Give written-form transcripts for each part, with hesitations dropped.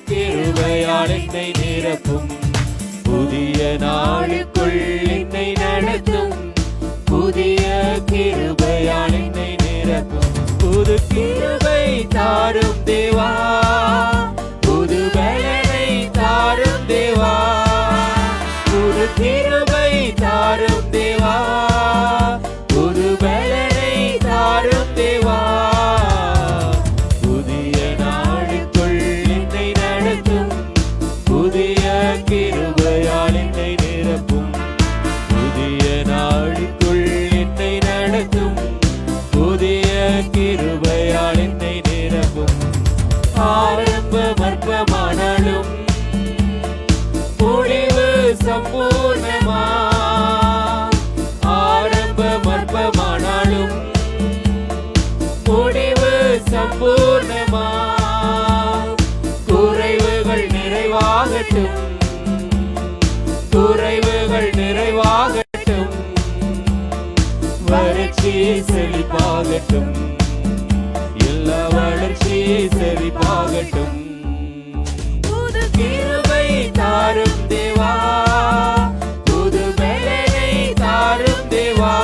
கிருபையால் என்னை நிரப்பும், புதிய நாளுக்குள் என்னை நடத்தும். புதிய கிருபையால் என்னை நிரப்பும், புது கிருபை தாரும் தேவா, புது பலனை தாரும் தேவா, புது கிருபை தாரும் தேவா, புது பலனை தாரும் தேவா. புதிய நாளுக்குள் என்னை நடத்தும், புதிய கிருபையால் என்னை நிரப்பும், புதிய நாளுக்குள் என்னை நடத்தும், புதிய கிருபையால் என்னை நிரப்பும். ஆரம்பம் அற்பமானாலும் முடிவு சம்பூர்ணமா, ஆரம்பம் அற்பமானாலும் முடிவு சம்பூர்ணமா. குறைவுகள் நிறைவாகட்டும், குறைவுகள் நிறைவாகட்டும், வறட்சி செழிப்பாகட்டும், எல்லா வளர்ச்சி செழிப்பாகட்டும். புது கிருபை தாரும் தேவா, புது பலனை தாரும் தேவா,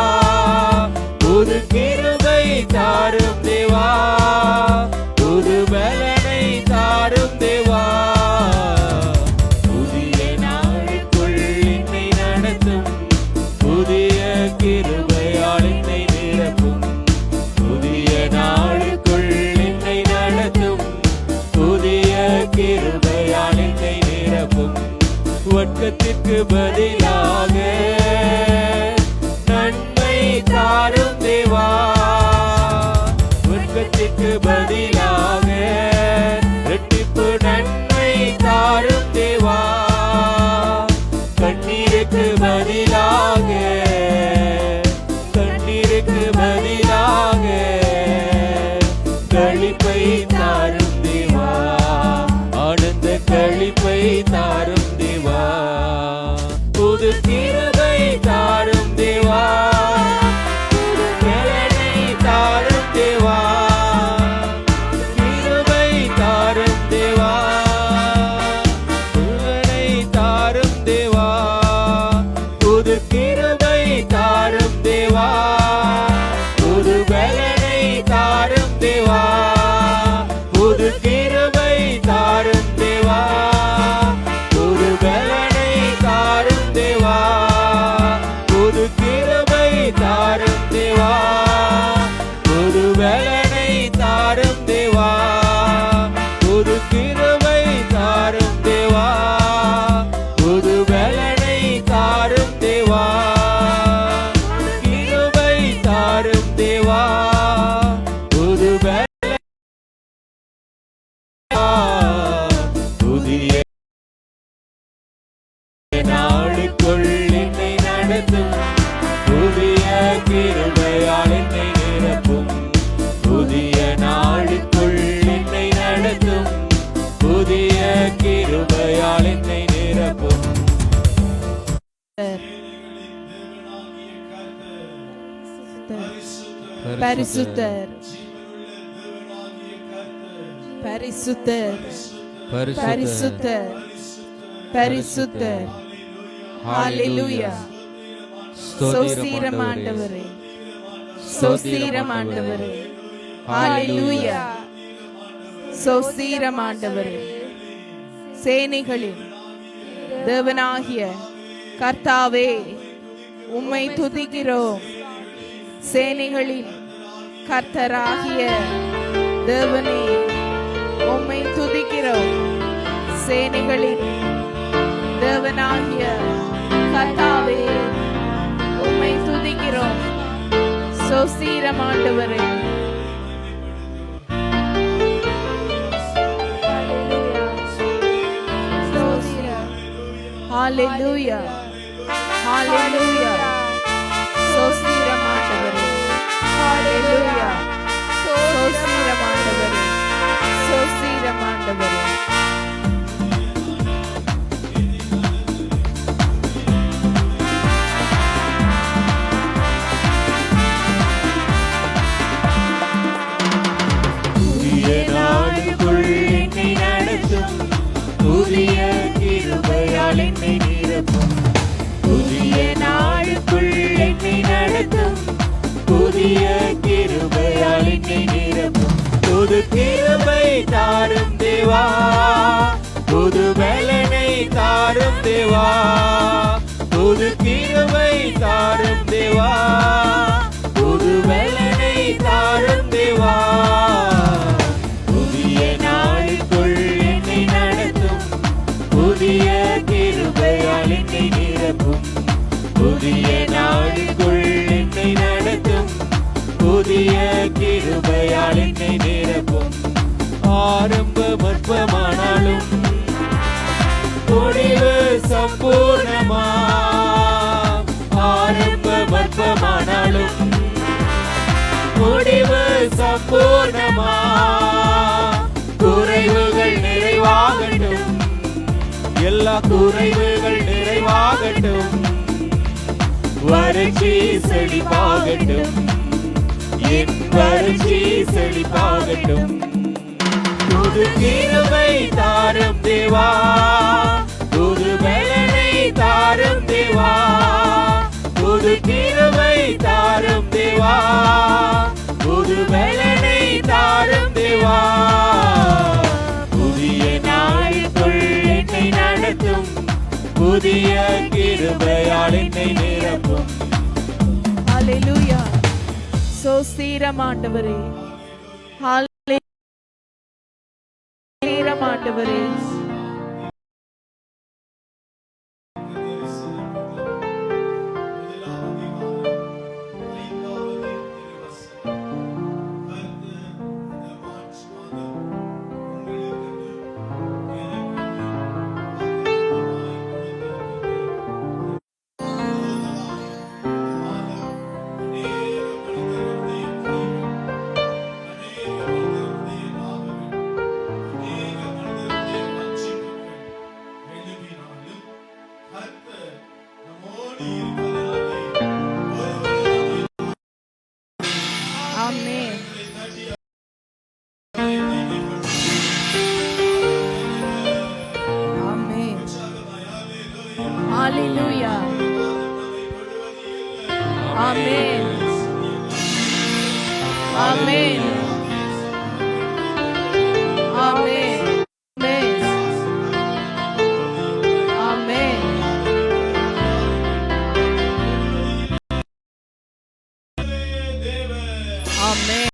புது கிருபை தாரும் தேவா, புது பலனை தாரும் தேவா. புதிய நாளுக்குள் என்னை நடத்தும், புதிய கிருபையால் என்னை நிரப்பும், புதிய நாளுக்குள் என்னை நடத்தும், புதிய கிருபையால் என்னை நிரப்பும். வட்டத்திற்கு பதிலாக நன்மை தாரும் தேவா, வட்டத்திற்கு பதிலாக இரட்டிப்பு நன்மை தாரும் தேவா. கண்ணீருக்கு பதிலாக, கண்ணீருக்கு பதிலாக களிப்பை தாரும் தேவா, ஆனந்த களிப்பை தாரும் தேவா. புது கிருபை தாரும் தேவா, புது பலனை தாரும் தேவா, கிருபை தாரும் தேவா, பலனை தாரும் தேவா, புது கிருபை தாரும் தேவா, புது பலனை தாரும் தேவா, புது கிருபை தாரும் தேவா, புது பலனை தாரும் தேவா, புது கிருபை தாரும் தேவா, புது பலனை தாரும் தேவா, புது கிருபை தாரும் தேவா, புது பலனை தாரும் தேவா, கிருபை தாரும் தேவா, புது பலனை. புதிய நாளுக்குள் என்னை நடத்தும், புதிய கிருபையால் என்னை நிரப்பும், புதிய நாளுக்குள் என்னை நடத்தும், புதிய கிருபையால் என்னை நிரப்பும். பரிசுத்தர், பரிசுத்தர், பரிசுத்தர், பரிசுத்தர். ஹalleluya. ஸ்தோத்திரம் ஆண்டவரே, ஸ்தோத்திரம் ஆண்டவரே, ஹalleluya. ஸ்தோத்திரம் ஆண்டவரே. சேனைகளின் தேவனாகிய கர்த்தாவே உம்மை துதிக்கிறோம். சேனைகளின் கர்த்தராகிய தேவனே உம்மை துதிக்கிறோம். சேனைகளின் தேவனாகிய கர்த்தாவே உம்மை துதிக்கிறோம். ஸ்தோத்திரம் ஆண்டவரே. ஹalleluya, ஹalleluya. ஸ்தோத்திரம் ஆண்டவரே, ஹalleluya. ஸ்தோத்திரம் ஆண்டவரே, ஸ்தோத்திரம் ஆண்டவரே. புதிய கிருபையால் என்னை நிரப்பும். புது கிருபை தாரும் தேவா, புது பலனை தாரும் தேவா, புது கிருபை தாரும் தேவா, புது பலனை தாரும் தேவா. புதிய நாளுக்குள் என்னை நடத்தும், புதிய கிருபையால் என்னை நிரப்பும். புதிய நாளுக்குள் என்னை நடத்தும், புதிய கிருபையால் என்னை நிரப்பும். ஆரம்பம் அற்பமானாலும் முடிவு சம்பூர்ணமா, ஆரம்பம் அற்பமானாலும் முடிவு சம்பூர்ணமா. குறைவுகள் நிறைவாகட்டும், எல்லா குறைவுகள் நிறைவாகட்டும், வறட்சி செழிப்பாகட்டும், என் வறட்சி செழிப்பாகட்டும். புது கிருபை தாரும் தேவா, புது பலனை தாரும் தேவா, புது கிருபை தாரும் தேவா, புது பலனை தாரும் தேவா. புதிய நாளுக்குள் என்னை நடத்தும், புதிய கிருபையால் என்னை நிரப்பும். ஹல்லேலூயா. சோஸ்திரம் ஆண்டவரே, ஹல்லேலூயா ஆண்டவரே. ஆமென். ஆமென். ஹல்லேலூயா. ஆமென். ஆமென். ஆமென். ஆமென். ஆமென்.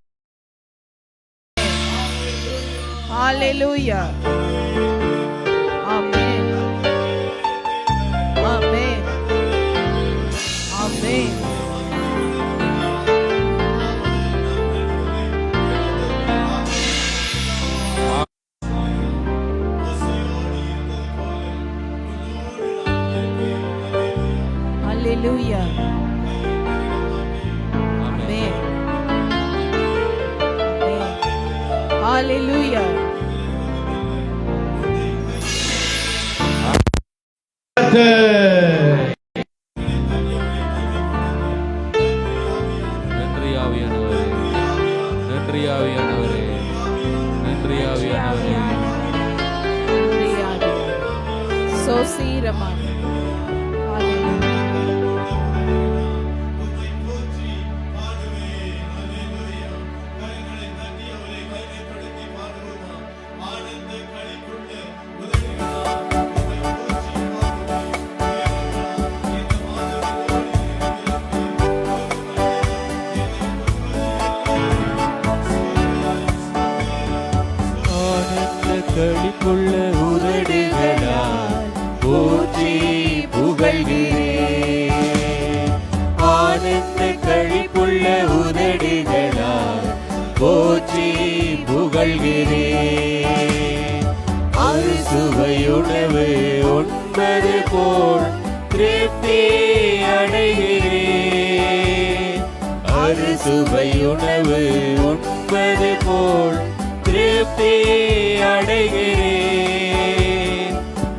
ஹல்லேலூயா. ஆமென். ஆமென். ஆமென். ஹல்லேலூயா. ஆமென். ஹல்லேலூயா. நன்றி ஆவியானவரே, நன்றி ஆவியானவரே, நன்றி ஆவியானவரே. சோசீரமா. களிப்புள்ள உதடுகளால் போற்றி புகழ்கிறேன். ஆனந்த களிப்புள்ள உதடுகளால் போற்றி புகழ்கிறேன். அறுசுவையுணவு உண்பது போல் திருப்தி அடைகிறேன். அறுசுவையுணவு உண்பது போல் திருப்தி அடைகிறேன்.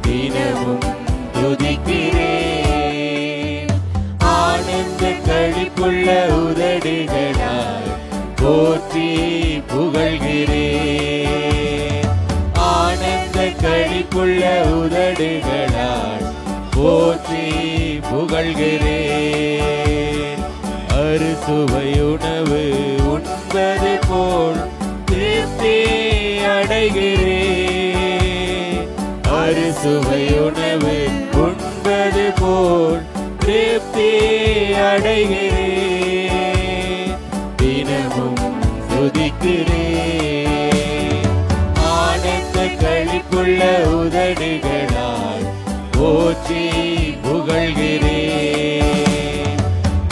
தினமும் துதிக்கிறேன். ஆனந்த களிப்புள்ள உதடுகளால் போற்றி புகழ்கிறேன். ஆனந்த களிப்புள்ள உதடுகளால் போற்றி புகழ்கிறேன். அறுசுவை உணவு உண்பது போல் திருப்தி அடைகிறேன். அறுசுவை உணவு உண்பது போல் திருப்தி அடைகிறேன். தினமும் துதிக்கிறேன். ஆனந்த களிப்புள்ள உதடுகளால் போற்றி புகழ்கிறேன்.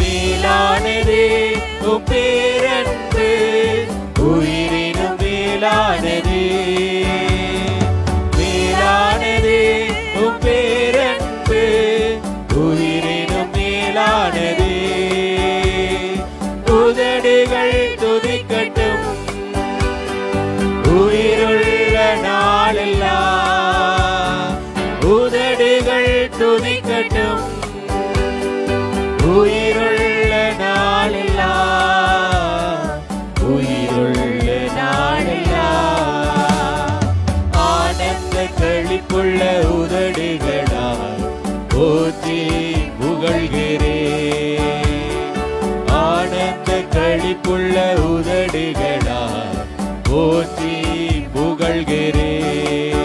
மேலானது உம் பேரன்பு, உயிரினும் மேலானது. மேலானது உம் பேரன்பு, உயிரினும் மேலானது. உதடுகள் துதிக்கட்டும் உயிருள்ள நாளெல்லாம். உதடுகள் துதிக்கட்டும் உயிருள்ள நாளெல்லாம். உயிருள்ள நாளெல்லாம். ஆனந்த களிப்புள்ள உதடுகளால் போற்றி புகழ்கிறேன். ஆனந்த களிப்புள்ள உதடுகளால் போற்றி புகழ்கிறேன்.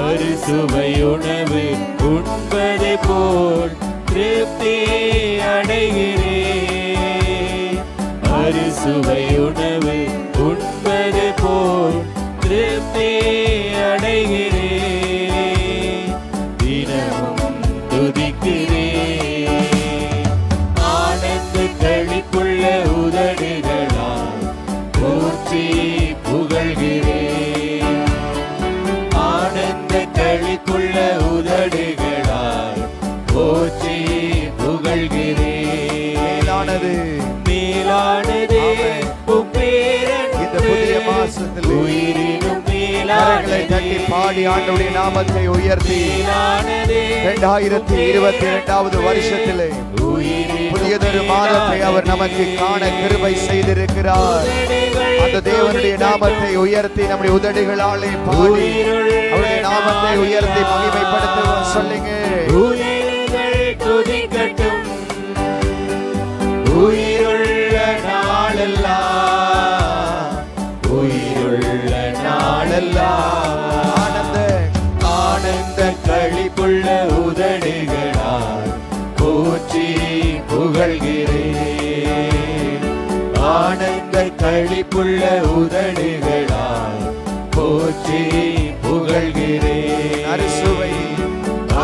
அறுசுவை உணவு உண்பது போல் திருப்தி அடைகிறேன். அறுசுவை உணவு உண்பது போல் திருப்தி அடைகிறேன். தினமும் துதிக்கிறேன். ஆனந்த களிப்புள்ள உதடுகளால் போற்றி புகழ்கிறேன். ஆனந்த களிப்புள்ள உதடுகளால் போற்றி புகழ்கிறேன். மேலானது மேலானது உம் பேரன்பு, இந்த புதிய மாசத்தில் உயிரினும் கரங்களை தட்டி மேலானது. பாடி ஆண்டவருடைய நாமத்தை உயர்த்தி மேலானது 2022வது வருஷத்திலே புதியதொரு மாதத்தை அவர் நமக்கு காண கிருபை செய்திருக்கிறார். அந்த தேவனுடைய நாமத்தை உயர்த்தி நம்முடைய உதடுகளாலே பாடி அவருடைய நாமத்தை உயர்த்தி மகிமைப்படுத்துவோம். சொல்லுங்க. உயிர்கள் துதிக்கட்டும் உயிருள்ள நாளெல்லாம். உயிருள்ள நாளெல்லாம். ஆனந்த களிப்புள்ள உதடுகளால் போற்றி புகழ்கிறேன். ஆனந்த களிப்புள்ள உதடுகளால் போற்றி புகழ்கிறேன்.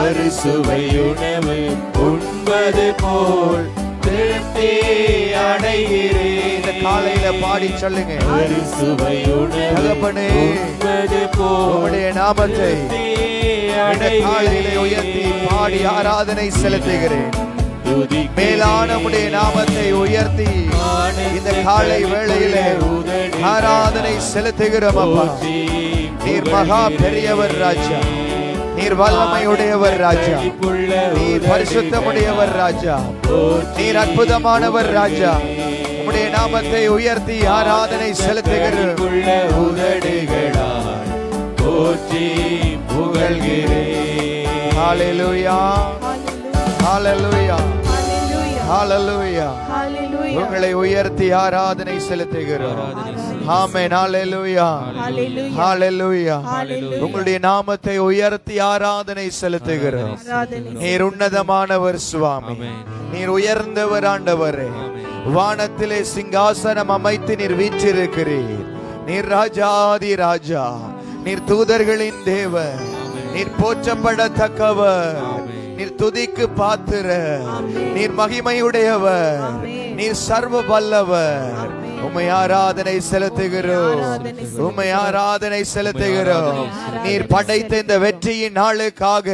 அறுசுவை உணவு உண்பது போல் திருப்தி அடைகிறேன். இந்த காலையில பாடி சொல்லுங்க. அறுசுவை உணவு உண்பது போல் உம்முடைய நாமத்தை இந்த காலையில உயர்த்தி பாடி ஆராதனை செலுத்துகிறேன். மேலான உம்முடைய நாமத்தை உயர்த்தி இந்த காலை வேளையில ஆராதனை செலுத்துகிறோம். அப்பா, நீர் மகா பெரியவர் ராஜா. நீர் வல்லமையுடையவர் ராஜா. நீர் பரிசுத்தமுடையவர் ராஜா. நீர் அற்புதமானவர் ராஜா. உம்முடைய நாமத்தை உயர்த்தி ஆராதனை செலுத்துகிறோம். உதடுகளால் போற்றி புகழ்கிறேன். ஹalleluya, ஹalleluya, ஹalleluya. உங்களை உயர்த்தி ஆராதனை செலுத்துகிறோம். ஆமென். ஹalleluya, ஹalleluya. உங்களுடைய நாமத்தை உயர்த்தி ஆராதனை செலுத்துகிறோம். நீர் உன்னதமானவர் சுவாமி. நீர் உயர்ந்தவர் ஆண்டவரே. வானத்திலே சிங்காசனம் அமைத்து நீர் வீற்றிருக்கிறீர். நீர் ராஜாதி ராஜா. நீர் தூதர்களின் தேவன். நீர் போற்றப்படத்தக்கவர். நீர் துதிக்கு பாத்திரர். நீர் மகிமையுடையவர். நீர் சர்வ வல்லவர். உம்மை ஆராதனை செலுத்துகிறோம். உம்மை ஆராதனை செலுத்துகிறோம். நீர் படைத்த இந்த வெற்றியின் நாளுக்காக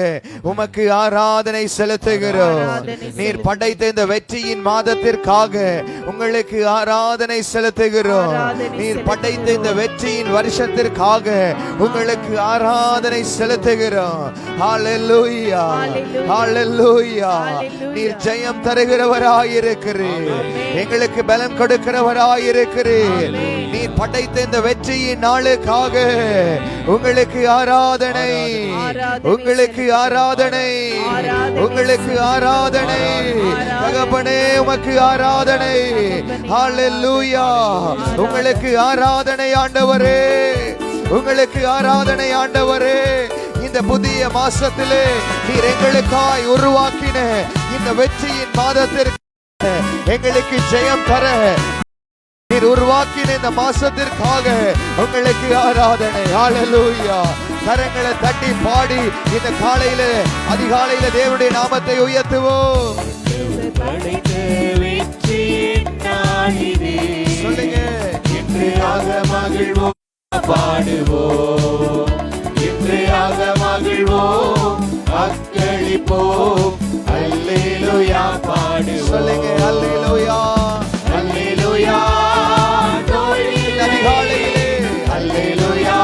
உமக்கு ஆராதனை செலுத்துகிறோம். நீர் படைத்த இந்த வெற்றியின் மாதத்திற்காக உங்களுக்கு ஆராதனை செலுத்துகிறோம். நீர் படைத்த இந்த வெற்றியின் வருஷத்திற்காக உங்களுக்கு ஆராதனை செலுத்துகிறோம். ஹalleluya, ஹalleluya. நீர் ஜெயம் தருகிறவராயிருக்கிறீர். எங்களுக்கு பலம் கொடுக்கிறவராயிருக்கிறீர். நீ நீர் படைத்த இந்த வெற்றியின் நாளுக்காக உங்களுக்கு ஆராதனை, உங்களுக்கு ஆராதனை, உங்களுக்கு ஆராதனை. தகப்பனே உமக்கு ஆராதனை. ஹல்லேலூயா. உங்களுக்கு ஆராதனை ஆண்டவரே, உங்களுக்கு ஆராதனை ஆண்டவரே. இந்த புதிய மாசத்திலே நீர் எங்களுக்காய் உருவாக்கின இந்த வெற்றியின் மாதத்திற்கு எங்களுக்கு ஜெயம் தர நீர் உருவாக்கின இந்த மாசத்திற்காக உங்களுக்கு ஆராதனை. ஹல்லேலூயா. கரங்களை தட்டி பாடி இந்த காலையில அதிகாலையில தேவனுடைய நாமத்தை உயர்த்துவோம். சொல்லுங்க. இன்று ஆக மகிழ்வோம் பாடுவோம், இன்று ஆக மகிழ்வோம் அக்களிப்போம். அல்லேலூயா பாடுவோம். சொல்லுங்க. அல்லேலூயா, அல்லேலூயா. அதிகாலையிலே அல்லேலூயா.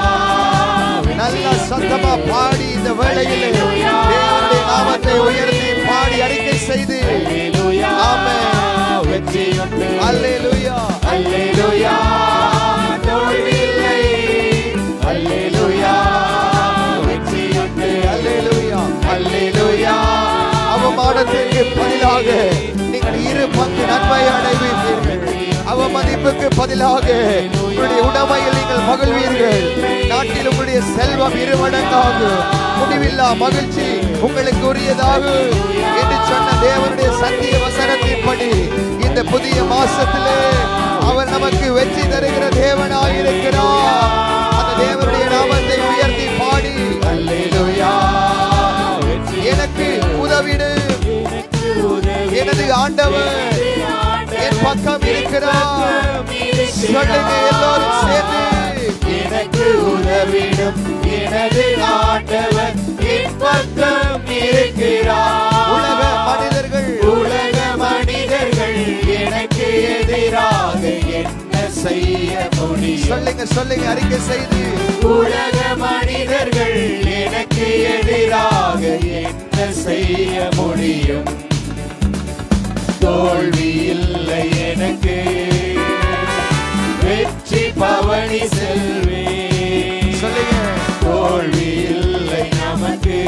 நல்ல சத்தமா பாடி இந்த வேளையிலே தேவனுடைய நாமத்தை உயர்த்தி பாடி அறிக்கை செய்து அல்லேலூயா. ஆமென். வெற்றியுண்டு. அல்லேலூயா, அல்லேலூயா. தோல்வியில்லை. அல்லேலூயா. வெற்றியுண்டு. அல்லேலூயா. அல்லேலூயா. அவமானத்திற்கு பதிலாக நீங்கள் 2 பங்கு நன்மை அடைவீர்கள். அவமதிப்புக்கு பதிலாக உங்களுடைய உடைமையில் நீங்கள் மகிழ்வீர்கள். நாட்டில் உங்களுடைய செல்வம் 2 மடங்காகும். முடிவில்லா மகிழ்ச்சி உங்களுக்கு உரியதாகும் என்று சொன்ன தேவனுடைய சத்திய வசனத்தின்படி இந்த புதிய மாசத்திலே அவர் நமக்கு வெற்றி தருகிற தேவனாயிருக்கிறார். அந்த தேவனுடைய நாமத்தை உயர்த்தி பாடி அல்லேலூயா. எனக்கு உதவிடு, எனது ஆண்டவர் என் பக்கம் இருக்கிறார். சொல்லுங்க எல்லோரும் சேர்ந்து. எனக்கு உதவிடும் எனது ஆண்டவர் என் பக்கம் இருக்கிறார். உலக மனிதர்கள், உலக மனிதர்கள் எனக்கு எதிராக என்ன செய்ய முடியும்? சொல்லுங்க சொல்லுங்க அறிக்கை செய்து. உலக மனிதர்கள் எனக்கு எதிராக என்ன செய்ய முடியும்? தோல்வி இல்லை எனக்கு, வெற்றி பவனி செல்வே. சொல்லுங்க. தோல்வி இல்லை நமக்கு,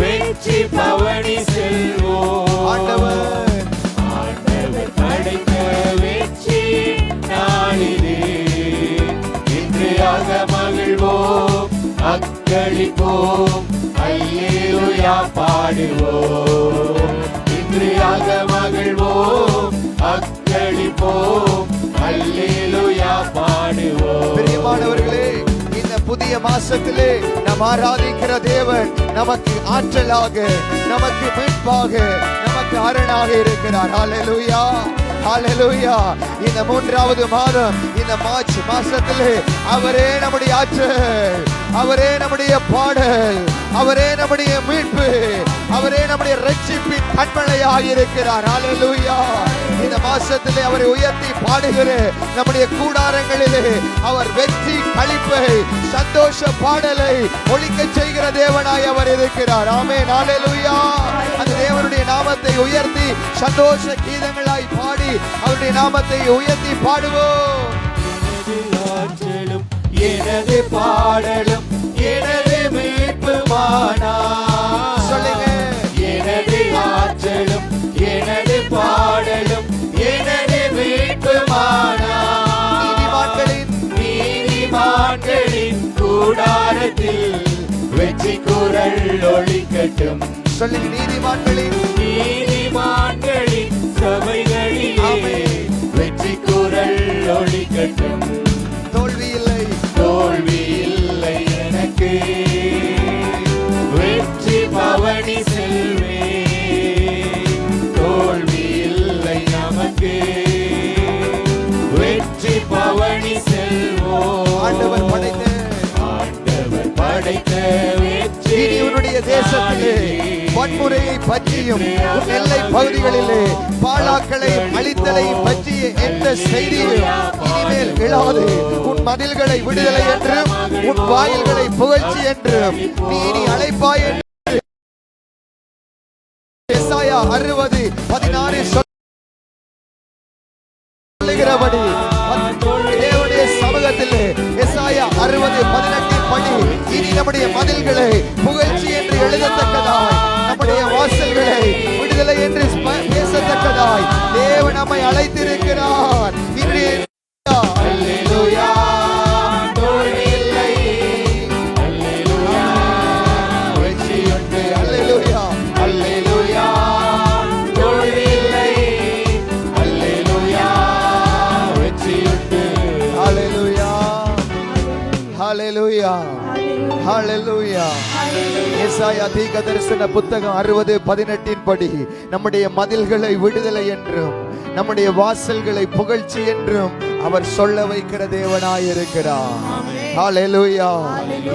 வெற்றி பவனி செல்வோம். ஆண்டவர், ஆண்டவர் படைத்த வெற்றி நாளிலே இன்று ஆக மகிழ்வோம் அக்களிப்போம். அல்லேலூயா பாடுவோம். இன்று ஆக மகிழ்வோம் அக்களிப்போம். அல்லேலூயா பாடுவோம். பிரியமானவர்களே, இந்த புதிய மாசத்திலே நாம் ஆராதிக்கிற தேவன் நமக்கு ஆற்றலாக, நமக்கு மீட்பாக, நமக்கு அரணாக இருக்கிறார். ஹல்லேலூயா, ஹல்லேலூயா. இந்த 3வது மாதம், இந்த மார்ச் மாசத்திலே அவரே நம்முடைய ஆற்றல், அவரே நம்முடைய பாடல், அவரே நம்முடைய மீட்பு, அவரே நம்முடைய ரட்சிப்பின் கண்மலையாக இருக்கிறார். ஹல்லேலூயா. இந்த மாசத்திலே அவரை உயர்த்தி பாடுகிற நம்முடைய கூடாரங்களிலே அவர் வெற்றி களிப்பை, சந்தோஷ பாடலை ஒலிக்க செய்கிற தேவனாய் அவர் இருக்கிறார். ஆமென். ஹல்லேலூயா. அந்த தேவனுடைய நாமத்தை உயர்த்தி சந்தோஷ கீதங்களாய் பாடி அவருடைய நாமத்தை உயர்த்தி பாடுவோம். எனது ஆற்றலும் எனது பாடலும் எனது மீட்புமானா. சொல்லுங்க. எனது ஆற்றலும் எனது பாடலும் எனது மீட்புமானா. நீதிமான்களின் கூடாரத்தில் வெற்றி குரல் ஒலிக்கட்டும். சொல்லுங்க. நீதிமான்களின் சபைகளிலே வெற்றி குரல் ஒலிக்கட்டும். தோல்வி இல்லை, தோல்வி இல்லை எனக்கு, வெற்றி பவனி செல்வே. தோல்வி இல்லை நமக்கு, வெற்றி பவனி செல்வோம். ஆண்டவர் படைத்த வெற்றி இனி உன்னுடைய தேசத்திலே வன்முறையை பற்றியும் உன் எல்லை பகுதிகளிலே பாழாக்களை அழித்தலை பற்றிய எந்த செய்தியும் இனிமேல் எழாது. உன் மதில்களை விடுதலை என்றும் உன் வாயில்களை புகழ்ச்சி என்றும் நீ இனி அழைப்பாய் என்று எசாயா 60:16 சொல்லுகிறபடி 60:18 படி இனி நம்முடைய மதில்களை புகழ்ச்சி என்று எழுதத்தக்கதாய், நம்முடைய வாசல்களை விடுதலை என்று பேசத்தக்கதாய் தேவன் நம்மை அழைத்திருக்கிறார். இன்றைய அல்லேலூயா தோல்வி இல்லை, அல்லேலூயா வெற்றியுண்டு, அல்லேலூயா அல்லேலூயா தோல்வி இல்லை, அல்லேலூயா வெற்றியுண்டு. ஹalleluya ஹalleluya ஹalleluya. ஏசாயா தீர்க்கதரிசன புத்தகம் 60:18 படி நம்முடைய மதில்களை விடுதலை என்றும் நம்முடைய வாசல்களை புகழ்ச்சி என்றும் அவர் சொல்ல வைக்கிற தேவனாய் இருக்கிறார். ஹalleluya.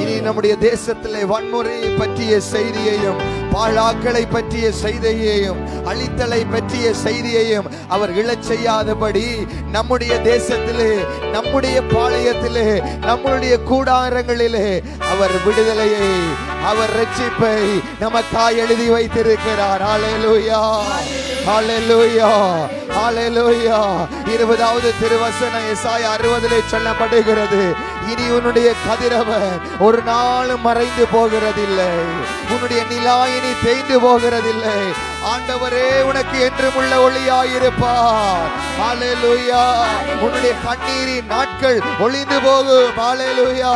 இனி நம்முடைய தேசத்திலே வன்முறையை பற்றிய செய்தியையும் பாழாக்களை பற்றிய செய்தியையும் அழித்தலை பற்றிய செய்தியையும் அவர் இழச் செய்யாதபடி நம்முடைய தேசத்திலே, நம்முடைய பாளையத்திலே, நம்முடைய கூடாரங்களிலே அவர் விடுதலையை, அவர் ரட்சிப்பை நமக்காய் எழுதி வைத்திருக்கிறார். ஹalleluya ஹalleluya ஹalleluya. 20வது திருவசனம் ஏசாயா 60 சொல்லப்படுகிறது, இனி உன்னுடைய கதிரவன் ஒரு நாளும் மறைந்து போகிறதில்லை, உன்னுடைய நிலா இனி தேய்ந்து போகிறதில்லை. ஆண்டவரே உனக்கு என்றும் உள்ள ஒளியாயிருப்பார். ஹalleluya. உன்னுடைய கண்ணீரின் நாட்கள் ஒளிந்து போகும். ஹalleluya.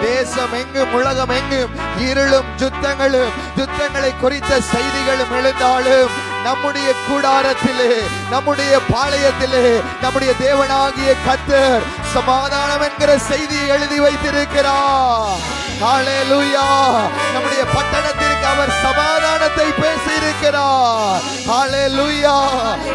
தேசம் எங்கும் உலகம் எங்கும் இருளும் யுத்தங்களை குறித்த செய்திகளும் எழுந்தாலும் நம்முடைய கூடாரத்திலே, நம்முடைய பாளையத்திலே நம்முடைய தேவனாகிய கர்த்தர் சமாதானம் என்கிற செய்தியை எழுதி வைத்திருக்கிறார். ஹalleluya. நம்முடைய பட்டணத்திற்கு அவர் சமாதானத்தை பேசியிருக்கிறார். ஹalleluya.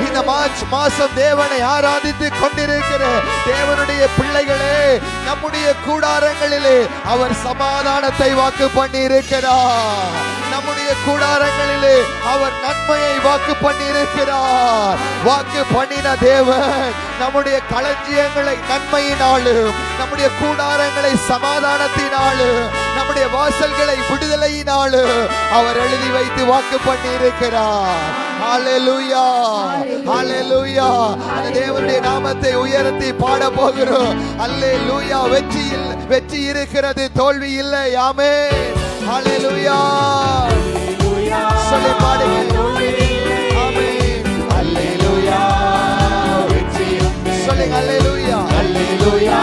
இந்த மார்ச் மாசம் தேவனை ஆராதித்துக் கொண்டிருக்கிற தேவனுடைய பிள்ளைகளே, நம்முடைய கூடாரங்களிலே அவர் சமாதானத்தை வாக்கு பண்ணி இருக்கிறார். நம்முடைய கூடாரங்களிலே அவர் நன்மையை வாக்கு பண்ணி இருக்கிறார். வாக்கு பண்ணின தேவன் நம்முடைய களஞ்சியங்களை நன்மையினாலும், நம்முடைய கூடாரங்களை சமாதானத்தினாலும், நம்முடைய வாசல்களை விடுதலையினாலும் அவர் எழுதி வைத்து வாக்கு பண்ணி இருக்கிறார். ஹalleluya ஹalleluya. அந்த தேவனுடைய நாமத்தை உயர்த்தி பாட போகிறோம். அல்லேலூயா. வெற்றி இருக்கிறது, தோல்வி இல்லை. ஆமென். ஹalleluya. சொல்லி பாடுங்க. ஆமென். அல்லேலூயா வெற்றியுண்டு, சொல்லுங்க. அல்லேலூயா அல்லேலூயா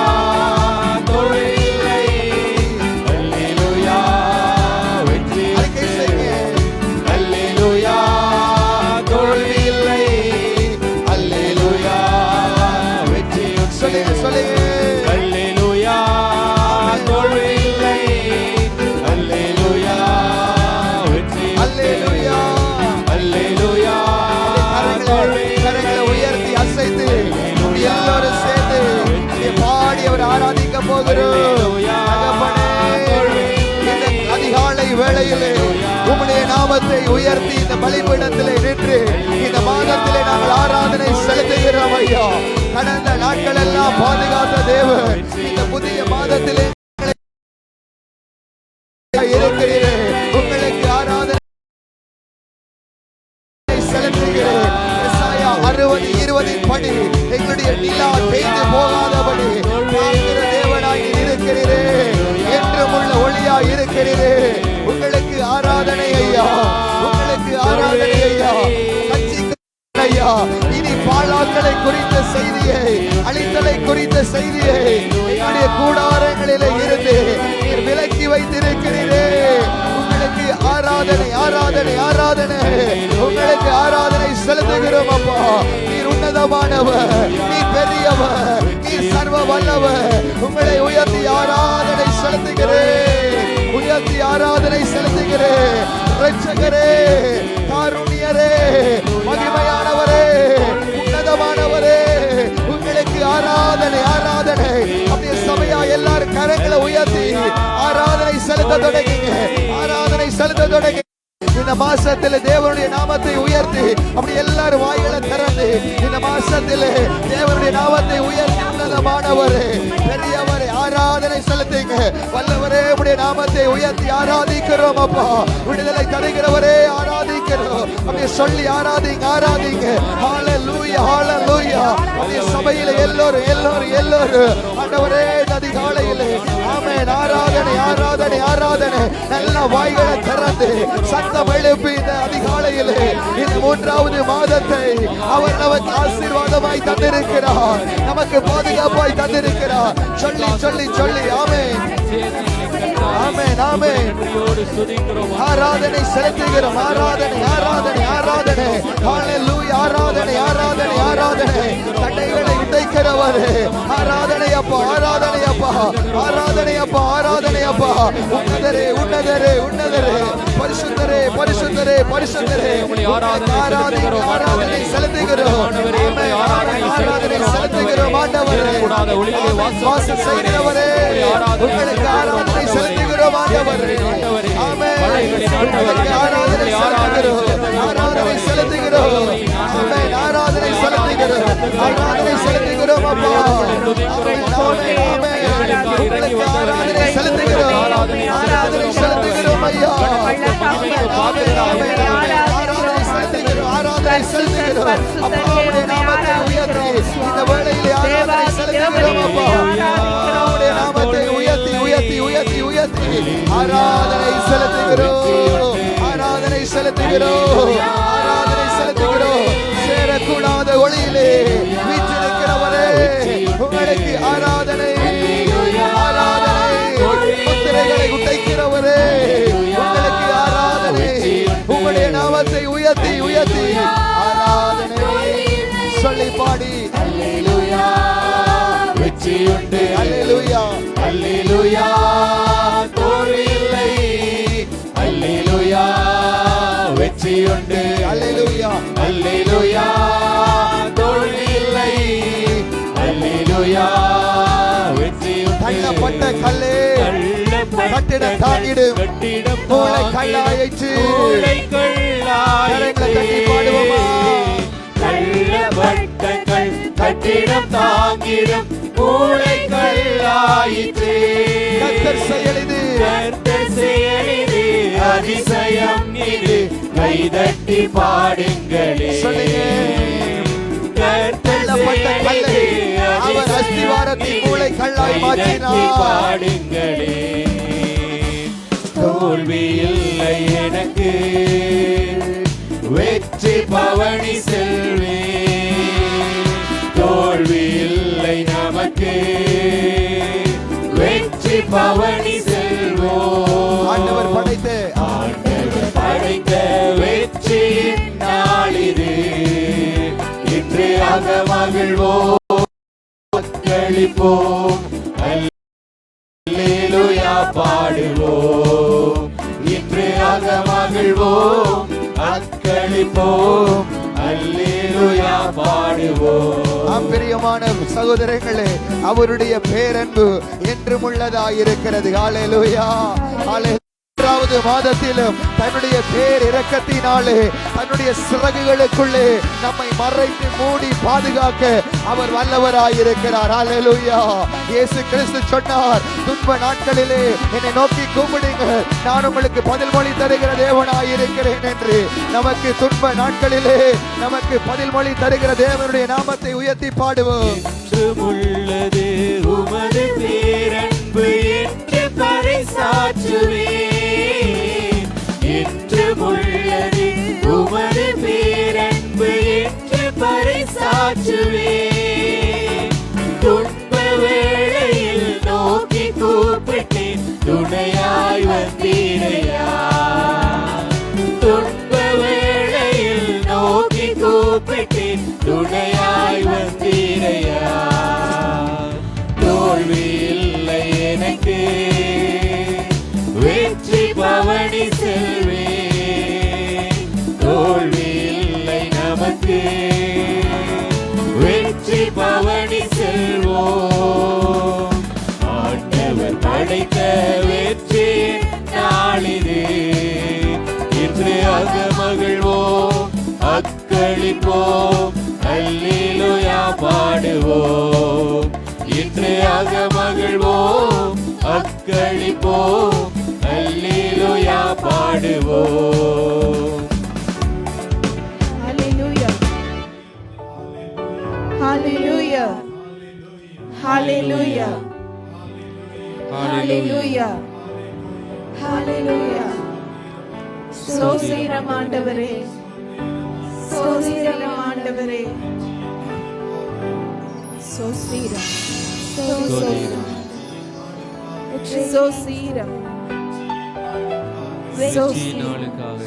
தோல்வி இல்லை, அல்லேலூயா வெற்றி, அறிக்கை செய்யுங்க. அல்லேலூயா தோல்வி இல்லை, அல்லேலூயா வெற்றியுண்டு, சொல்லுங்க. அல்லேலூயா தோல்வி இல்லை, அல்லேலூயா வெற்றி, அல்லேலூயா. அல்லேலூயா கரங்களை உயர்த்தி அசைத்து எல்லாரும் சேர்ந்து இங்கே பாடி அவர் ஆராதிக்க போகிறோம். தகப்பனே, இந்த அதிகாலை வேளையிலே உம்முடைய நாமத்தை உயர்த்தி இந்த பலிபீடத்திலே நின்று இந்த மாதத்திலே நாங்கள் ஆராதனை செலுத்துகிறோம் ஐயா. கடந்த நாட்கள் எல்லாம் பாதுகாத்த தேவன் இந்த புதிய மாதத்திலே இருக்கிறீரே, உங்களுக்கு ஆராதனை செலுத்துகிறேன். ஏசாயா 60:20 படி எங்களுடைய நிலா தேய்ந்து போகாதபடி காக்கிற தேவனாய் இருக்கிறீரே, என்றும் உள்ள ஒளியாய் இருக்கிறீரே. உங்களுக்கு ஆராதனை ஐயா, உங்களுக்கு ஆராதனை ஐயா. ஐயா, இனி பாழாக்களை குறித்த செய்தியை, அழித்தலை குறித்த செய்தியை எங்களுடைய கூடாரங்களிலே இருந்து நீர் விலக்கி வைத்திருக்கிறீரே. உங்களுக்கு ஆராதனை ஆராதனை ஆராதனை, உங்களுக்கு ஆராதனை செலுத்துகிறோம் அப்பா. நீர் உன்னதமானவர், நீர் பெரியவர், நீர் சர்வ வல்லவர். உங்களை உயர்த்தி ஆராதனை செலுத்துகிறேன், உயர்த்தி ஆராதனை செலுத்துகிறேன். இரட்சகரே, காருண்யரே, மகிமையானவரே, உன்னதமானவரே, உங்களுக்கு ஆராதனை ஆராதனை. அப்படியே சபையா எல்லாரும் கரங்களை உயர்த்தி ஆராதனை செலுத்த தொடங்குங்க, ஆராதனை செலுத்த தொடங்குங்க. இந்த மாசத்துல தேவனுடைய நாமத்தை உயர்த்தி அப்படி எல்லாரும் வாய்களை திறந்து இந்த மாசத்திலே தேவனுடைய நாமத்தை உயர்த்தி உன்னதமானவரே, பெரியவரே ஆராதனை செலுத்துங்க. வல்லவரே, உடைய நாமத்தை உயர்த்தி ஆராதிக்கிறோம் அப்பா. விடுதலை தருகிறவரே ஆராதிக்கிறோம். அப்படியே சொல்லி ஆராதிங்க ஆராதிங்க. ஹalleluya ஹalleluya. அப்படியே சபையில எல்லோரும் எல்லோரும் எல்லோரும் ஆண்டவரே அதிகாலையில் வேளையிலே ஆமென் ஆராதனை ஆராதனை ஆராதனை நல்ல வாய்களை திறந்து சத்தம் எழுப்பி இந்த அதிகாலையிலே இந்த 3வது மாதத்தை அவர் நமக்கு ஆசீர்வாதமாய் தந்திருக்கிறார், நமக்கு பாதுகாப்பாய் தந்திருக்கிறார். சொல்லி சொல்லி சொல்லி ஆமென் ஆமென் ஆமென் ஆராதனை செலுத்துகிறோம். ஆராதனை ஆராதனை ஆராதனை ஹalleluya ஆராதனை ஆராதனை ஆராதனை தடைகளை உடைக்கிறவரே ஆராதனை அப்பா ஆராதனை அப்பா ஆராதனை அப்பா ஆராதனை அப்பா உன்னதரே உன்னதரே உன்னதரே பரிசுத்தரே பரிசுத்தரே பரிசுத்தரே ஆராதனை ஆராதனை செலுத்துகிறோம். ஆராதனை செலுத்துகிறோம் ஆண்டவரே, வாசம் செய்கிறவரே உங்களுக்கு ஆராதனை செலுத்துகிறோம் ஆண்டவரே. ஆமென் உங்களுக்கு ஆராதனை செலுத்துகிறோம், ஆராதனை செலுத்துகிறோம். ஆமென் ஆராதனை செலுத்துகிறோம், ஆராதனை செலுத்துகிறோம் அப்பா. ஆமென் ஆமென் உங்களுக்கு ஆராதனை செலுத்துகிறோம், ஆராதனை செலுத்துகிறோம் ஐயா. ஆமென் ஆமென் ஆமென் ஆராதனை செலுத்துகிறோம், ஆராதனை செலுத்துகிறோம் அப்பா. உம்முடைய நாமத்தை உயர்த்தி இந்த வேளையிலே ஆராதனை செலுத்துகிறோம் அப்பா. உம்முடைய நாமத்தை உயர்த்தி உயர்த்தி உயர்த்தி உயர்த்தி ஆராதனை செலுத்துகிறோம், ஆராதனை செலுத்துகிறோம், ஆராதனை செலுத்துகிறோம். சேரக்கூடாத ஒளியிலே வீற்றிருக்கிறவரே உங்களுக்கு ஆராதனை ஆராதனை. முத்திரைகளை உடைக்கிறவரே உங்களுக்கு ஆராதனை. உங்களுடைய நாமத்தை உயர்த்தி உயர்த்தி ஆராதனை சொல்லி பாடி அல்லேலூயா வெற்றியுண்டு அல்லேலூயா அல்லேலூயா தோல்வியில்லை அல்லேலூயா வெற்றியுண்டு அல்லேலூயா அல்லேலூயா தோல்வியில்லை அல்லேலூயா வெற்றியுண்டு தள்ளப்பட்ட கல்லே கட்டிடம் தாங்கிடும் மூளை கல்லாயிற்று. கரங்களை தட்டி பாடுவோமா? தள்ளப்பட்ட கல் கட்டிடம் தாங்கிடும் மூளை கல்லாயிற்று. கர்த்தர் செயலிது கர்த்தர் செயலிது அதிசயம் இது கைதட்டி பாடுங்களே. தள்ளப்பட்ட கல்லை அவர் அஸ்திவாரத்தின் மூளை கல்லாய் மாற்றினார். பாடுங்களே. தோல்வி இல்லை எனக்கு வெற்றி பவனி செல்வே. தோல்வி இல்லை நமக்கு வெற்றி பவனி செல்வோம். ஆண்டவர் படைத்த ஆண்டவர் படைத்த வெற்றியின் நாளிது. இன்று அகமகிழ்வோம் களிப்போம் அல்லேலூயா பாடுவோம். இன்று அகமகிழ்வோம் அக்களிப்போம் அல்லேலூயா பாடுவோம். பிரியமான சகோதரர்களே, அவருடைய பேரன்பு என்றும் உள்ளதாயிருக்கிறது. ஹalleluya ஹalleluya. 3வது மாதத்திலும் தன்னுடைய பேர் இரக்கத்தினாலே தன்னுடைய சிறகுகளுக்குள்ளே நம்மை மறைத்து மூடி பாதுகாக்க அவர் வல்லவராயிருக்கிறார். ஹalleluya. இயேசு கிறிஸ்து சொன்னார், துன்ப நாட்களிலே என்னை நோக்கி கூப்பிடுங்கள், நான் உங்களுக்கு பதில் மொழி தருகிற தேவனாயிருக்கிறேன் என்று. நமக்கு துன்ப நாட்களிலே நமக்கு பதில் மொழி தருகிற தேவனுடைய நாமத்தை உயர்த்தி பாடுவோம். உள்ளது உமது பேரன்பு என்று பறைசாற்றுவே. உள்ளது உமது பேரன்பு என்று பறைசாற்றுவே. துன்ப வேளையில் நோக்கி கூப்பிட்டேன் துணையாய் வந்தீரையா. துன்ப வேளையில் நோக்கி கூப்பிட்டேன் துணையாய் வந்தீரையா. தோல்வி இல்லை எனக்கு வெற்றி பவனி செல்வே. தோல்வி இல்லை நமக்கு வெற்றி பவனி செல்வோம். ஆண்டவர் படைத்த வெற்றி நாளிது. இன்று அகமகிழ்வோம் அக்களிப்போம் அல்லேலூயா பாடுவோம். இன்று அகமகிழ்வோம் அக்களிப்போம் அல்லேலூயா பாடுவோம். Hallelujah. Hallelujah. Hallelujah. ஹalleluya ஹalleluya ஸ்தோத்திரம் ஆண்டவரே ஸ்தோத்திரம் ஆண்டவரே ஸ்தோத்திரம் ஸ்தோத்திரம் ஸ்தோத்திரம் வெற்றி நாளுக்காக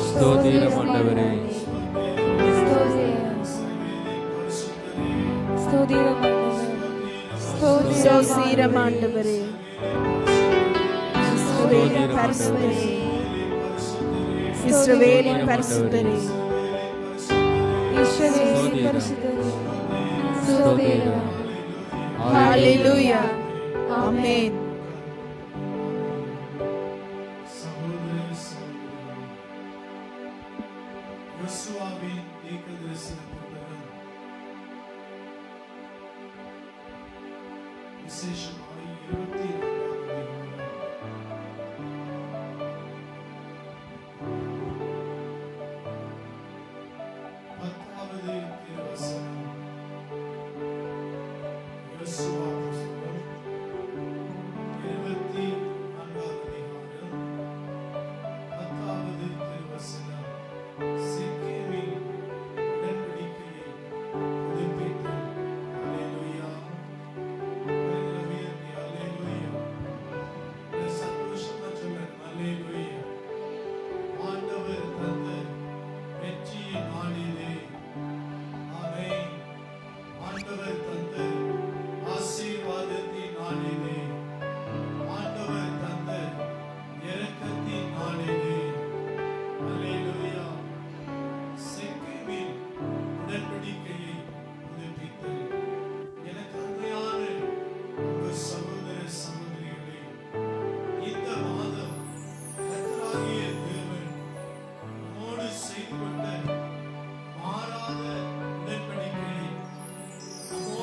ஸ்தோத்திரம் ஆண்டவரே. ஸ்தோத்திரம் ஆண்டவரே இஸ்ரவேலின் பரிசுத்தரே இஸ்ரவேலின் பரிசுத்தரே இஸ்ரவேலின் பரிசுத்தரே ஸ்தோத்திரம் ஹalleluya ஆமென். யோசுவாவின் தீர்க்கதரிசன புத்தகம் விசேஷமாய் 22ஆம் அதிகாரம் 10வது திருவசனம். யோசுவா புத்தகம் 24ஆம் அதிகாரம் 10வது திருவசனம். சிக்கேமின் உடன்படிக்கையை புதுப்பித்தல். அல்லேலூயா. அல்லேலூயா. சந்தோஷமா சொல்லுங்க. அல்லேலூயா. ஆண்டவர் தந்த வெற்றியின் நாளிலே, ஆமென். ஆண்டவர் தந்த ஆசீர்வாதத்தின் நாளிலே, ஆண்டவர் தந்த இரக்கத்தின் நாளிலே, அல்லேலூயா. சிக்கேமின் உடன்படிக்கையை புதுப்பித்தல். எனக்கு அருமையான உங்கள் சகோதர சகோதரிகளே, இந்த மாதம் கர்த்தராகிய தேவன் நம்மோடு செய்து கொண்ட மாறாத உடன்படிக்கையை, நம்மோடு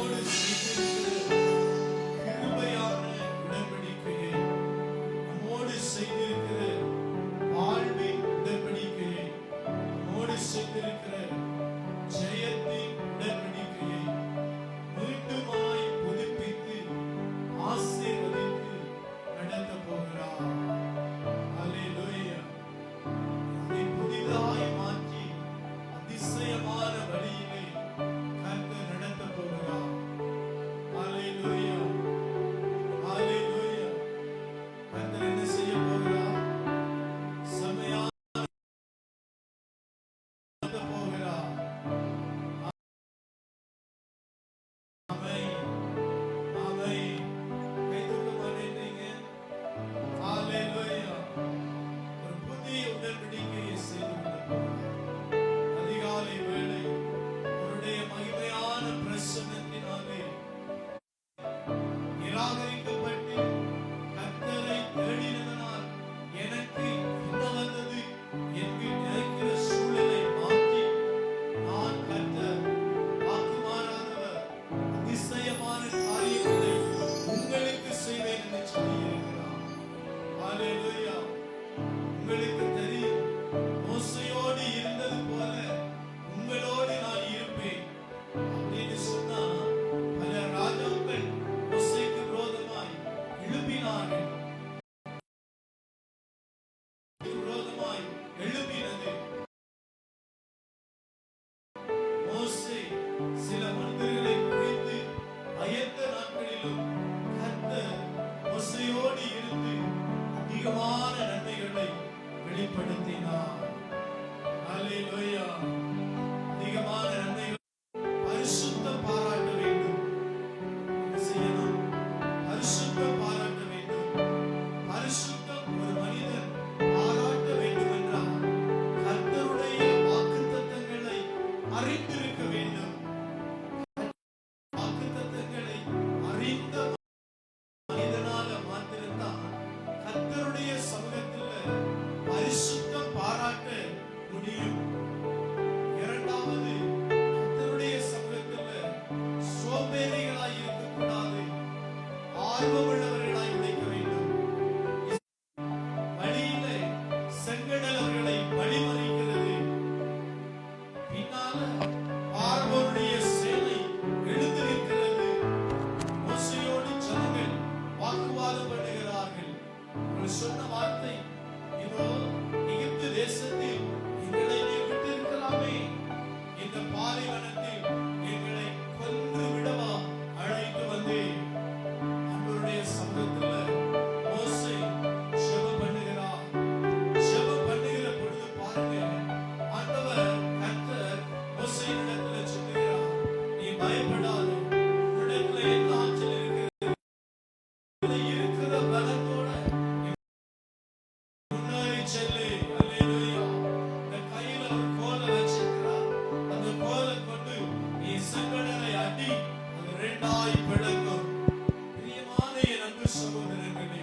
சகோதரர்களே,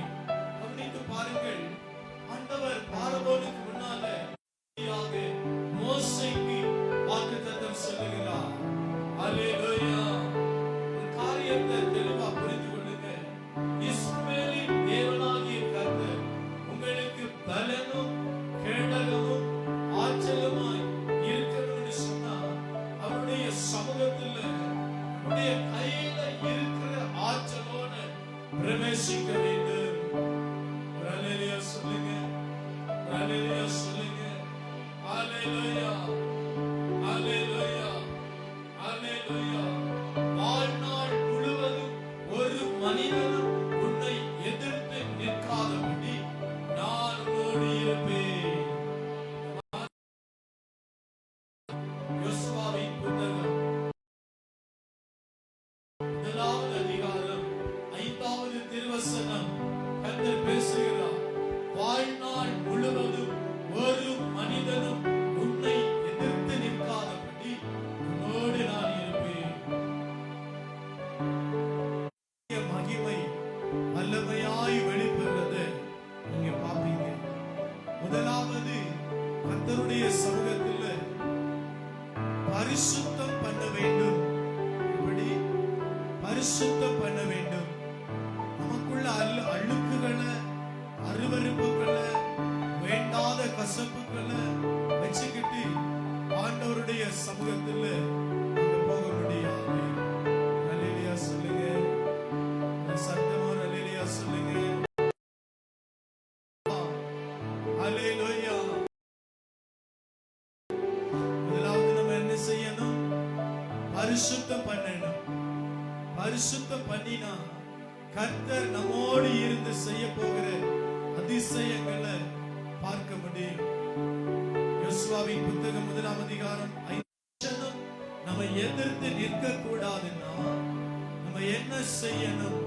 கவனித்து பாருங்கள். ஆண்டவர் பார்வோனுக்கு முன்னால மோசேக்கு வாக்குத்தத்தம் சொல்லுகிறார். அல்லேலூயா. ஒரு காரியத்தை தெளிவா புரிந்து கொள்ளுங்க. இஸ்ரவேலின் தேவனாகிய கர்த்தர் உங்களுக்கு பலனும் கேடகமும் ஆச்சரியமாய் இருக்கணும்னு சொன்னா, அவருடைய சமூகத்துல அவருடைய கையில இருக்கிற ஆச்சலோட பிரவேசிக்க வேண்டும். அல்லேலூயா சொல்லுங்க. அல்லேலூயா சொல்லுங்க. அல்லேலூயா. அல்லேலூயா. அல்லேலூயா. வாழ்நாள் முழுவதும் ஒரு மனிதனும் உன்னை எதிர்த்து நிற்காதபடி நான் உன்னோடு இருப்பேன். யோசுவாவின் புத்தகம் 1 அதிகாரம் 5வது திருவசனம் கர்த்தர் பேசுகிறார். வாழ்நாள் முழுவதும் ஒரு மனிதனும் உன்னை எதிர்த்து நிற்காதபடி உன்னோடு நான் இருப்பேன். மகிமை வல்லமையாய் வெளிப்படுறது நீங்க பாப்பீங்க. முதலாவது கர்த்தருடைய சமூகத்தில் பரிசுத்தம் பண்ண வேண்டும். எப்படி பரிசுத்தம் பண்ண வேண்டும்? நமக்குள்ள அழுக்குகளை, அருவருப்புகளை, வேண்டாத கசப்புகளை வச்சுக்கிட்டு ஆண்டவருடைய சமூகத்தில் போக முடியாது. அல்லேலூயா சொல்லுங்க. சத்தமா அல்லேலூயா சொல்லுங்க. அல்லேலூயா. முதலாவது நம்ம என்ன செய்யணும்? பரிசுத்தம் பண்ணணும். பரிசுத்தம் பண்ணினா கர்த்தர் நம்மோடு இருந்து செய்ய போகிற அதிசயங்களை பார்க்க முடியும். யோசுவாவின் புத்தகம் 1 அதிகாரம் 5 நம்ம எதிர்த்து நிற்க கூடாதுன்னா நம்ம என்ன செய்யணும்?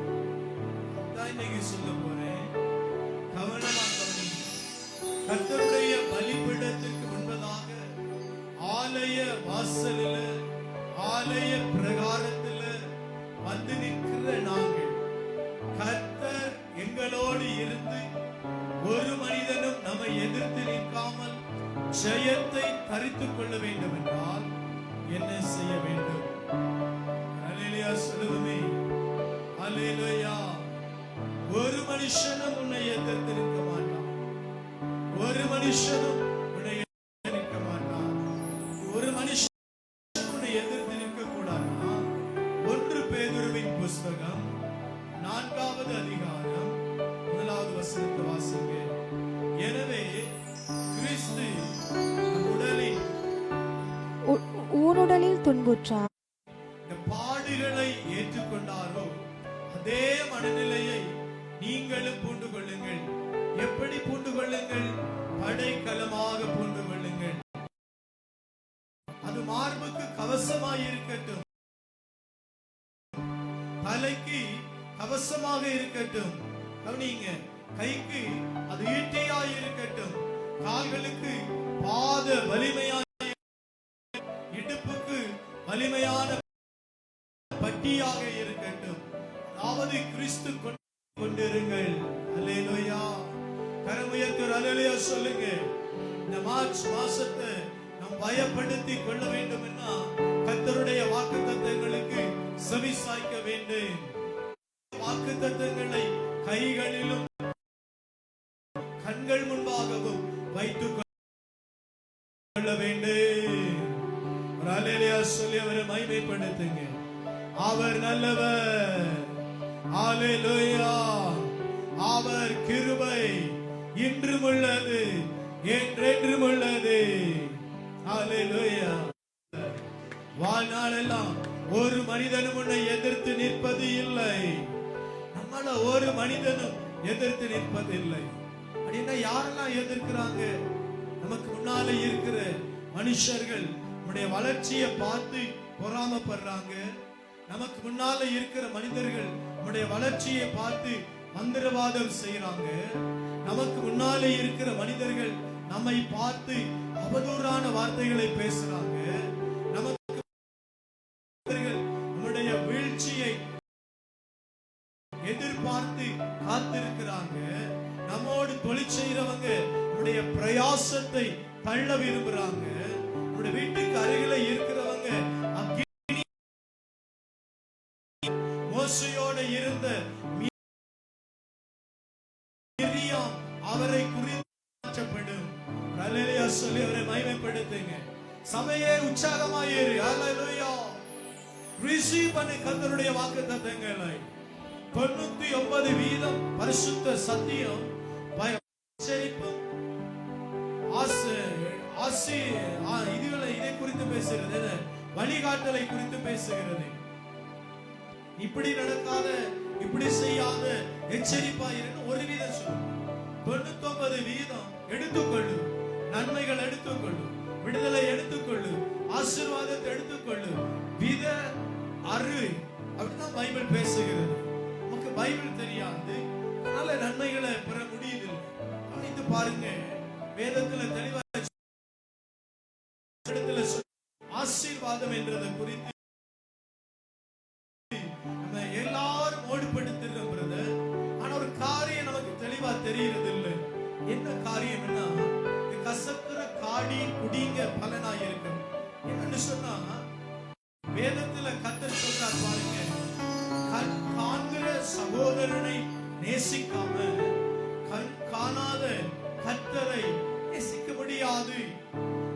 தான் இன்னைக்கு சொல்ல போறேன். கவனமா கவனிங்க. கர்த்தருடைய பலிபீடத்திற்கு முன்பதாக ஆலய வாசலில், ஆலய பிரகாரத்தில் வந்து நிற்கிற நாங்கள் கர்த்தர் எங்களோடு இருந்து ஒரு மனிதனும் நம்மை எதிர்த்து நிற்காமல் ஜெயத்தை தரித்துக் கொள்ள வேண்டும் என்றால் என்ன செய்ய வேண்டும்? அல்லேலூயா சொல்லுவோமே. அல்லேலூயா. ஒரு மனுஷனும் உன்னை எதிர்த்து நிற்க மாட்டான். ஒரு மனுஷனும் உன்னை எதிர்த்து நிற்க மாட்டான். ஒரு மனுஷன் உன்னை எதிர்த்து நிற்க கூடாதுன்னா 1 பேதுருவின் புஸ்தகம் 4வது அதிகாரம் 1வது வசனத்தை வாசிங்க. எனவே கிறிஸ்து ஊனுடலில் துன்புற்றார். இந்த பாடுகளை ஏற்றுக்கொண்டாரோ அதே மனநிலையை நீங்களும் பூண்டு கொள்ளுங்கள். எப்படி பூண்டு கொள்ளுங்கள்? படைக்கலமாக பூண்டு கொள்ளுங்கள். அது மார்புக்கு கவசமாய் இருக்கட்டும், தலைக்கு கவசமாக இருக்கட்டும். கவனிங்க. கைக்கு அது ஈட்டியாய் இருக்கட்டும், கால்களுக்கு பாத வலிமையாய், இடுப்புக்கு வலிமையான பட்டியாக இருக்கட்டும். அதாவது கிறிஸ்து கொண்டிருங்கள். அல்லேலூயா. கரமுயர்த்தி அல்லேலூயா சொல்லுங்க. இந்த மார்ச் மாசத்தை நாம் பயப்படுத்தி கொள்ள வேண்டும் என்னா கர்த்தருடைய வாக்குத்தத்தங்களுக்கு செவி சாய்க்க வேண்டும். வாக்குத்தத்தங்களை கைகளிலும் கண்கள் முன்பாகவும் வைத்துக் கொள்ள வேண்டும். அல்லேலூயா சொல்லி அவரை மகிமைப்படுத்துங்க. அவர் நல்லவர். அல்லேலூயா. அவர் கிருபை இன்றும் உள்ளது, என்றென்றும் உள்ளது. அல்லேலூயா. வாழ்நாளெல்லாம் ஒரு மனிதனும் உன்னை எதிர்த்து நிற்பது இல்லை. நம்மள ஒரு மனிதனும் எதிர்த்து நிற்பது இல்லை. அப்படின்னா யாரெல்லாம் எதிர்க்கிறாங்க? நமக்கு முன்னால இருக்கிற மனுஷர்கள் நம்முடைய வளர்ச்சியை பார்த்து பொறாமப்படுறாங்க. நமக்கு முன்னால இருக்கிற மனிதர்கள் நம்முடைய வளர்ச்சியை பார்த்து மந்திரவாதம் செய்யறாங்க. நமக்கு முன்னாலே இருக்கிற மனிதர்கள் நம்மை பார்த்து அவதூறான வார்த்தைகளை பேசுறாங்க. நமக்கு நம்முடைய வீழ்ச்சியை எதிர்பார்த்து காத்திருக்கிறாங்க. நம்மோடு தொழில் செய்யறவங்க நம்முடைய பிரயாசத்தை தள்ள விரும்புறாங்க. நம்முடைய வீட்டுக்கு அருகில இருக்கிறவங்க மோசையோடு இருந்த மிரியாம் அவரை குறிக்கப்படும் அல்லேலூயா சொல்லி அவரை மகிமைப்படுத்துங்க. சபையே உற்சாகமாயிரு. அல்லேலூயா. ரிசீவ் பண்ணி கர்த்தருடைய வாக்குத்தத்தங்களை 99% பரிசுத்த சத்தியம் பயச்சரிப்பும் இதை குறித்து பேசுகிறது. வழிகாட்டலை குறித்து பேசுகிறது. இப்படி நடக்காத, இப்படி செய்யாத, எச்சரிப்பாயிரு ஒரு வீதம் சொல்லும். 99% எடுத்துக்கொள்ளு. நன்மைகள் எடுத்துக்கொள்ளு, விடுதலை எடுத்துக்கொள்ளு, ஆசீர்வாதத்தை எடுத்துக்கொள்ளு, வித அரு அப்படிதான் பைபிள் பேசுகிறது. நமக்கு பைபிள் தெரியாது, அதனால நன்மைகளை பெற முடியுதில்லை. கவனித்து பாருங்க, வேதத்துல தெளிவா ஆசீர்வாதம் என்றதை குறித்து நம்ம எல்லாரும் ஓடுபடுத்துறோம் பிரதர். ஆனா ஒரு காரியம் நமக்கு தெளிவா தெரியறது இல்லை. என்ன காரியம்? கசப்புற காடி குடிங்க பலனாய் இருக்கு. என்னன்னு சொன்னா வேதத்துல கர்த்தர் சொல்றார் பாருங்க, கண் காண்கிற சகோதரனை நேசிக்காம கண் காணாத கர்த்தரை நேசிக்க முடியாது.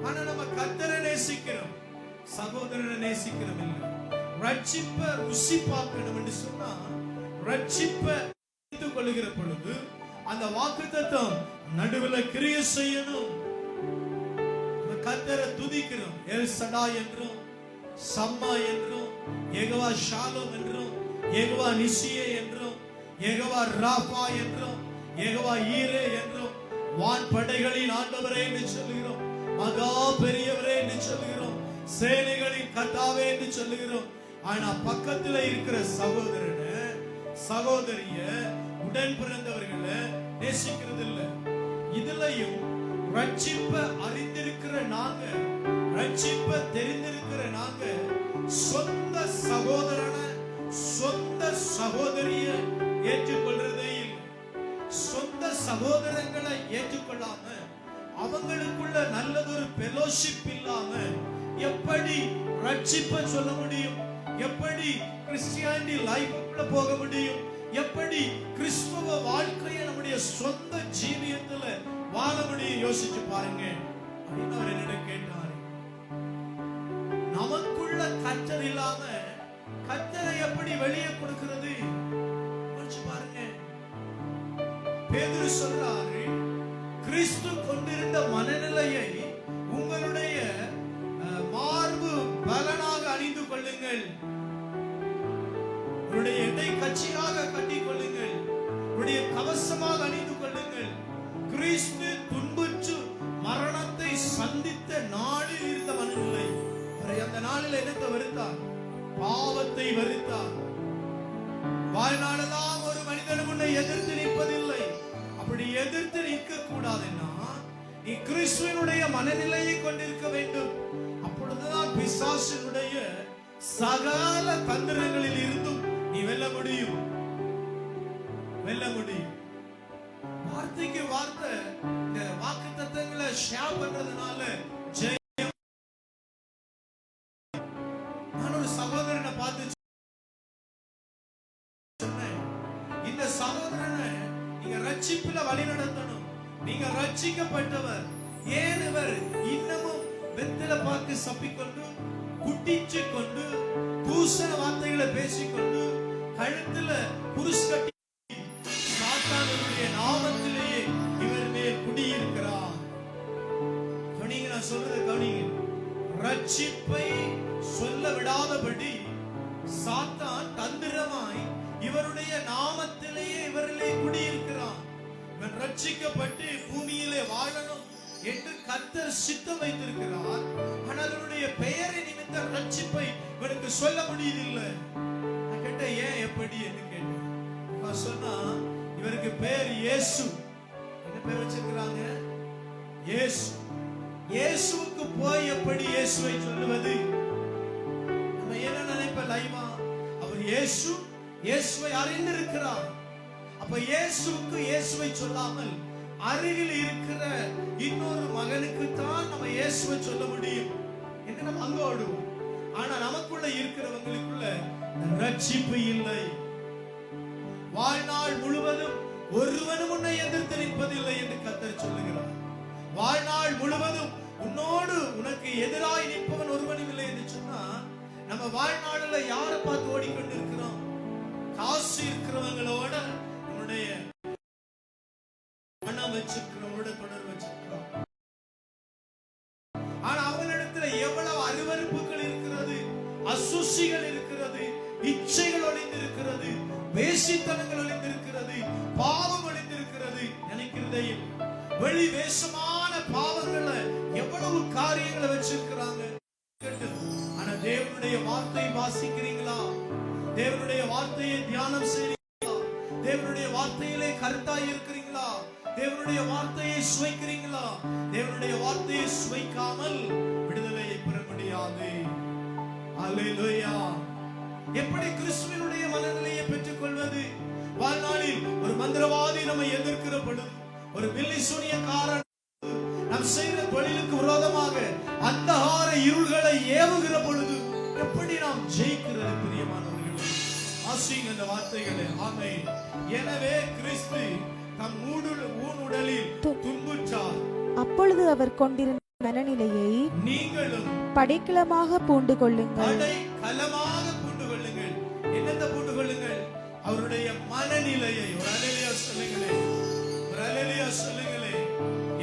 ஆனா நம்ம கர்த்தரை நேசிக்கிறோம், சகோதரனை நேசிக்கிறோம் இல்லை. ரட்சிப்ப ருசி பார்க்கணும் என்று சொன்னா ரட்சிப்ப கொள்ளுகிற பொழுது அந்த வாக்குத்தத்தம் நடுவுல கிரியை செய்யணும். கர்த்தரை துதிக்கிறோம். எல் சடா என்றும், சம்மா என்றும், யெகோவா ஷாலோம் என்றும், யெகோவா நிசியே என்றும், யெகோவா ராபா என்றும், யெகோவா ஈரே என்றும், வான் படைகளின் ஆண்டவரே என்று சொல்லுகிறோம், மகா பெரியவரே என்று சொல்லுகிறோம், சேனைகளின் கர்த்தாவே என்று சொல்லுகிறோம். ஆனா பக்கத்துல இருக்கிற சகோதரனை, சகோதரிய, உடன் பிறந்தவர்களை நேசிக்கிறது இல்லை. இதுலயும் ரட்சிப்ப அறிந்திருக்கிற நாங்க, ரட்சிப்ப தெரிந்திருக்கிற நாங்க சொந்த சகோதரனை, சொந்த சகோதரிய ஏற்றுக்கொள்றதே இல்லை. சொந்த சகோதரங்களை ஏற்றுக்கொள்ளாம, அவங்களுக்குள்ள நல்லதொரு ஃபெலோஷிப் இல்லாம எப்படி ரட்சிப்ப சொல்ல முடியும்? எப்படி கிறிஸ்டியானிட்டி லைஃப்ல போக முடியும்? எப்படி கிறிஸ்துவ வாழ்க்கையை நம்முடைய சொந்த ஜீவியத்துல வாழ முடியும்? யோசிச்சு பாருங்க அப்படின்னு அவர் என்னிடம் கேட்டார். நமக்குள்ள கர்த்தர் இல்லாம கர்த்தரை எப்படி வெளியே கொடுக்கிறது? யோசிச்சு பாருங்க. பேதுரு சொல்றாரு, கிறிஸ்து கொண்டிருந்த மனநிலையை உங்களுடைய மார்பு பலனாக அணிந்து கொள்ளுங்கள், உங்களுடைய எடை கட்சியாக கட்டிக் கொள்ளுங்கள், உங்களுடைய கவசமாக அணிந்து கொள்ளுங்கள். கிறிஸ்து துன்புற்று மரணத்தை சந்தித்த நாளில் இருந்த மனநிலை. அந்த நாளில் என்னத்தை வெறுத்தார்? பாவத்தை வெறுத்தார். வாழ்நாளெல்லாம் ஒரு மனிதன் உன்னை எதிர்த்து நிற்பதில்லை. அப்படி எதிர்த்து நிற்க கூடாதுன்னா நீ கிறிஸ்துவினுடைய மனநிலையை கொண்டிருக்க வேண்டும். அப்பொழுதுதான் பிசாசினுடைய சகல தந்திரங்களில் இருந்தும் நீ வெல்ல முடியும், வெல்ல முடியும். வார்த்தைக்கு வார்த்தை இந்த வாக்குத்தத்தங்களை ஷேர் பண்றதுனால ஜெயம். நான் ஒரு சகோதரனை பார்த்து சொன்னேன், இந்த சகோதரனை நீங்க ரட்சிப்புல வழி நடத்தணும். நீங்க ரட்சிக்கப்பட்டவர், ஏன் இவர் இன்னமும் வெத்தலை பாக்கு சப்பிக்கொண்டு, குட்டிச்சு கொண்டு, தூசண வார்த்தைகளை பேசிக்கொண்டு, கழுத்துல புருஷ் கட்டி சாத்தானுடைய நாமத்திலேயே இவர் மேல் குடியிருக்கிறார். கவனிங்க, நான் சொல்றது கவனிங்க. ரட்சிப்பை சொல்ல விடாதபடி சாத்தான் தந்திரமாய் இவருடைய நாமத்திலேயே இவரிலே குடியிருக்கிறான். இவன் ரட்சிக்கப்பட்டு பூமியிலே வாழணும் என்று கர்த்தர் சித்தம் வைத்திருக்கிறார். ஆனால் அவருடைய பெயரை நிமித்த ரட்சிப்பை இவனுக்கு சொல்ல முடியதில்லை. நான் கேட்டேன், ஏன் எப்படி என்று கேட்டேன். நான் சொன்னா, இவருக்கு பெயர் இயேசு. என்ன பேர் வச்சிருக்கிறாங்க? இயேசு. இயேசுவுக்கு போய் எப்படி இயேசுவை சொல்லுவது? நம்ம என்ன நினைப்ப லைவா? அவர் இயேசு, இயேசுவை அறிந்திருக்கிறார். அப்ப இயேசுவுக்கு இயேசுவை சொல்லாமல் அருகில் இருக்கிற இன்னொரு மகனுக்கு தான் நம்ம இயேசுவை சொல்ல முடியும் என்று நம்ம அங்க ஓடுவோம். ஆனா நமக்குள்ள இருக்கிறவங்களுக்குள்ள ரட்சிப்பு இல்லை. வாழ்நாள் முழுவதும் ஒருவனும் உன்னை எதிர்த்து நிற்பதில்லை என்று கர்த்தர் சொல்லுகிறார். வாழ்நாள் முழுவதும் உன்னோடு உனக்கு எதிராய் நிற்பவன் ஒருவனும் இல்லை என்று சொன்னா, நம்ம வாழ்நாளில் யாரை பார்த்து ஓடிக்கொண்டு இருக்கிறோம்? காசு இருக்கிறவங்களோட உன்னுடைய பணம் வச்சிருக்கிறவங்களோட தொடர்பு வச்சிருக்கிறோம். ஆனா அவங்களிடத்துல எவ்வளவு அருவருப்புகள் இருக்கிறது, அசுசிகள் இருக்கிறது, இச்சைகள் ஒளிந்திருக்கிறது, வேசித்தனங்கள் ஒளிந்திருக்கிறது, பாவம் ஒளிந்திருக்கிறது. நினைக்கிறதே வெளி வேஷமான பாவங்களை எவ்வளவு காரியங்களை வச்சிருக்கிறாங்க. ஆனா தேவனுடைய வார்த்தை வாசிக்கிறீங்களா? தேவனுடைய வார்த்தையை தியானம் செய்றீங்களா? தேவனுடைய வார்த்தையிலே கருத்தாய் இருக்கிறீங்களா? தேவனுடைய வார்த்தையை சுவைக்கிறீங்களா? தேவனுடைய வார்த்தையை சுவைக்காமல் விடுதலையை பெற முடியாது. அல்லேலூயா. எப்படி கிறிஸ்துவினுடைய மனநிலையை பெற்றுக் கொள்வது? வாழ்நாளில் ஒரு மந்திரவாதி நம்மை எதிர்க்கிற பொழுது, ஒரு பில்லி சூனியக்காரன் நாம் செய்கிற தொழிலுக்கு விரோதமாக அந்தகார இருள்களை ஏவுகிற பொழுது எப்படி நாம் ஜெயிக்கிறது? பிரியமானவர்களே, ஆசீங்க அந்த வார்த்தைகளை. ஆமென். எனவே கிறிஸ்து தம் ஊனுடலில் துன்புற்றார். அப்பொழுது அவர் கொண்டிருந்த மனநிலையை நீங்களும் படைக்கலமாக பூண்டு கொள்ளுங்கள். படைக்கலமாக பூண்டு கொள்ளுங்கள். என்னத்தை பூண்டு கொள்ளுங்கள்? அவருடைய மனநிலையை. ஒரு அல்லேலூயா சொல்லுங்களே, ஒரு அல்லேலூயா சொல்லுங்களே.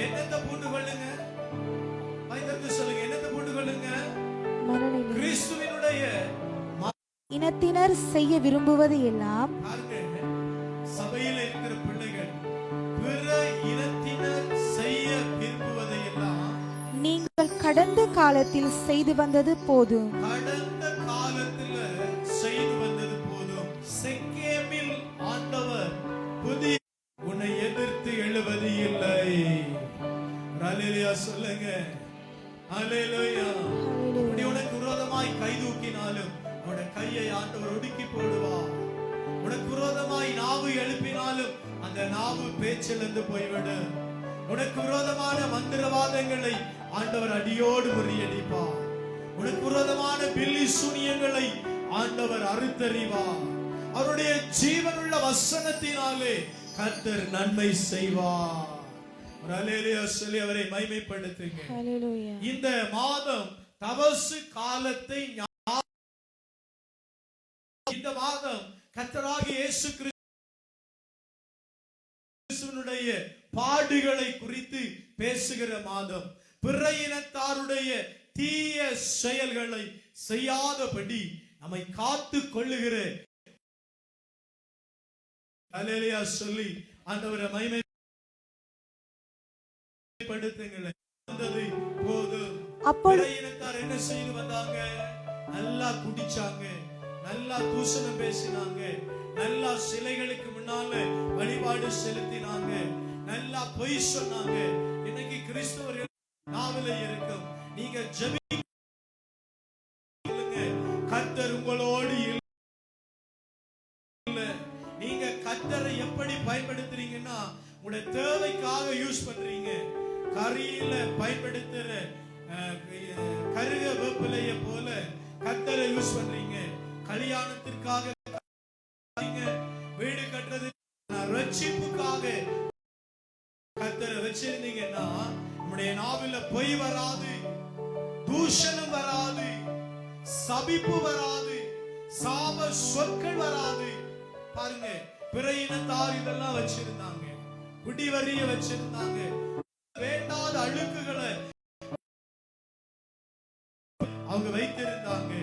என்னத்தை பூண்டு கொள்ளுங்க? வாய்த்திறந்து சொல்லுங்க. என்னத்தை பூண்டு கொள்ளுங்க? மனநிலை. கிறிஸ்துவினுடைய இனத்தினர் செய்ய விரும்புவது எல்லாம். சபையில் இருக்கிற பிள்ளைகள் பிற இனத்தினர் செய்ய விரும்புவதை எல்லாம் நீங்கள் கடந்த காலத்தில் செய்து வந்தது போதும். கடந்த காலத்தில் செய்து வந்தது போதும். செக்கேமில் ஆண்டவர் புதிய உன்னை எதிர்த்து எழுவது இல்லை. அல்லேலூயா சொல்லுங்க. அல்லேலூயா. நீ உனக்கு விரோதமாய் கை தூக்கினாலும் அவனுடைய கையை ஆண்டவர் ஒடுக்கி போடுவார். உனக்கு விரோதமாய் நாவு எழுப்பினாலும் அந்த நாவு பேச்சிலிருந்து போய்விடும். உனக்கு விரோதமான மந்திரவாதங்களை ஆண்டவர் அடியோடு முறியடிப்பார். உனக்கு விரோதமான பில்லி சூனியங்களை ஆண்டவர் அறுத்தறிவார். அவருடைய ஜீவனுள்ள வசனத்தினாலே கர்த்தர் நன்மை செய்வார். அல்லேலூயா சொல்லி அவரை மகிமைப்படுத்துங்க. அல்லேலூயா. இந்த மாதம் தபசு காலத்தை, இந்த மாதம் கர்த்தராகிய இயேசு கிறிஸ்துவினுடைய பாடுகளை குறித்து பேசுகிற மாதம். பிற இனத்தாருடைய தீய செயல்களை செய்யாதபடி நம்மை காத்து கொள்ளுகிற அல்லேலூயா சொல்லி ஆண்டவரை மகிமைப்படுத்துங்களே. போதும். பிற இனத்தார் என்ன செய்து வந்தாங்க? நல்லா குடிச்சாங்க, நல்லா தூஷணம் பேசினாங்க, நல்லா சிலைகளுக்கு முன்னால வழிபாடு செலுத்தினாங்க, நல்லா பொய் சொன்னாங்க. இன்னைக்கு கிறிஸ்தவர்கள் நாவில இருக்கும். நீங்க ஜெபிங்க, கர்த்தர் உங்களோடு இல்ல. நீங்க கர்த்தரை எப்படி பயன்படுத்துறீங்கன்னா உங்களுடைய தேவைக்காக யூஸ் பண்றீங்க. கரியில பயன்படுத்துற கருக வேப்பிலைய போல கர்த்தரை யூஸ் பண்றீங்க. கல்யாணத்திற்காக, வீடு கட்டுறது, ரட்சிப்புக்காக கர்த்தரை வச்சிருந்தீங்கன்னா நம்முடைய நாவில பொய் வராது, தூஷணம் வராது, சபிப்பு வராது, சாப சொற்கள் வராது. பாருங்க, பிற இனத்தார் இதெல்லாம் வச்சிருந்தாங்க. குடிவரிய வச்சிருந்தாங்க. வேண்டாத அழுக்குகளை அவங்க வைத்திருந்தாங்க.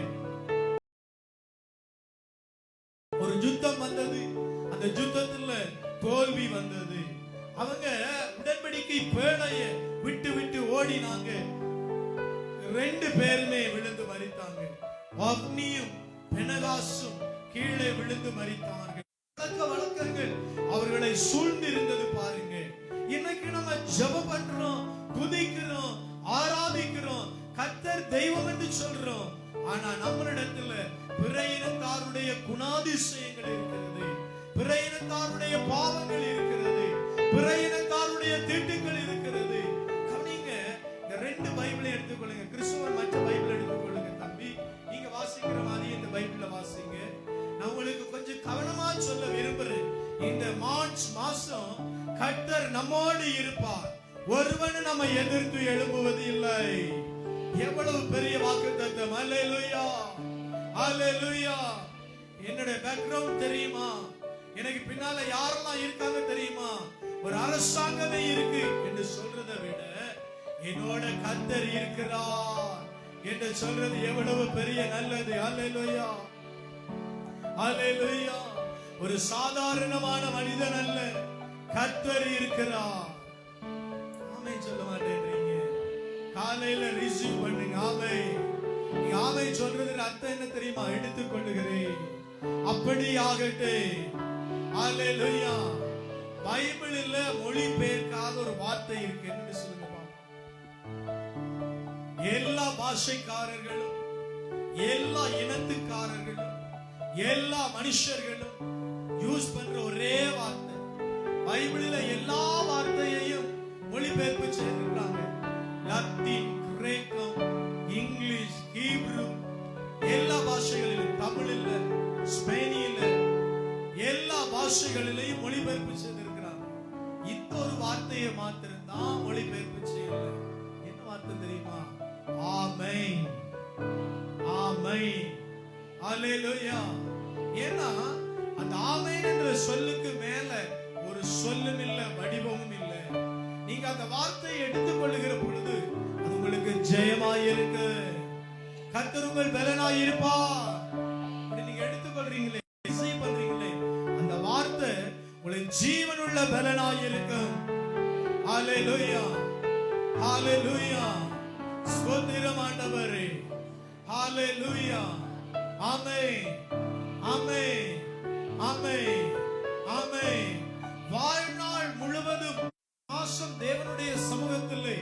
ஒரு யுத்தம் வந்தது, அந்த யுத்தத்துல தோல்வி வந்தது. அவங்க உடன்படிக்கை பேழைய விட்டு விட்டு ஓடினாங்க. 2 பேருமே விழுந்து மரித்தாங்க. அக்னியும் பெனகாசும் கீழே விழுந்து மரித்தார்கள். வழக்கங்கள் அவர்களை சூழ்ந்திருந்தது. பாருங்க, இன்னைக்கு நம்ம ஜெபம் பண்றோம், துதிக்கிறோம், ஆராதிக்கிறோம், கர்த்தர் தெய்வம் என்று சொல்றோம். ஆனா நம்மளிடத்துல பிற இனத்தாருடைய குணாதிசயங்கள் இருக்கிறது. பிற பிற இனத்தாருடைய பாவங்கள் இருக்கிறது, பிற இனத்தாருடைய தீட்டுகள் இருக்கிறது. கவனிங்க, இந்த 2 பைபிளை எடுத்துக்கொள்ளுங்க. கிறிஸ்துவர் மற்ற பைபிள் எடுத்துக்கொள்ளுங்க. தம்பி, நீங்க வாசிக்கிற மாதிரி இந்த பைபிளை வாசிங்க. நான் உங்களுக்கு கொஞ்சம் கவனமா சொல்ல விரும்புறேன். இந்த மார்ச் மாசம் கர்த்தர் நம்மோடு இருப்பார். ஒருவன் நம்ம எதிர்த்து எழும்புவது இல்லை. எவ்வளவு பெரிய வாக்குத்தத்தம்! அல்லேலூயா, அல்லேலூயா. என்னுடைய பேக்ரவுண்ட் தெரியுமா? எனக்கு பின்னால யாரெல்லாம் இருக்காங்க தெரியுமா? ஒரு அரசாங்கமே இருக்கு என்று சொல்றதை விட என்னோட கர்த்தர் இருக்கிறார் என்று சொல்றது எவ்வளவு பெரிய நல்லது. அல்லேலூயா, அல்லேலூயா. ஒரு சாதாரணமான மனிதன் அல்ல, கர்த்தர் இருக்கிறார். ஆமென் சொல்ல மாட்டேன்றீங்க. காலையில ரிசீவ் பண்ணுங்க. ஆமென். நீ ஆமென் சொல்றதுக்கு அர்த்தம் என்ன தெரியுமா? எடுத்துக் கொள்ளுகிறேன், அப்படி ஆகட்டே. அல்லேலூயா. பைபிளில் மொழிபெயர்க்காத ஒரு வார்த்தை இருக்கு. என்ன சொல்லுங்க? எல்லா பாஷைக்காரர்களும், எல்லா இனத்துக்காரர்களும், எல்லா மனுஷர்களும் யூஸ் பண்ற ஒரே வார்த்தை. பைபிளில் எல்லா வார்த்தையையும் மொழிபெயர்ப்பு செய்திருக்காங்க. லத்தீன், கிரேக்கம், இங்கிலீஷ், ஹீப்ரு, எல்லா பாஷைகளிலும், தமிழில், ஸ்பெயினில், எல்லா பாஷைகளிலையும் மொழிபெயர்ப்பு செய்திருக்கிறாங்க. இந்த ஒரு வார்த்தையை மாத்திரம் தான் மொழிபெயர்ப்பு செய்யல. என்ன வார்த்தை தெரியுமா? ஆமென், ஆமென், அல்லேலூயா. ஏன்னா அந்த ஆமென் என்ற சொல்லுக்கு மேல ஒரு சொல்லும் இல்ல, வடிவமும் இல்ல. நீங்க அந்த வார்த்தையை எடுத்துக் கொள்ளுகிற பொழுது அது உங்களுக்கு ஜெயமாயிருக்கு. கர்த்தர் உங்கள் பலனாய் இருப்பார். நீங்க எடுத்துக்கொள்றீங்களே, ரிசீவ் பண்றீங்களே, அந்த வார்த்தை உங்களின் ஜீவனுள்ள பலனாய் இருக்கும். ஹalleluya, ஹalleluya. ஸ்தோத்திரம் ஆண்டவரே. ஹalleluya. ஆமென், ஆமென், ஆமென், ஆமென். வாழ்நாள் முழுவதும் மாசம் தேவனுடைய சமூகத்திலே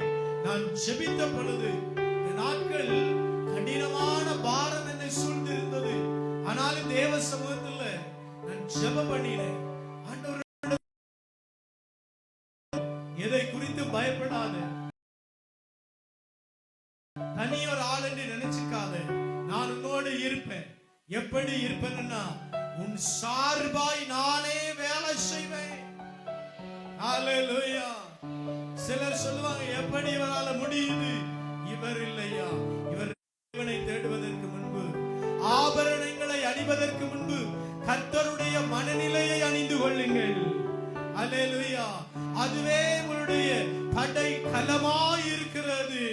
நான் ஜெபித்த பொழுது இந்த நாட்கள் கடினமான பாரம் என்னை சூழ்ந்திருந்தது. ஆனாலும் தேவ சமூகத்தில் நான் ஜெபம் பண்ணினேன். ஆண்டவரே, எதை குறித்து பயப்படாத, தனி ஒரு ஆள் என்று நினைச்சுக்காத, நான் உன்னோடு இருப்பேன். எப்படி இருப்பேன்னா, உன் சார்பாய் நானே வேலை செய்வேன். ஹalleluya. சிலர் சொல்லுவாங்க, எப்படி இவரால முடியுது? இவர் இல்லையா? இவர் தேவனை தேடுவதற்கு முன்பு, ஆபரணங்களை அணிவதற்கு முன்பு கர்த்தருடைய மனநிலையை அணிந்து கொள்ளுங்கள். ஹalleluya. அதுவே உங்களுடைய படை கலமாய் இருக்கிறது.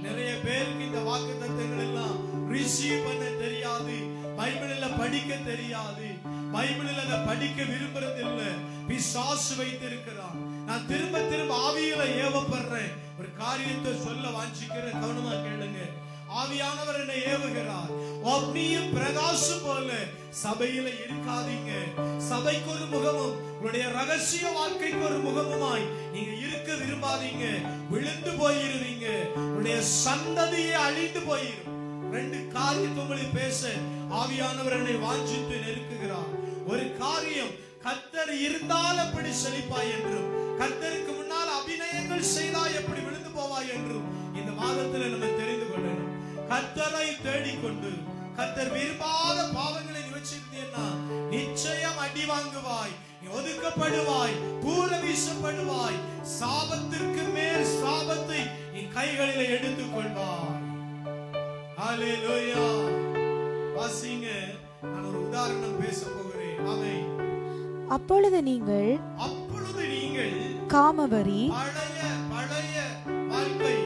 நிறைய பேருக்கு இந்த வாக்குத்தத்தங்கள் எல்லாம் ரிசீவ் பண்ண தெரியாது, பைபிளில் படிக்க தெரியாது, பைபிளில் அதை படிக்க விரும்புறது இல்ல. பிசாசு வைத்திருக்கிறான். நான் திரும்ப திரும்ப ஆவியில ஏவப்படுறேன். ஒரு காரியத்தை சொல்ல வாஞ்சிக்கிறேன், கவனமா கேளுங்க. ஆவியானவர் என்னை ஏவுகிறார். அக்னியும் பிரகாசம் போல சபையில இருக்காதீங்க. சபைக்கு ஒரு முகமும், உங்களுடைய ரகசிய வாழ்க்கைக்கு ஒரு முகமுமாய் நீங்க இருக்க விரும்பாதீங்க. விழுந்து போயிருவீங்க. உங்களுடைய சந்ததியை அழிந்து போயிரும். 2 காரியத்தை உங்களுக்கு பேச ஆவியானவர் என்னை வாஞ்சித்து நெருக்குகிறார். ஒரு காரியம், கர்த்தர் இருந்தால் எப்படி செழிப்பாய் என்றும், கர்த்தருக்கு முன்னால் அபிநயங்கள் செய்தால் எப்படி விழுந்து போவாய் என்றும் இந்த மாதத்தில் நம்ம தெரிந்து கொள்ளணும். கர்த்தரை தேடிக்கொண்டு கர்த்தர் விரும்பாத பாவங்களை வச்சிருந்தீங்கன்னா நிச்சயம் அடி வாங்குவாய், ஒதுக்கப்படுவாய், தூர வீசப்படுவாய். சாபத்திற்கு மேல் சாபத்தை நீ கைகளில் எடுத்துக் கொள்வாய். ஹalleluya. வாசிங்க. நான் ஒரு உதாரணம் பேச போகிறேன். ஆமென். அப்பொழுது நீங்கள் காமவரி, பழைய வாழ்க்கை,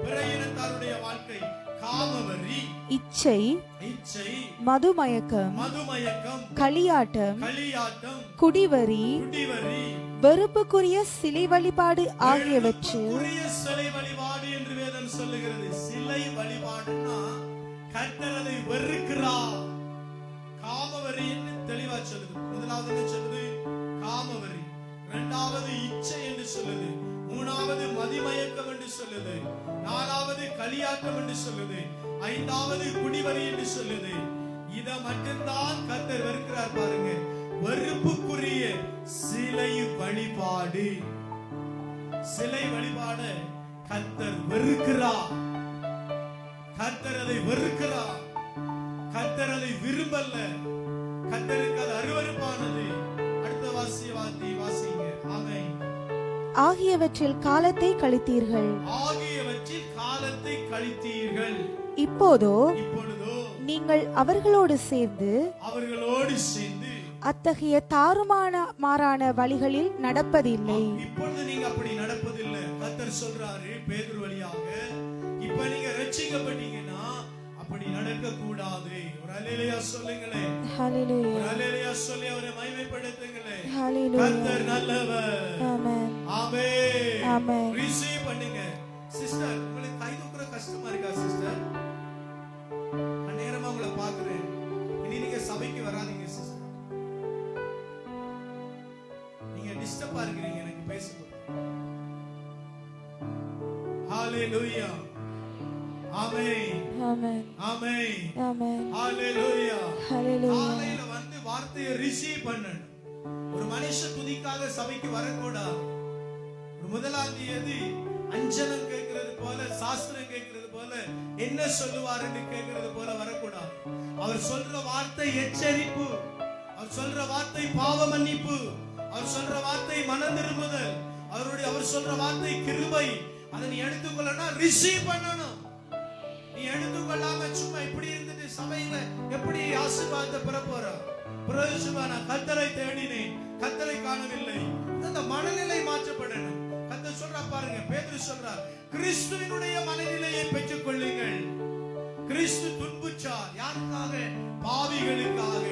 பிற இனத்தாருடைய வாழ்க்கை, காமவரி, இச்சை, மதுமயக்கம், களியாட்டம், குடிவரி, வெறுப்புக்குரிய சிலை வழிபாடு ஆகியவற்றில் சிலை வழிபாடு என்று வேதம் சொல்லுகிறது. சிலை வழிபாடுன்னா கர்த்தர் அதை வெறுக்கிறார். காமவரின்னு தெளிவா சொல்லுது. முதலாவது என்ன சொல்லுது? காமவரி. இரண்டாவது இச்சை என்று சொல்லுது. மூணாவது மதிமயக்கம் என்று சொல்லுது. நாலாவது களியாட்டம் என்று சொல்லுது. ஐந்தாவது குடிவரி என்று சொல்லுது. இத மட்டும்தான் கர்த்தர் வெறுக்கிறார். பாருங்க, வெறுப்புக்குரிய கூடாது. சிலை வழிபாட கர்த்தர் வெறுக்கிறார். கர்த்தர் அதை வெறுக்கிறார். கர்த்தர் அதை விரும்பல்ல. கர்த்தருக்கு அது அருவருப்பானது. அடுத்த வாசிங்க. ஆமென். ஆகியவற்றில் காலத்தை கழித்தீர்கள். ஆகியவற்றில் காலத்தை கழித்தீர்கள். இப்போதோ இப்பொழுதோ நீங்கள் அவர்களோடு சேர்ந்து அத்தகைய தாறுமாறான வழிகளில் நடப்பதில்லை. இப்பொழுது நீங்க அப்படி நடப்பதில்லை. கர்த்தர் சொல்றாரு பேதுரு வழியாக, இப்ப நீங்க ரட்சிக்கப்பட்டீங்கன்னா அப்படி நடக்க கூடாது. ஒரு அல்லேலூயா சொல்லுங்களே. ஹalleluya. ஒரு அல்லேலூயா சொல்லி அவரை மகிமைப்படுத்துங்களே. ஹalleluya. கர்த்தர் நல்லவர். ஆமென். ஆமென். ஆமென். ரிசீவ் பண்ணுங்க. சிஸ்டர், உங்களுக்கு கை தூக்குற கஷ்டமா இருக்கா சிஸ்டர்? நேரமா உங்களை பாக்குறேன். இனி நீங்க சபைக்கு வராதீங்க சிஸ்டர். நீங்க டிஸ்டர்பா இருக்கிறீங்க எனக்கு பேசும்போது. ஹalleluya. ஆமென். ஆமென். ஆமென். ஆமென். ஹalleluya. ஹalleluya. காலையில வந்து வார்த்தையை ரிசீவ் பண்ணணும். ஒரு மனுஷ துதிக்காக சபைக்கு வரக்கூடாது. ஒரு முதலாம் தேதி அஞ்சனம் கேட்கிறது போல, சாஸ்திரம் கேட்கிறது போல, என்ன சொல்லுவாருன்னு கேட்கிறது போல வரக்கூடாது. அவர் சொல்ற வார்த்தை எச்சரிப்பு. அவர் சொல்ற வார்த்தை பாவ மன்னிப்பு. அவர் சொல்ற வார்த்தை மனம் திரும்புதல். அவர் சொல்ற வார்த்தை கிருபை. அதை நீ எடுத்துக்கொள்ளனா ரிசீவ் பண்ணணும். நீ எடுத்துக்கொள்ளாம சும்மா இப்படி இருந்துட்டு சபையில எப்படி ஆசீர்வாதத்தை பெற போற? பிரயோஜனமான கர்த்தரை தேடினேன், கர்த்தரை காணவில்லை. அந்த மனநிலை மாற்றப்படணும். கர்த்தர் சொல்றா பாருங்க, பேதுரு சொல்றார், கிறிஸ்துவினுடைய மனநிலையை பெற்றுக் கொள்ளுங்கள். கிறிஸ்து துன்புற்றார். யாருக்காக? பாவிகளுக்காக,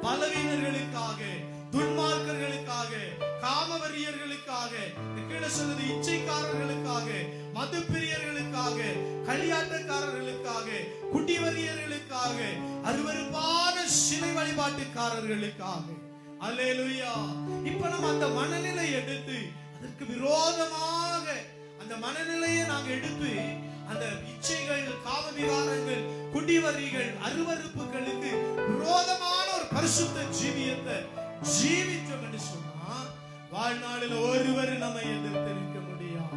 பலவீனர்களுக்காக, துன்மார்க்கர்களுக்காக, காமவரியர்களுக்காக, கீழே சொல்றது இச்சைக்காரர்களுக்காக, மதுப்பிரியர்களுக்காக, களியாட்டக்காரர்களுக்காக, குடிவரியர்களுக்காக, அருவருப்பான சிலை வழிபாட்டுக்காரர்களுக்காக. அல்லேலூயா. இப்ப நம்ம அந்த மனநிலை எடுத்து அதற்கு விரோதமாக அந்த மனநிலையை நாங்க எடுத்து அந்த இச்சைகள், காமவிகாரங்கள், குடிவரிகள், அருவருப்புகளுக்கு விரோதமான ஒரு பரிசுத்த ஜீவியத்தை ஜீவித்தோம் என்று சொன்னா வாழ்நாளில் ஒருவர் நம்மை எதிர்த்து நிற்க முடியாது.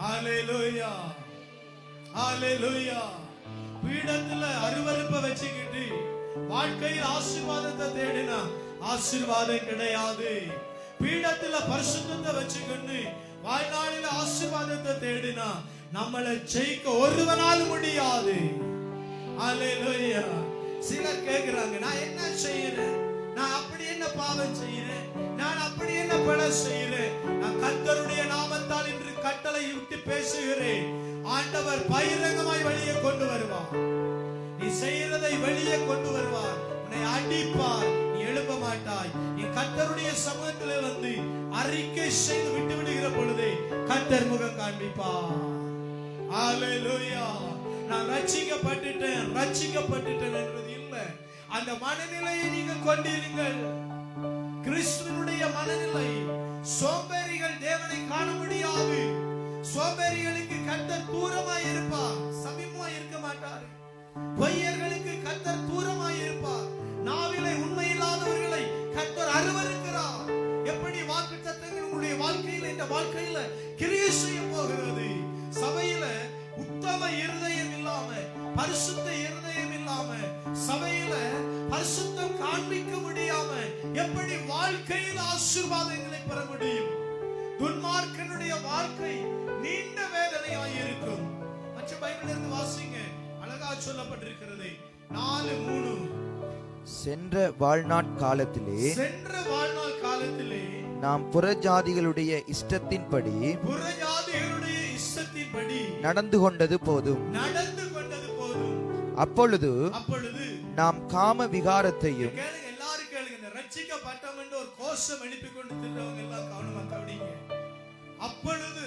ஹalleluya. ஹalleluya. பீடத்துல அருவருப்பை வச்சுக்கிட்டு வாழ்க்கையில் ஆசீர்வாதத்தை தேடினா ஆசீர்வாதம் கிடையாது. பீடத்துல பரிசுத்தத்தை வச்சுக்கிட்டு வாழ்நாளில் ஆசீர்வாதத்தை தேடினா நம்மளை ஜெயிக்க ஒருவனாலும் முடியாது. ஹalleluya. சிலர் கேக்குறாங்க, நான் என்ன செய்யறேன்? நான் அப்படி என்ன பாவம் செய்யறேன்? நான் அப்படி என்ன பிழை செய்யறேன்? நான் கர்த்தருடைய நாமத்தால் இன்று கட்டளை விட்டு பேசுகிறேன். ஆண்டவர் பகிரங்கமாய் வெளியே கொண்டு வருவார். நீ செய்யறதை வெளியே கொண்டு வருவார். உன்னை அடிப்பார். நீ எழுப்ப மாட்டாய். நீ கர்த்தருடைய சமூகத்திலே வந்து அறிக்கை செய்து விட்டு விடுகிற பொழுதே கர்த்தர் முகம் காண்பிப்பார். ஹalleluya. நான் ரட்சிக்கப்பட்டுட்டேன் என்பது இல்லை. அந்த மனநிலையை நீங்க கொண்டிருங்கள். கிறிஸ்துவினுடைய மனநிலை. சோம்பேறிகள் தேவனை காண முடியாது. சோம்பேறிகளுக்கு கர்த்தர் தூரமாய் இருப்பார், சமீபமாய் இருக்க மாட்டார். பொய்யர்களுக்கு கர்த்தர் தூரமாய் இருப்பார். நாவிலே உண்மை இல்லாதவர்களை கர்த்தர் அருவருக்கிறார். எப்படி வாக்குத்தத்தங்கள் உங்களுடைய வாழ்க்கையில, இந்த வாழ்க்கையில கிரியை செய்ய போகிறது? சபையில உத்தம இருதயம் இல்லாம, பரிசுத்த இருதயம் இல்லாம, சபையில பரிசுத்தம் காண்பிக்க முடியாம எப்படி வாழ்க்கையில் ஆசீர்வாதங்களை பெற முடியும்? துன்மார்க்கனுடைய வாழ்க்கை நீண்ட வேதனையாய் இருக்கும். மற்ற பைபிள்ல இருந்து வாசிங்க, அழகா சொல்லப்பட்டிருக்கிறது. 4:3. சென்ற வாழ்நாட் காலத்திலே நாம் புறஜாதிகளுடைய இஷ்டத்தின்படி நடந்து கொண்டது போதும். அப்பொழுது நாம் காம விகாரத்தையும், எல்லாரும் கேளுங்க, இந்த ரட்சிக்கப்பட்டோம் என்று ஒரு கோஷம் எழுப்பி கொண்டு தின்றவங்க எல்லாம் கவனமா கவனிங்க. அப்பொழுது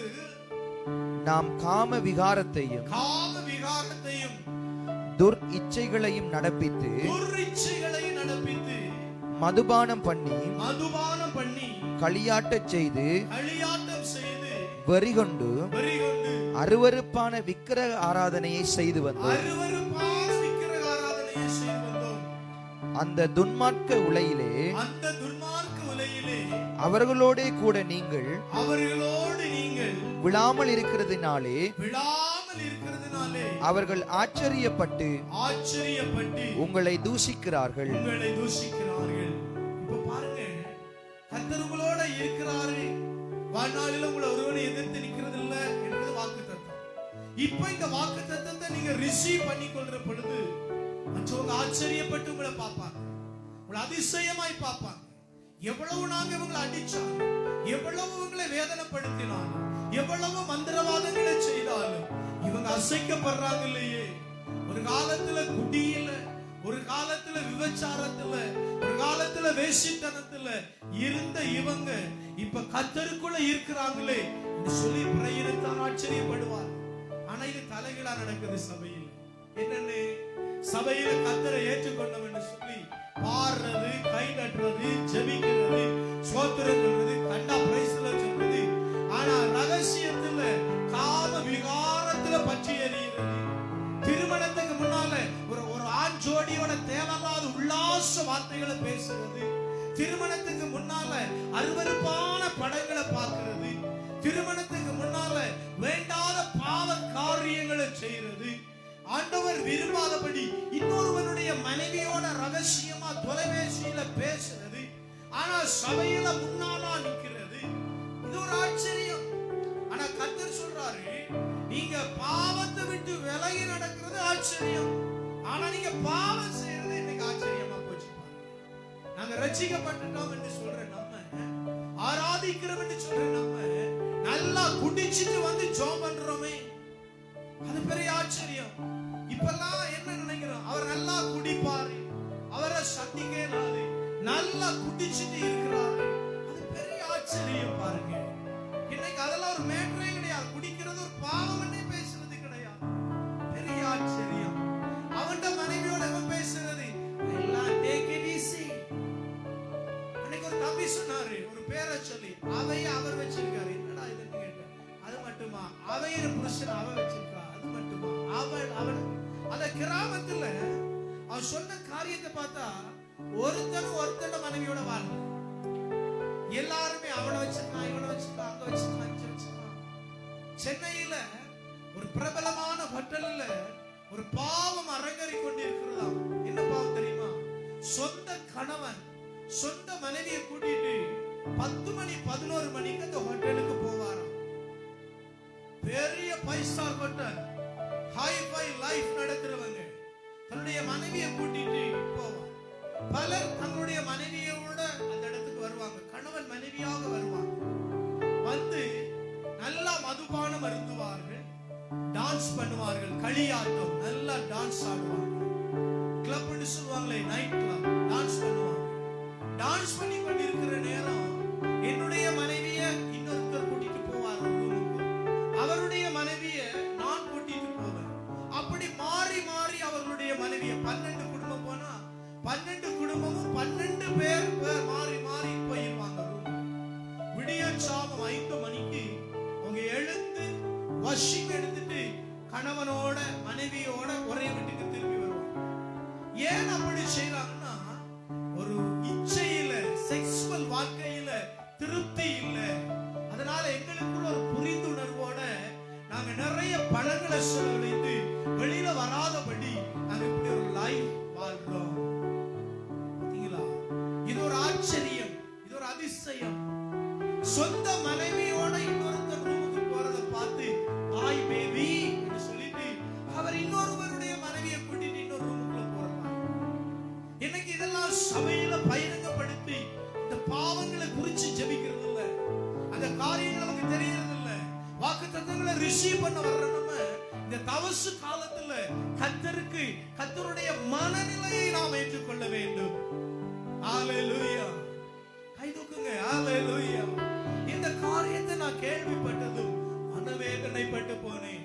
நாம் காம விகாரத்தையும் துர் இச்சைகளையும் நடப்பித்து மதுபானம் பண்ணி களியாட்டம் செய்து வெறிகொண்டு அருவருப்பான விக்கிரக ஆராதனையை செய்து வந்தோம். அந்த துன்மார்க்க உலையிலே வேளையிலே அவர்களோடே கூட நீங்கள் அவர்களோடு நீங்கள் விழாமல் இருக்கிறதுனாலே விழாமல் இருக்கிறதுனாலே அவர்கள் ஆச்சரியப்பட்டு உங்களை தூஷிக்கிறார்கள். உங்களை தூஷிக்கிறார்கள். இப்ப பாருங்க, கர்த்தர் உங்களோட இருக்கிறாரு, வாழ்நாளில் உங்களை ஒருவனை எதிர்த்து நிக்கிறது இல்ல என்பது வாக்குத்தத்தம். இப்ப இந்த வாக்குத்தத்தத்தை நீங்க ரிசீவ் பண்ணி கொள்ற பொழுது மற்றவங்க ஆச்சரியப்பட்டு உங்களை பார்ப்பாங்க, உங்களை அதிசயமாய் பார்ப்பாங்க. எவ்வளவு நாங்க இவங்களை அடிச்சாலும், எவ்வளவு இவங்களை வேதனைப்படுத்தினாலும், எவ்வளவு மந்திரவாதங்களை செய்தாலும் இவங்க அசைக்கப்படுறாங்க இல்லையே. ஒரு காலத்துல குடியில, ஒரு காலத்துல விபச்சாரத்துல, ஒரு காலத்துல வேசித்தனத்துல இருந்த இவங்க இப்ப கர்த்தருக்குள்ள இருக்கிறாங்களே சொல்லி பிரயினத்தான் ஆச்சரியப்படுவார். ஆனா இது தலைகீழா நடக்குது சபையில். என்னன்னு, சபையில கர்த்தரை ஏற்றுக்கொண்டவன் சொல்லி பாடுறது, கை நட்டுறது, ஜெபிக்கிறது, ஸ்தோத்திரம் சொல்றது, கண்டா பிரைஸ்ல சொல்றது, ஆனா ரகசியத்துல காம விகாரத்துல பற்றி எறிகிறது. திருமணத்துக்கு முன்னால ஒரு ஆண் ஜோடியோட தேவையில்லாத உல்லாச வார்த்தைகளை பேசுறது, திருமணத்துக்கு முன்னால அருவருப்பான படங்களை பார்க்கிறது, திருமணத்துக்கு முன்னால வேண்டாத பாவ காரியங்களை செய்யறது, ஆண்டவர் விரும்பாதபடி இன்னொருவனுடைய மனைவியோட ரகசியமா தொலைபேசியில பேசுறது, ஆனா சபையில முன்னாலா நிக்கிறது. இது ஒரு ஆச்சரியம். ஆனா கர்த்தர் சொல்றாரு, நீங்க பாவத்தை விட்டு விலகி நடக்கிறது ஆச்சரியம், ஆனா நீங்க பாவம் செய்யறது இன்னைக்கு ஆச்சரியமா போச்சு. நாங்க ரட்சிக்கப்பட்டுட்டோம் என்று சொல்ற நம்ம, ஆராதிக்கிறோம் என்று சொல்ற நம்ம, நல்லா குடிச்சிட்டு வந்து ஜெபம் பண்றோமே, அது பெரிய ஆச்சரியம். இப்பெல்லாம் என்ன நினைக்கிறோம், அவர் நல்லா குடிப்பாரு, அவரை சந்திக்கலாது, நல்லா குடிச்சிட்டு இருக்கிறாரு, அது பெரிய ஆச்சரியம். பாருங்க, இன்னைக்கு அதெல்லாம் ஒரு மேட்டரே கிடையாது. குடிக்கிறது ஒரு பாவம்னே பேசுறது கிடையாது, பெரிய ஆச்சரியம். அவன்ட மனைவியோட பேசுறது எல்லாம் டேக் இட் ஈஸி. அன்னைக்கு ஒரு தம்பி சொன்னாரு, ஒரு பேரை சொல்லி அவைய அவர் வச்சிருக்காரு. என்னடா இதுன்னு கேட்டேன். அது மட்டுமா, அவையிற புருஷன் அவ வச்சிருக்கா, அது மட்டுமா, அவன் அந்த கிராமத்துல அவன் சொன்ன காரியத்தை பார்த்தா ஒருத்தன மனைவியோட வாழ, எல்லாருமே அவனை வச்சிருக்கான், இவனை வச்சிருக்கான், அங்க வச்சிருக்கான், இங்க வச்சிருக்கான். சென்னையில ஒரு பிரபலமான ஹோட்டல்ல ஒரு பாவம் அரங்கேறி கொண்டு இருக்கிறதா. என்ன பாவம் தெரியுமா? சொந்த கணவன் சொந்த மனைவியை கூட்டிட்டு 10 மணி 11 மணிக்கு அந்த ஹோட்டலுக்கு போவாராம். பெரிய 5 ஸ்டார் ஹோட்டல், ஹை-ஃபை லைஃப் நடக்கிறவங்க தன்னுடைய மனைவியை கூட்டிட்டு போவாங்க. பலர் தன்னுடைய மனைவியோட அந்த இடத்துக்கு வருவாங்க, கணவன் மனைவியாக வருவாங்க. வந்து நல்லா மதுபானம் அருந்துவார்கள், டான்ஸ் பண்ணுவார்கள், களியாட்டம், நல்லா டான்ஸ் ஆடுவாங்க. கிளப்னு சொல்லுவாங்களே, நைட் கிளப், டான்ஸ் பண்ணுவாங்க. டான்ஸ் பண்ணி கொண்டிருக்கிற நேரம் என்னுடைய மனைவிய இன்னொருத்தர் கூட்டிட்டு போவார் ரூமுக்கு, அவருடைய மனைவிய நான் கூட்டிட்டு போவேன். அப்படி மாறி மாறி அவர்களுடைய மனைவிய 12 குடும்பம் போனா 12 குடும்பமும் 12 பேர் மாறி மாறி போயிருவாங்க ரூமுக்கு. விடிய சாமம் 5 மணிக்கு அவங்க எழுந்து வஷிங் எடுத்துட்டு கணவனோட மனைவியோட ஒரே வீட்டுக்கு திரும்பி வருவாங்க. ஏன் அப்படி செய்யறாங்கன்னா, ஒரு இச்சையில, செக்ஸுவல் வாழ்க்கையில திருப்தி இல்ல. அதனால எங்களுக்குள்ள ஒரு புரிந்துணர்வோட நாங்க நிறைய பணங்களை செலவழித்து வெளியில வராதபடி நாங்க இப்படி ஒரு லைஃப் வாழ்றோம். பாத்தீங்களா? இது ஒரு ஆச்சரியம், இது ஒரு அதிசயம். சொந்த மனைவியோட இன்னொருத்தர் ரூமுக்கு போறத பார்த்து ஆய் பேபி என்று சொல்லிட்டு அவர் இன்னொருவருடைய மனைவியை கூட்டிட்டு இன்னொரு ரூமுக்குள்ள போறாங்க. இன்னைக்கு இதெல்லாம் சபையில பகிரங்கப்படுத்தி இந்த பாவங்களை குறிச்சு ஜெபிக்கிறது இல்ல, அந்த காரியங்கள் நமக்கு தெரியறது இல்ல. வாக்குத்தத்தங்களை ரிசீவ் பண்ண வர்ற நம்ம இந்த தவசு காலத்துல கர்த்தருக்கு, கர்த்தருடைய மனநிலையை நாம் ஏற்றுக்கொள்ள வேண்டும். ஹalleluya, கை தூக்குங்க. ஹalleluya. இந்த காரியத்தை நான் கேள்விப்பட்டதும் மனவேதனைப்பட்டு போனேன்.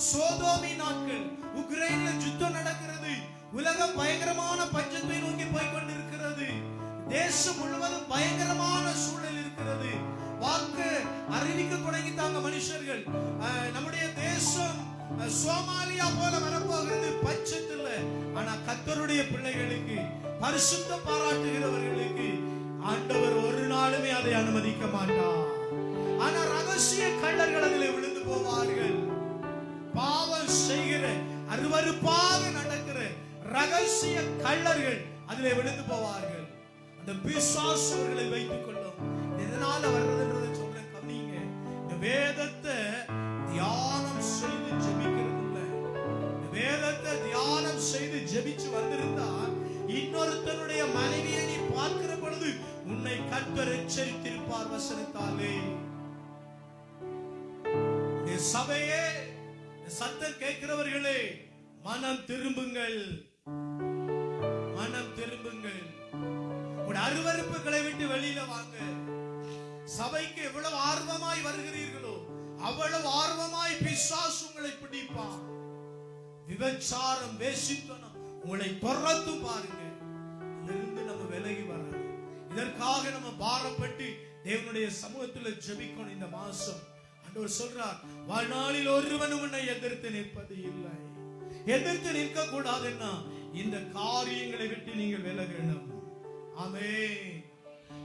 சோதோமி நாட்கள், உக்ரைன்ல யுத்தம் நடக்கிறது, உலகம் பயங்கரமான பஞ்சத்தை நோக்கி போய் கொண்டிருக்கிறது, தேசம் முழுவதும் பயங்கரமான சூழல் இருக்கிறது. வாக்கு அறிவிக்க தொடங்கிட்டாங்க மனுஷர்கள், நம்முடைய தேசம் சோமாலியா போல வரப்போகிறது பட்சத்தில். ஆனா கர்த்தருடைய பிள்ளைகளுக்கு, பரிசுத்தம் பாராட்டுகிறவர்களுக்கு ஆண்டவர் ஒரு நாள் அதை அனுமதிக்க மாட்டார். ஆனா ரகசிய கள்ளர்கள் அதிலே விழுந்து போவார்கள். பாவம் செய்கிற அருவருப்பாக நடக்கிற ரகசிய கள்ளர்கள் அதிலே விழுந்து போவார்கள். அந்த பிசாசு அவர்களை வைத்துக் கொள்ளும். எதனால வர்றதுன்றதை சொல்றேன், கவனிங்க. இந்த வேதத்தை தியானம் செய்து ஜெபிக்கிறது இல்ல. இந்த வேதத்தை தியானம் செய்து ஜெபிச்சு வந்திருந்தா இன்னொருத்தனுடைய மனைவியை நீ பார்க்கிற பொழுது உன்னை கர்த்தர் எச்சரித்திருப்பார் வசனத்தாலே. சபையே, சத்தம் கேட்கிறவர்களே, மனம் திரும்புங்கள், மனம் திரும்புங்கள். உங்களுடைய அருவருப்புகளை விட்டு வெளியில வாங்க. சபைக்கு எவ்வளவு ஆர்வமாய் வருகிறீர்களோ அவ்வளவு ஆர்வமாய் பிசாசு உங்களை பிடிப்பான். விபச்சாரம், வேசித்தனம் உங்களை துரத்தும். பாருங்க, இதிலிருந்து நம்ம விலகி வரணும். இதற்காக நம்ம பாரப்பட்டு தேவனுடைய சமூகத்தில் ஜெபிக்கணும். இந்த மாசம் ஆண்டவர் சொல்றார், வாழ்நாளில் ஒருவனும் உன்னை எதிர்த்து நிற்பது இல்லை. எதிர்த்து நிற்க கூடாதுன்னா இந்த காரியங்களை விட்டு நீங்கள் விலகணும். ஆமென்.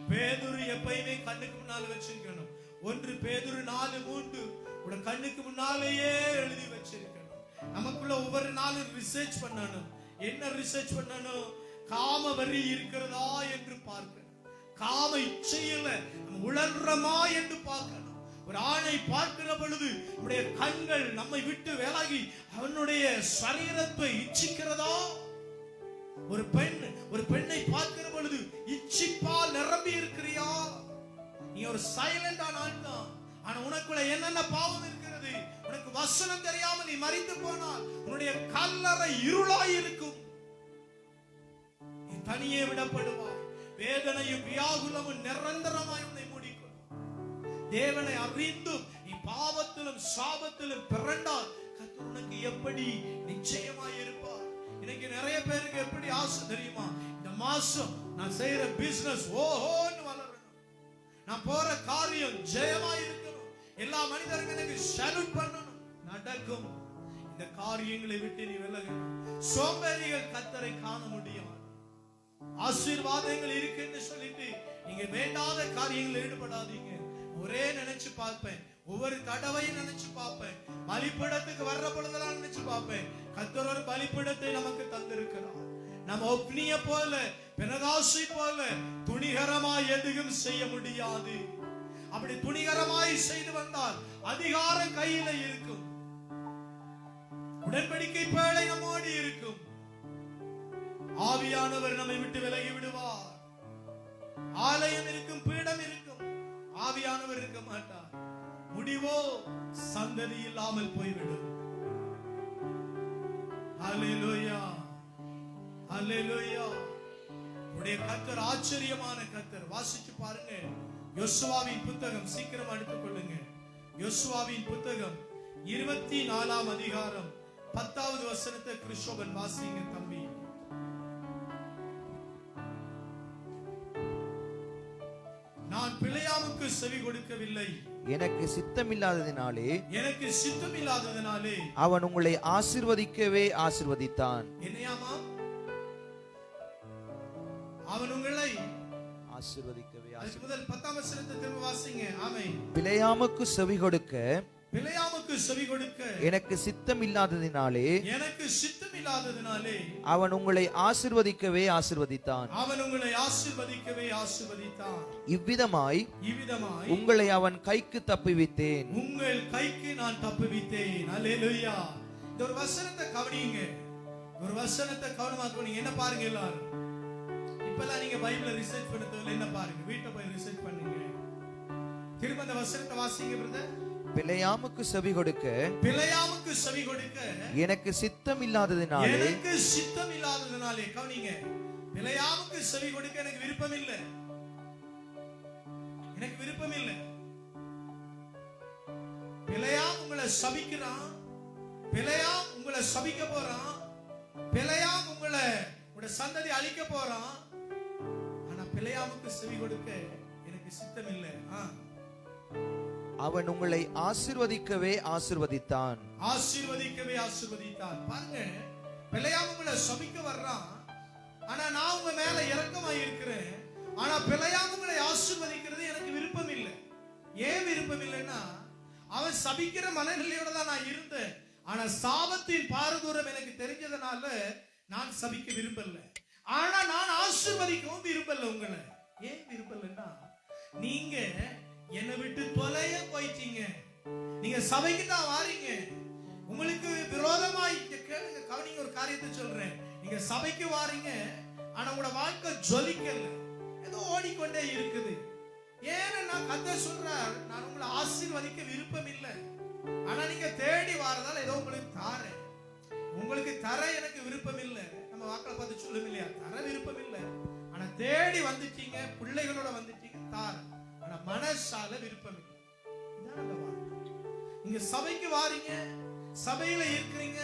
பேதுரு எப்பயுமே கண்ணுக்கு முன்னால வச்சிருக்கணும். 1 பேதுரு 4:3 உங்க கண்ணுக்கு முன்னாலேயே எழுதி வச்சிருக்கணும். நமக்குள்ள ஒவ்வொரு நாளும் ரிசர்ச் பண்ணணும். என்ன ரிசர்ச் பண்ணணும்? காம வரி இருக்கிறதா என்று பார்க்கணும். காம இச்சையில உளர்றமா என்று பார்க்கணும். ஒரு ஆணை பார்க்கிற பொழுது நம்முடைய கண்கள் நம்மை விட்டு விலகி அவனுடைய சரீரத்தை இச்சிக்கிறதா? ஒரு பெண்ணை பார்க்கிற பொழுது இச்சிப்பால் நிரம்பி இருக்கிறியா? நீ ஒரு சைலண்டான ஆண் தான், ஆனா உனக்குள்ள என்னென்ன பாவம் இருக்கிறது உனக்கு வசனம் தெரியாம நீ மரித்து போனால் உன்னுடைய கல்லறை இருளாய் இருக்கும். நீ தனியே விடப்படுவாய். வேதனையும் வியாகுலமும் நிரந்தரமாய் உன்னை மூடிக்கொள்ளும். தேவனை அறிந்தும் நீ பாவத்திலும் சாபத்திலும் பிறண்டால் கர்த்தர் உனக்கு எப்படி நிச்சயமாய் இருப்பார். இன்னைக்கு நிறைய பேருக்கு எப்படி ஆசை தெரியுமா? இந்த மாசம் நான் செய்யற பிசினஸ் ஓஹோன்னு வளரணும், நான் போற காரியம் ஜெயமாய் இருக்கணும், எல்லா மனிதர்களுக்கு சல்யூட் பண்ணணும். நடக்கும். இந்த காரியங்களை விட்டு நீ விலகணும். சோம்பேறிகள் கர்த்தரை காண முடியும். ஆசீர்வாதங்கள் இருக்குன்னு சொல்லிட்டு நீங்க வேண்டாத காரியங்களில் ஈடுபடாதீங்க. ஒரே நினைச்சு பார்ப்பேன், ஒவ்வொரு தடவையும் நினைச்சு பார்ப்பேன், பலிபீடத்துக்கு வர்ற பொழுதெல்லாம் நினைச்சு பார்ப்பேன், கர்த்தர் ஒரு பலிபீடத்தை நமக்கு தந்திருக்கிறார். நம்ம ஒக்னிய போல பெனகாசி போல துணிகரமாய் எதுவும் செய்ய முடியாது. அப்படி துணிகரமாய் செய்து வந்தால் அதிகாரம் கையில இருக்கும், உடன்படிக்கை பேழை நம்மோடு இருக்கும், ஆவியானவர் நம்மை விட்டு விலகி விடுவார். ஆலயம் இருக்கும், பீடம் இருக்கும், ஆவியானவர் இருக்க மாட்டார். முடிவோ சந்ததி இல்லாமல் போய்விடும். ஹல்லேலூயா, ஹல்லேலூயா. உடைய கர்த்தர் ஆச்சரியமான கர்த்தர். வாசிச்சு பாருங்க யோசுவாவின் புத்தகம், சீக்கிரம் எடுத்துக் கொள்ளுங்க. யோசுவாவின் புத்தகம் 24ஆம் அதிகாரம் 10வது வசனத்தை கிறிஸ்தோபன் வாசிங்க தம்பி. நான் பிழையாமுக்கு செவி கொடுக்கவில்லை, எனக்கு சித்தமில்லாததினாலே அவன் உங்களை ஆசீர்வதிக்கவே ஆசீர்வதித்தான். என்னையாமா? அவன் உங்களை ஆசீர்வதிக்கவே. முதல் 10ஆம் வசனத்தை திரும்ப வாசிங்க. ஆமென். பிழையாமுக்கு செவி கொடுக்க எனக்கு சித்தமில்லாததினாலே அவன் உங்களை ஆசீர்வதிக்கவே ஆசீர்வதித்தான். இவ்விதமாய் உங்களை அவன் கைக்கு தப்புவித்தேன். உங்கள் கைக்கு நான் தப்புவித்தேன். அல்லேலூயா. இந்த ஒரு வசனத்தை கவனிங்க, ஒரு வசனத்தை கவனமா கவனிங்க. என்ன பாருங்க எல்லாரும், இப்பெல்லாம் நீங்க பைபிளை ரிசர்ச் பண்ணதுல என்ன பாருங்க, வீட்டை போய் ரிசர்ச் பண்ணுங்க. திரும்ப அந்த வசனத்தை வாசிங்க பிரதர். பிழையாமுக்கு செவி கொடுக்க எனக்கு சித்தம் இல்லாததினாலே கவனிங்க, பிழையாமுக்கு செவி கொடுக்க எனக்கு விருப்பம் இல்லை, எனக்கு விருப்பம் இல்லை. பிழையாம் உங்களை சபிக்கிறான், பிழையாம் உங்களை சபிக்க போறான், பிழையாம் உங்களை உங்க சந்ததி அழிக்க போறான். ஆனா பிழையாமுக்கு செவி கொடுக்க எனக்கு சித்தம் இல்லை. அவன் உங்களை ஆசீர்வதிக்கவே ஆசீர்வதித்தான். பாருங்க, பிழையாம் உங்களை சபிக்க வர்றான், ஆனா நான் உங்க மேல இரக்கமாய் இருக்கிறேன். ஆனா பிழையாம் உங்களை ஆசீர்வதிக்கிறது எனக்கு விருப்பம் இல்லைன்னா, அவன் சபிக்கிற மனநிலையோட தான் நான் இருந்தேன். ஆனா சாபத்தின் பாரதூரம் எனக்கு தெரிஞ்சதுனால நான் சபிக்க விரும்பல. ஆனா நான் ஆசீர்வதிக்கவும் விரும்பல. உங்களை ஏன் விரும்பலன்னா, நீங்க என்னை விட்டு தொலைய போயிட்டீங்க. நீங்க சபைக்கு தான் வாரீங்க. உங்களுக்கு விரோதமா கேளுங்க, கவனிங்க, ஒரு காரியத்தை சொல்றேன். நீங்க சபைக்கு வாரீங்க, ஆனா உங்களோட வாழ்க்கை ஜொலிக்கல, ஏதோ ஓடிக்கொண்டே இருக்குது. ஏன்னா கர்த்தர் சொல்றார், நான் உங்களை ஆசீர்வதிக்க விருப்பம் இல்லை, ஆனா நீங்க தேடி வாரதால ஏதோ உங்களுக்கு தாரேன். உங்களுக்கு தர எனக்கு விருப்பம் இல்லை. நம்ம வாக்களை பார்த்து சொல்லும் இல்லையா, தர விருப்பம் இல்லை, ஆனா தேடி வந்துட்டீங்க, பிள்ளைகளோட வந்துட்டீங்க, தார. ஆனா மனசால விருப்பம் இல்லை. இதான் அந்த வார்த்தை. நீங்க சபைக்கு வாரீங்க, சபையில இருக்கிறீங்க,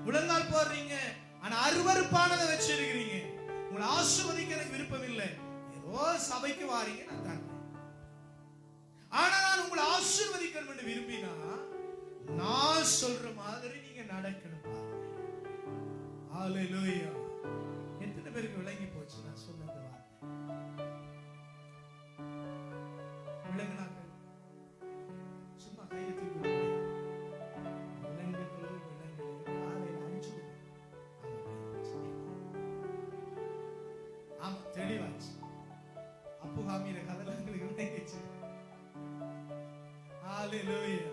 முழங்கால் போடுறீங்க, ஆனா அருவருப்பானதை வச்சிருக்கிறீங்க. உங்களை ஆசீர்வதிக்க எனக்கு விருப்பம் இல்லை, ஏதோ சபைக்கு வாரீங்க, நான் தரேன். ஆனா நான் உங்களை ஆசீர்வதிக்கணும் என்று விரும்பினா, நான் சொல்ற மாதிரி நீங்க நடக்கணும். ஹalleluya. எத்தனை பேருக்கு விளங்கி போச்சு நான் சொன்ன அந்த வார்த்தை? விளங்குனாங்க? சும்மா கையை தூக்கி விளங்குதோ விளங்குது. காலையில் அஞ்சு ஆமா தெளிவாச்சு. அப்பு காமியில கதல எங்களுக்கு விளங்கிச்சு. ஹalleluya.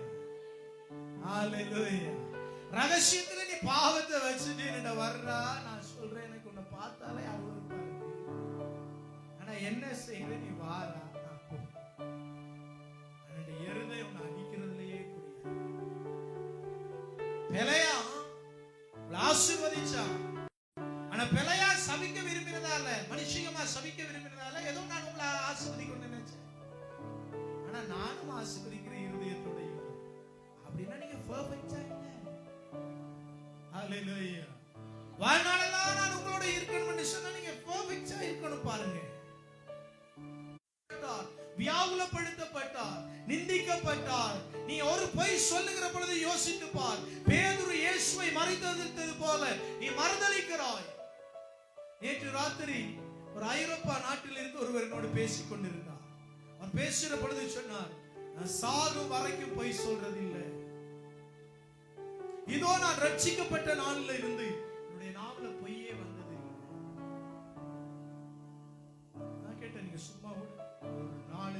ஹalleluya. ரகசியத்துல நீ பாவத்தை வச்சுட்டு என்ன வர்றா, நான் சொல்றேன், எனக்கு உன்னை பார்த்தாலே அருவருப்பா இருக்கு. ஆனா என்ன செய்யற, நீ வாரா, நான் போ. எருதை உன்னை அடிக்கிறதுலயே புரியாது. பெலையா ஆசீர்வதிச்சா, ஆனா பெலையா சபிக்க விரும்பினதால, மனுஷிகமா சபிக்க விரும்பினதால ஏதோ நான் உங்களை ஆசீர்வதிக்கணும்னு நினைச்சேன். ஆனா நானும் ஆசீர்வதிக்கிற இருதயத்தோட அப்படின்னா நீங்க பெர்ஃபெக்ட்டா இல்ல. ஹalleluya. வாழ்நாளெல்லாம் நான் உங்களோட இருக்கணும்னு சொன்னா நீங்க பெர்ஃபெக்ட்டா இருக்கணும். பாருங்க, வியாகுலப்படுத்தப்பட்டார், நிந்திக்கப்பட்டார். நீ ஒரு பொய் சொல்லுகிற பொழுது யோசித்து பார். பேதுரு இயேசுவை மறைத்தது போல நீ மறுதலிக்கிறாய். நேற்று ராத்திரி ஒரு ஐரோப்பா நாட்டில் இருந்து ஒருவர் என்னோடு பேசிக் கொண்டிருந்தார். அவர் பேசுகிற பொழுது சொன்னார், நான் சாகும் வரைக்கும் பொய் சொல்றது இல்லை. இதோ நான் ரட்சிக்கப்பட்ட நாளில் இருந்து என்னுடைய நாவல பொய்யே வந்தது. நான் கேட்டேன், நீங்க சும்மா கூட ஒரு நாள்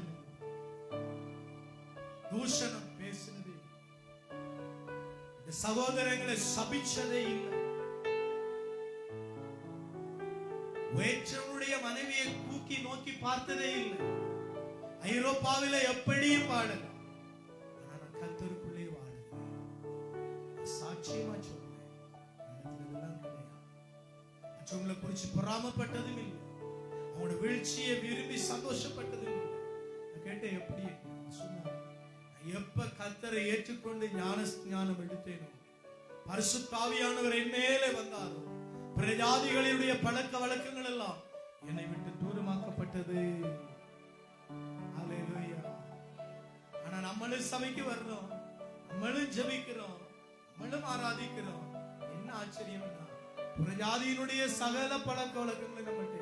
தூஷணம் பேசினது, இந்த சகோதரங்களை சபிச்சதே இல்லை, வேற்றவனுடைய மனைவியை தூக்கி நோக்கி பார்த்ததே இல்லை. ஐரோப்பாவில எப்படியும் பாடலாம், ஆனா கர்த்தருக்குள்ளே வாழ சாட்சியமா சொல்றேன். மற்றவங்களை குறிச்சு பொறாமப்பட்டதும் இல்லை, அவனோட வீழ்ச்சியை விரும்பி சந்தோஷப்பட்டதும் இல்லை. கேட்டேன், எப்படி சொன்னார், எப்ப கர்த்தரை ஏற்றுக்கொண்டு ஞானம் எடுத்தேனோ, பரிசுத்த ஆவியானவர் என் மேலே வந்தாரோ, பிரஜாதிகளுடைய பழக்க வழக்கங்கள் எல்லாம் என்னை விட்டு தூரமாக்கப்பட்டது. ஹalleluya. ஆனா நம்மளும் சபைக்கு வர்றோம், நம்மளும் ஜெபிக்கிறோம், நம்மளும் ஆராதிக்கிறோம். என்ன ஆச்சரியம்னா, பிரஜாதியினுடைய சகல பழக்க வழக்கங்களை நம்மகிட்ட,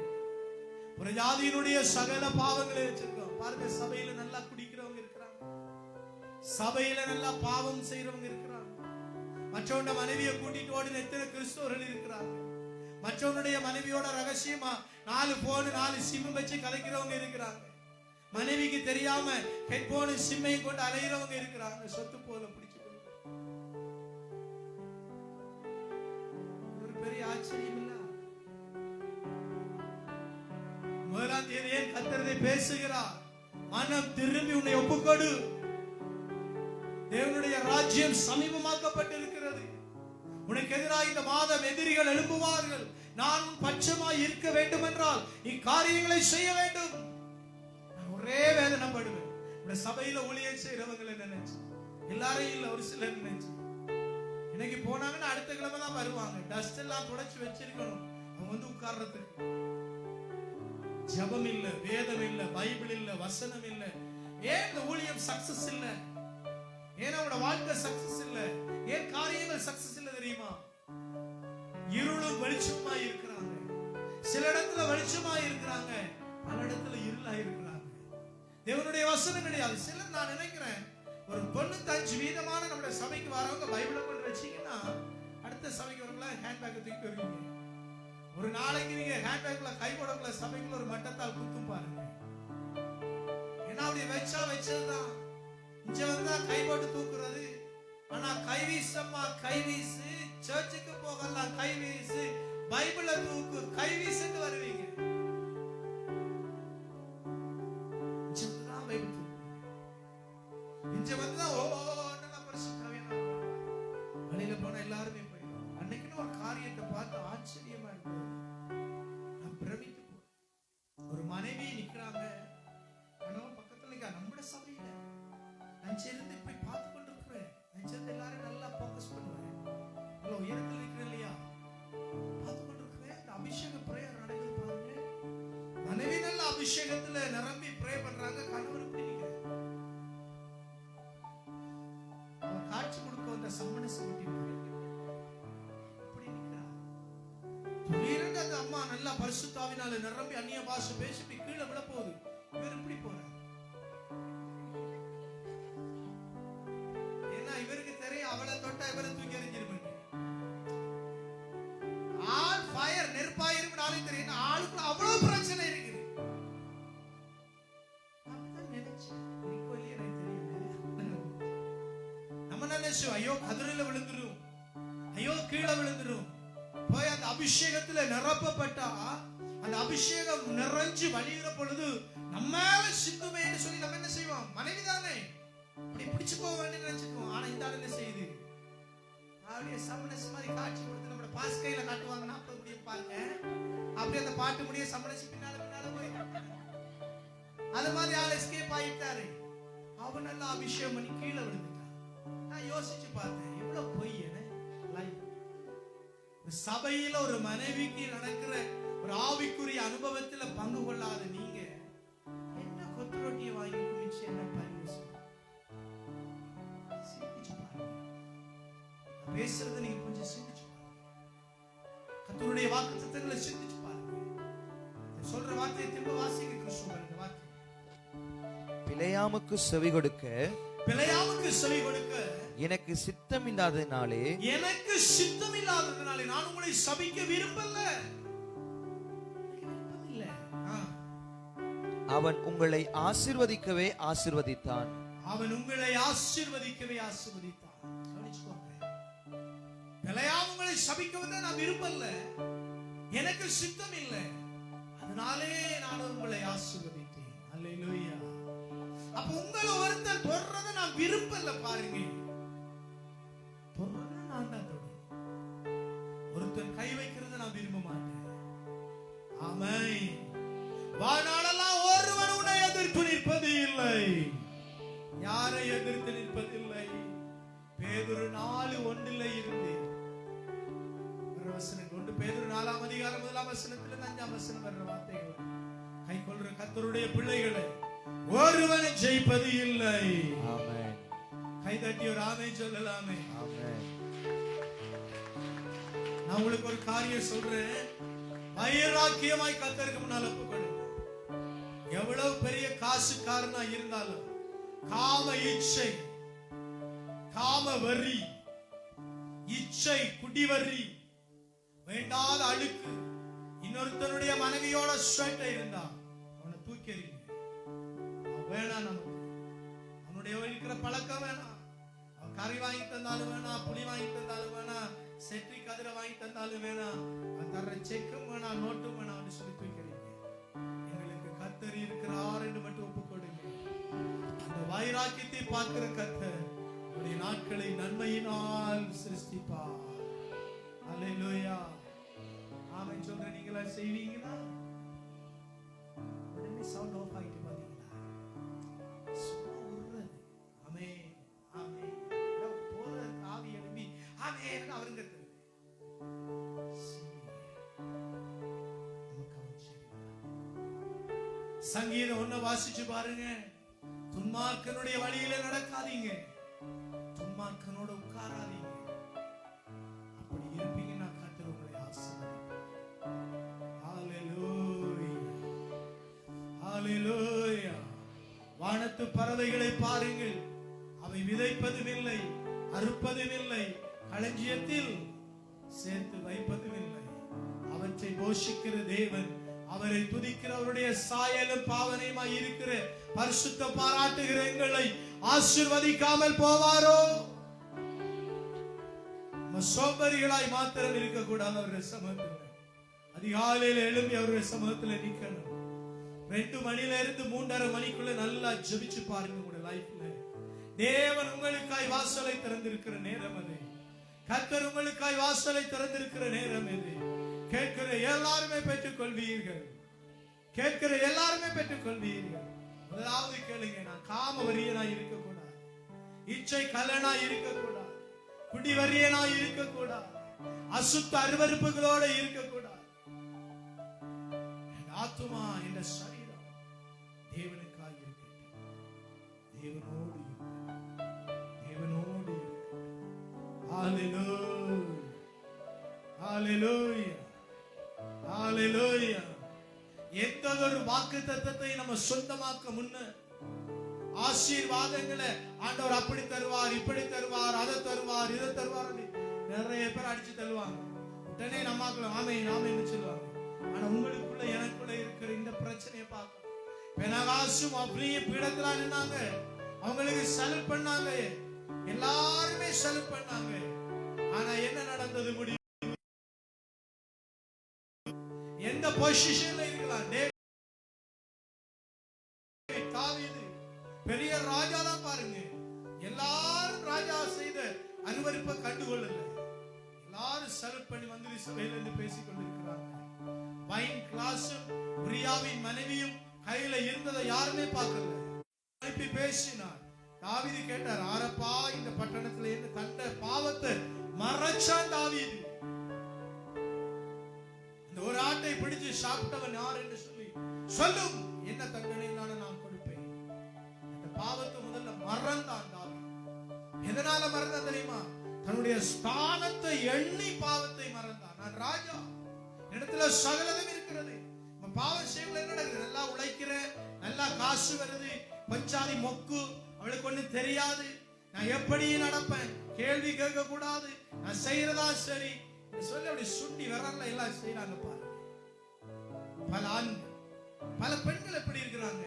பிரஜாதியினுடைய சகல பாவங்களை வச்சிருக்கோம். பாருங்க, சபையில நல்லா குடிக்கிறவங்க இருக்கிறாங்க, சபையில நல்லா பாவம் செய்யறவங்க இருக்கிறாங்க, மற்றவனுடைய மனைவியை கூட்டிட்டு ஓடின எத்தனை கிறிஸ்தவர்கள் இருக்கிறாங்க, மற்றவனுடைய மனைவியோட ரகசியமா 4 போன் 4 சிம் வச்சு கலைக்கிறவங்க இருக்கிறாங்க, மனைவிக்கு தெரியாம ஹெட்போன் சிம்மை கொண்டு அலைகிறவங்க இருக்கிறாங்க. சொத்து போல பிடிச்சு ஒரு பெரிய ஆச்சரியம் இல்ல. முதலாம் தேதியே கர்த்தரை பேசுகிறார், மனம் திரும்பி உன்னை ஒப்புக்கொடு, தேவனுடைய ராஜ்யம் சமீபமாக்கப்பட்டிருக்கிறது, உனக்கு எதிராக இந்த மாதம் எதிரிகள் எழும்புவார்கள், நான் உன் பட்சமாய் இருக்க வேண்டும் என்றால் இக்காரியங்களை செய்ய வேண்டும். நான் ஒரே வேதனைப்படுவேன். இந்த சபையில ஊழியம் செய்யறவங்களை நினைச்சு, எல்லாரையும் இல்ல, ஒரு சிலர் நினைச்சு, இன்னைக்கு போனாங்கன்னா அடுத்த கிழமை தான் வருவாங்க, டஸ்ட் எல்லாம் துடைச்சு வச்சிருக்கணும், அவங்க வந்து உட்கார்றதுக்கு. ஜெபம் இல்ல, வேதம் இல்ல, பைபிள் இல்ல, வசனம் இல்ல. ஏன் இந்த ஊழியம் சக்சஸ் இல்ல? ஏன் அவனோட வாழ்க்கை சக்சஸ் இல்ல? ஏன் காரியங்கள் சக்சஸ் இல்ல தெரியுமா? இருளும் வெளிச்சமா இருக்கிறாங்க. சில இடத்துல வெளிச்சமா இருக்கிறாங்க, பல இடத்துல இருளா இருக்கிறாங்க. தேவனுடைய வசனம் கிடையாது. சிலர் நான் நினைக்கிறேன் ஒரு 95% நம்முடைய சபைக்கு வரவங்க பைபிளை கொண்டு வச்சீங்கன்னா அடுத்த சபைக்கு வரவங்களா ஹேண்ட்பேக்கை தூக்கிட்டு வருவீங்க. ஒரு நாளைக்கு நீங்க ஹேண்ட்பேக்ல கை போடக்குள்ள சபைக்குள்ள ஒரு மட்டத்தால் குத்தும் பாருங்க. ஏன்னா அப்படி வச்சதுதான். இங்க வந்தா கை போட்டு தூக்குறது. ஆனா கைவீசம்மா கைவீசு, சர்ச்சுக்கு போகலாம் கைவீசு, பைபிளை தூக்கு கைவீசுன்னு வருவீங்க. பைபிள் தூக்கு இங்க வந்தா ஓ வெளியில போனா எல்லாருமே போயிடும். அன்னைக்குன்னு ஒரு காரியத்தை பார்த்து ஆச்சரியமா இருக்கு. நான் பிரமித்து போறேன். ஒரு மனைவி நிக்கிறாங்க, கணவன் பக்கத்துல நிக்க. நம்முடைய சபையில நான் சேர்ந்து போய் பார்த்து கொண்டிருக்கிறேன். நான் சேர்ந்து எல்லாரும் நல்லா போக்கஸ் பண்ணுவேன். நல்லா உயரத்தில் இருக்கிறேன் இல்லையா, பார்த்து கொண்டிருக்கிறேன். அந்த அபிஷேக பிரேயர் நடக்குது பாருங்க. மனைவி நல்ல அபிஷேகத்துல நிரம்பி ப்ரே பண்றாங்க, கணவர் இப்படி நிக்கிறார். அவன் காட்சி கொடுக்க வந்த சம்மனஸ் இப்படி நிக்கிறார். திடீரென்று அந்த அம்மா நல்லா பரிசுத்தாவினால நிரம்பி அந்நிய பாஷை பேசி கீழே விழ போகுது. இவர் இப்படி போறார். ஏன்னா இவருக்கு தெரியும் அவளை தொட்டா இவரை தூக்கி எறிஞ்சிருப்பாங்க. ஆள் ஃபயர் நெருப்பாயிரும் நாளே தெரியும். ஆளுக்குள்ள அவ்வளவு பிரச்சனை இருக்குது. ஐயோ கதிரில விழுந்துரும், ஐயோ கீழே விழுந்துரும். போய் அந்த அபிஷேகத்துல நிரப்பப்பட்டா அந்த அபிஷேகம் நிறைஞ்சு வழிகிற பொழுது நம்ம சிந்துமே சொல்லி நம்ம என்ன செய்வோம்? மனைவி தானே அப்படி பிடிச்சு போக வேண்டிய நினைச்சுக்குவோம். ஆனா இந்த ஆள் என்ன செய்யுது? அப்படியே சமணஸ் மாதிரி காட்சி கொடுத்து நம்ம பாஸ்கையில காட்டுவாங்கன்னா அப்ப முடியும் பாருங்க. அப்படியே அந்த பாட்டு முடிய சமணஸ் பின்னால போய் அது மாதிரி ஆள் எஸ்கேப் ஆயிட்டாரு. அவன் நல்லா அபிஷேகம் பண்ணி கீழே விழுந்துட்டான். நான் யோசிச்சு பார்த்தேன், எவ்வளவு பொய் சபையில ஒரு மனைவிக்கு நடக்கிற ஒரு ஆவிக்குரிய அனுபவத்துல பங்கு கொள்ளாத நீங்க என்ன கொத்து ரொட்டியை வாங்கி குடிச்சு என்ன பேசுறது நீங்க கொஞ்சம் சிந்திச்சு பாருங்க. கர்த்தருடைய வாக்குத்தத்தங்களை சிந்திச்சு பாருங்க. சொல்ற வார்த்தையை திரும்ப வாசிக்க கிறிஸ்துவ இந்த வார்த்தை. பிலேயாமுக்கு செவி கொடுக்க எனக்கு சித்தம் இல்லாததினாலே நான் உங்களை சபிக்க விரும்பல. அவன் உங்களை ஆசீர்வதிக்கவே ஆசீர்வதித்தான். உங்களை சபிக்க நான் விரும்பல, எனக்கு சித்தம் இல்லை, அதனாலே நான் உங்களை ஆசீர்வதித்தேன். அல்லேலூயா. அப்ப உங்களை ஒருத்தர் தொடர்றத நான் விரும்பல. பாருங்க, நான் தான் ஒருத்தர் கை வைக்கிறத நான் விரும்ப மாட்டேன். ஆமென். வானாலெல்லாம் ஒருவன் உன்னை எதிர்த்து நிற்பது இல்லை. யாரை எதிர்த்து நிற்பதில்லை? பேதுரு 4:1 இருந்து வசனம் 1 பேதுரு 4ஆம் அதிகாரம் 1ஆம் வசனத்திலிருந்து 5ஆம் வசனம் வர்ற வார்த்தைகள். கை கொள்ற கர்த்தருடைய பிள்ளைகளை ஒருவனை ஜெயிப்பது இல்லை. ஆமென். கை தட்டி ஒரு ஆமென் சொல்லலாமே. ஆமென். நான் உங்களுக்கு ஒரு காரியம் சொல்றேன். வைராக்கியமாய் கர்த்தருக்கு முன்னால் ஒப்புக்கொடுங்க. எவ்வளவு பெரிய காசுக்காரனா இருந்தாலும் காம இச்சை, காம வரி, இச்சை, குடிவரி, வேண்டாத அழுக்கு, இன்னொருத்தனுடைய மனைவியோட ஸ்வெட் இருந்தா அவனை தூக்கி எறிங்க. வேணாம், நமக்கு அவனுடைய இருக்கிற பழக்கம் வேணாம். அவன் கறி வாங்கி தந்தாலும் வேணாம், புளி வாங்கி தந்தாலும் வேணாம், செற்றி கதிரை வாங்கி தந்தாலும் வேணாம், அவன் தர்ற செக்கும் வேணாம், நோட்டும் வேணாம் சொல்லி தூக்கிறீங்க. எங்களுக்கு கர்த்தர் இருக்கிறார் என்று மட்டும் ஒப்புக்கொடுங்க. அந்த வைராக்கியத்தை பார்க்கிற கர்த்தர் உடைய நாட்களை நன்மையினால் சிருஷ்டிப்பார். அல்லேலூயா. ஆமென் சொல்ற நீங்களா செய்வீங்களா? உடனே சவுண்ட் ஆஃப் ஆயிட்டு பாத்தீங்களா? ஆமென் ஆமென் போற ஆவி எழுப்பி ஆமென் அவருங்க சங்கீதம் 1 வாசிச்சு பாருங்க. துன்மார்க்கனுடைய வழியில நடக்காதீங்க, துன்மார்க்கனோட உட்காராதீங்க. அப்படி இருப்பீங்கன்னா கர்த்தர் உங்களை ஆசீர்வதிப்பார். ஹல்லேலூயா ஹல்லேலூயா. வானத்து பறவைகளை பாருங்கள், அவை விதைப்பதும் இல்லை, அறுப்பதும் இல்லை, களஞ்சியத்தில் சேர்த்து வைப்பதும் இல்லை. அவற்றை போஷிக்கிற தேவன், அவரை துதிக்கிறவருடைய சாயலும் பாவனையுமாய் இருக்கிற பரிசுத்த பாராட்டுகிற எங்களை ஆசீர்வதிக்காமல் போவாரோ? சோம்பரிகளாய் மாத்திரம் இருக்கக்கூடாது. அவருடைய சமூகத்தில் அதிகாலையில் எழும்பி அவருடைய சமூகத்தில் நிக்கணும். 2 மணில இருந்து 3:30 மணிக்குள்ள நல்லா ஜெபிச்சு பாருங்க. உங்களுடைய லைஃப்ல தேவன் உங்களுக்காய் வாசலை திறந்திருக்கிற நேரம் அது. கர்த்தர் உங்களுக்காய் வாசலை திறந்திருக்கிற நேரம் இது. கேட்கிற எல்லாருமே பெற்றுக் கொள்வீர்கள். கேட்கிற எல்லாருமே பெற்றுக் கொள்வீர்கள். முதலாவது கேளுங்க, நான் காம வரியனா இருக்கக்கூடாது, இச்சை கலனா இருக்கக்கூடாது, குடி வரியனா இருக்கக்கூடாது, அசுத்த அருவருப்புகளோட இருக்கக்கூடாது. என் ஆத்துமா, என் சரீரம் தேவனுக்காக இருக்கட்டும். தேவனோடு தேவனோடு ஹalleluya, ஹalleluya, ஹalleluya. எந்த ஒரு வாக்குத்தத்தத்தை நம்ம சொந்தமாக்க முன்ன ஆசீர்வாதங்களை ஆண்டவர் அப்படி தருவார், இப்படி தருவார், அதை தருவார், இதை தருவார், நிறைய பேர் அடிச்சு தருவாங்க. உடனே நம்மாக்கள் ஆமென் ஆமென்னு சொல்லுவாங்க. ஆனா உங்களுக்குள்ள எனக்குள்ள இருக்கிற இந்த பிரச்சனையை பார்க்க பெனகாசும் அப்படியே பீடத்துல நின்னாங்க. அவங்களுக்கு சல்யூட் பண்ணாங்க, எல்லாருமே சல்யூட் பண்ணாங்க. ஆனா என்ன நடந்தது? முடிவு எந்த பொசிஷன்ல இருக்கலாம்? தாவீது பெரிய ராஜா தான் பாருங்க. எல்லாரும் ராஜா செய்த அருவருப்பை கண்டுகொள்ளல. எல்லாரும் சல்யூட் பண்ணி வந்து சபையில இருந்து பேசிக் கொண்டிருக்கிறாங்க. வைன் கிளாஸும் உரியாவின் மனைவியும் கையில இருந்ததை யாருமே பார்க்கல. அனுப்பி பேசினார். தாவீது கேட்டார், ஆரப்பா இந்த பட்டணத்துல இருந்து தந்த பாவத்தை மறைச்சான் தாவீது. இந்த ஒரு ஆட்டை பிடிச்சு சாப்பிட்டவன் யார் என்று சொல்லி சொல்லும், என்ன தண்டனை நான் கொடுப்பேன். இந்த பாவத்தை முதல்ல மறந்தான் தாவீது. எதனால மறந்தான் தெரியுமா? தன்னுடைய ஸ்தானத்தை எண்ணி பாவத்தை மறந்தான். நான் ராஜா, இடத்துல சகலதும் இருக்கிறது. பாவம் செய்யல என்ன நடக்குது? நல்லா உழைக்கிற, நல்லா காசு வருது, பஞ்சாதி மொக்கு, அவளுக்கு ஒண்ணு தெரியாது, நான் எப்படி நடப்பேன், கேள்வி கேட்க கூடாது, நான் செய்யறதா சரி சொல்லி அப்படி சுண்டி வரல எல்லாம் செய்யறாங்க பாருங்க. பல ஆண்கள், பல பெண்கள் எப்படி இருக்கிறாங்க?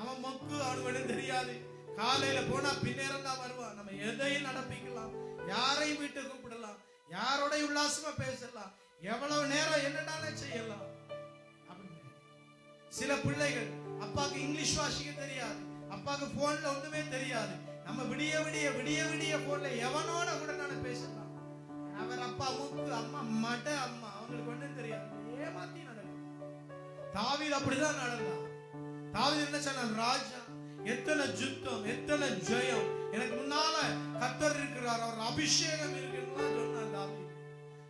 அவன் மொக்கு, அவனுக்கு தெரியாது, காலையில போனா பின்னேரம் தான் வருவான். நம்ம எதையும் நடப்பிக்கலாம், யாரையும் வீட்டுக்கு கூப்பிடலாம், யாரோட உல்லாசமா பேசலாம், எவ்வளவு நேரம் என்னடானே செய்யலாம். சில பிள்ளைகள் அப்பாக்கு இங்கிலீஷ் வாசிக்க தெரியாது, அப்பாக்கு போன்ல ஒண்ணுமே தெரியாது. நம்ம விடிய விடிய விடிய விடிய போன்ல எவனோட கூட நான் பேசலாம். அவர் அப்பா மூக்கு, அம்மா மட அம்மா, அவங்களுக்கு ஒண்ணும் தெரியாது. ஏமாத்தி நடக்கும். தாவீது அப்படிதான் நடந்தான். தாவீது என்ன சொன்னான்? ராஜா, எத்தனை யுத்தம், எத்தனை ஜெயம், எனக்கு முன்னால கர்த்தர் இருக்கிறார், அவர் அபிஷேகம் இருக்குன்னு சொன்னான் தாவீது.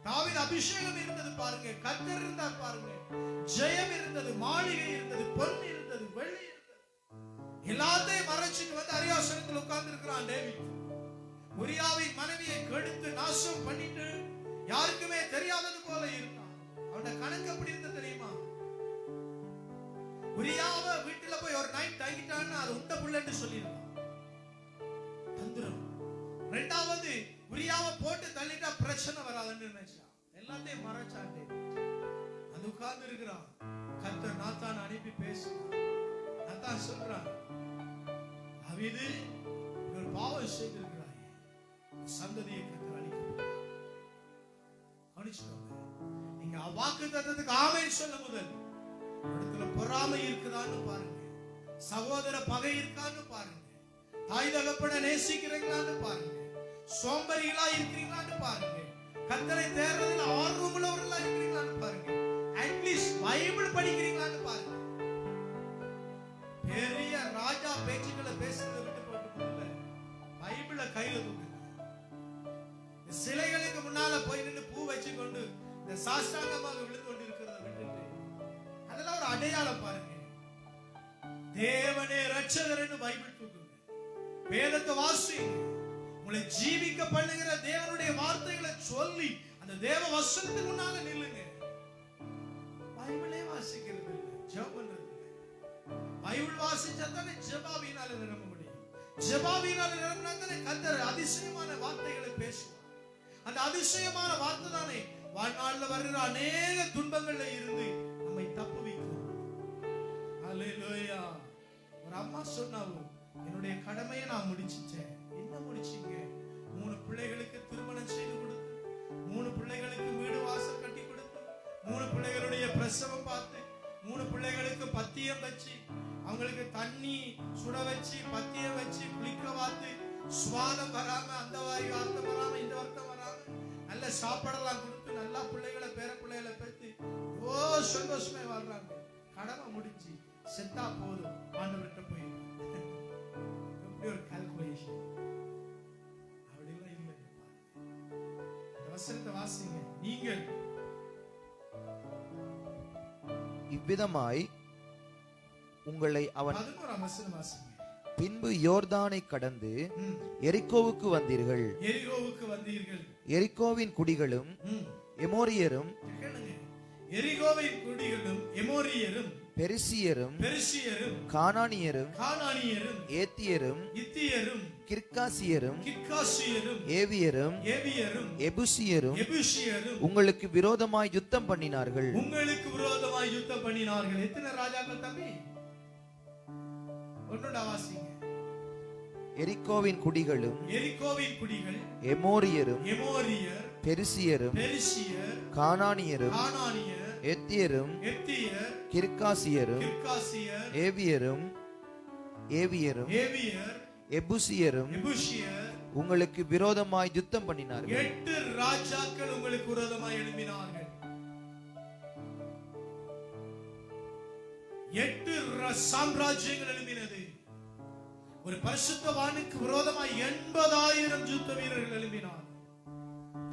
தாவீது அபிஷேகம் இருந்தது பாருங்க, கர்த்தர் இருந்தார் பாருங்க, ஜெயம் இருந்தது, மாளிகை இருந்தது, பொன் இருந்தது, வெள்ளி இருந்தது. எல்லாத்தையும் மறைச்சிட்டு வந்து அரியாசனத்தில் உட்கார்ந்து இருக்கிறான் டேவிட். உரியாவின் மனைவியை கெடுத்து நாசம் பண்ணிட்டு யாருக்குமே தெரியாதது போல இருந்தான். அவனோட கணக்கு எப்படி இருந்தது தெரியுமா? உரியாவ வீட்டுல போய் ஒரு நைட் தங்கிட்டான்னு அது உண்ட புள்ளன்னு சொல்லிருந்தான். தந்திரம். ரெண்டாவது, உரியாவை போட்டு தள்ளிட்டா பிரச்சனை வராதுன்னு நினைச்சான். எல்லாத்தையும் மறைச்சான். அது உட்கார்ந்து இருக்கிறான். கர்த்தர் நாத்தான் அனுப்பி பேசுறான். நாத்தான் சொல்றான், தாவீது, ஒரு பாவம் செய்திருக்கிறாய், சந்ததியை கர்த்தர் அழிக்க. கவனிச்சுக்கோங்க. நீங்க வாக்குத்தத்தத்துக்கு ஆமென் சொல்ல முதல் இடத்துல பொறாமை இருக்குதான்னு பாருங்க, சகோதர பகை இருக்கான்னு பாருங்க, தாய் தகப்பனை நேசிக்கிறீங்களான்னு பாருங்க, சோம்பரிகளா இருக்கிறீங்களான்னு பாருங்க, கர்த்தரை தேடுறதுல ஆர்வமுள்ளவர்களா இருக்கிறீங்களான்னு பாருங்க, அட்லீஸ்ட் பைபிள் படிக்கிறீங்களான்னு பாருங்க. பெரிய ராஜா பேச்சுக்களை பேசுறதை விட்டு போட்டு பைபிளை கையில தூக்குங்க. சிலைகளுக்கு முன்னால போய் நின்று பூ வச்சு கொண்டு இந்த சாஷ்டாங்கமாக விழுந்து கொண்டு இருக்கிறத விட்டுட்டு அதெல்லாம் ஒரு அடையாளம் பாருங்க. தேவனே ரட்சகர்னு பைபிள் தூக்குங்க, வேதத்தை வாசிங்க, உங்களை ஜீவிக்க பண்ணுகிற தேவனுடைய வார்த்தைகளை சொல்லி அந்த தேவ வசனத்துக்கு முன்னால நில்லுங்க. பைபிளே வாசிக்கிறது இல்லை, ஜெபம் பண்றது இல்லை. பைபிள் வாசிச்சா தானே ஜெபாவினால நிரம்ப முடியும். ஜெபாவினால் நிரம்பினாலே கர்த்தர் அதிசயமான வார்த்தைகளை பேசுவார். அந்த அதிசயமான வார்த்தை தானே வாழ்நாள்ல வருகிற அநேக துன்பங்கள்ல இருந்து நம்மை தப்புவிக்கும். ஹல்லேலூயா. ஒரு அம்மா சொன்னாங்க, என்னுடைய கடமையை நான் முடிச்சிட்டேன். என்ன முடிச்சீங்க? 3 பிள்ளைகளுக்கு திருமணம் செய்து கொடுத்து, 3 பிள்ளைகளுக்கு வீடு வாசல் கட்டி கொடுத்து, 3 பிள்ளைகளுடைய பிரசவம் பார்த்து, 3 பிள்ளைகளுக்கு பத்தியம் வச்சு, அவங்களுக்கு தண்ணி சுட வச்சு, பத்தியம் வச்சு, குளிக்க வாத்து, சுவாதம் வராம, அந்த வார்த்தம் வராம, இந்த வார்த்தம் வராம, நல்ல சாப்பாடெல்லாம் கொடுத்து, நல்லா பிள்ளைகளை பேர பிள்ளைகளை பெற்று சந்தோஷமே வாழ்றாங்க. கடமை முடிச்சு செத்தா போதும், ஆண்டவர்கிட்ட போய் எப்படி ஒரு கால்குலேஷன் அப்படிலாம் இல்லை. வசனத்தை வாசிங்க. நீங்கள் இவ்விதமாய் உங்களை அவன் 11ஆம் வசனம் வாசிங்க. பின்பு யோர்தானை கடந்து எரிகோவுக்கு வந்தீர்கள். எரிகோவுக்கு வந்தீர்கள். எரிகோவின் குடிகளும் எமோரியரும் எரிகோவின் குடிகளும் எமோரியரும் பெரிசியரும் கானானியரும் ஏத்தியரும் கிர்காசியரும் ஏவியரும் எபுசியரும் உங்களுக்கு விரோதமாய் யுத்தம் பண்ணினார்கள். எத்தனை ராஜாக்கள் தம்பி? ஒன்றுடா வாசிங்க. எரிகோவின் குடிகள் எமோரியர் பெரிசியரும் கானானியரும் எத்தியரும் கிர்காசியரும் ஏவியரும் எபுசியரும் உங்களுக்கு விரோதமாய் யுத்தம் பண்ணினார்கள். 8 ராஜாக்கள் உங்களுக்கு விரோதமாய் எழும்பினார்கள். 8 சாம்ராஜ்யங்கள் எழும்பினது. ஒரு பரிசுத்தவானுக்கு விரோதமாய் 80,000 யுத்த வீரர்கள் எழும்பினார்.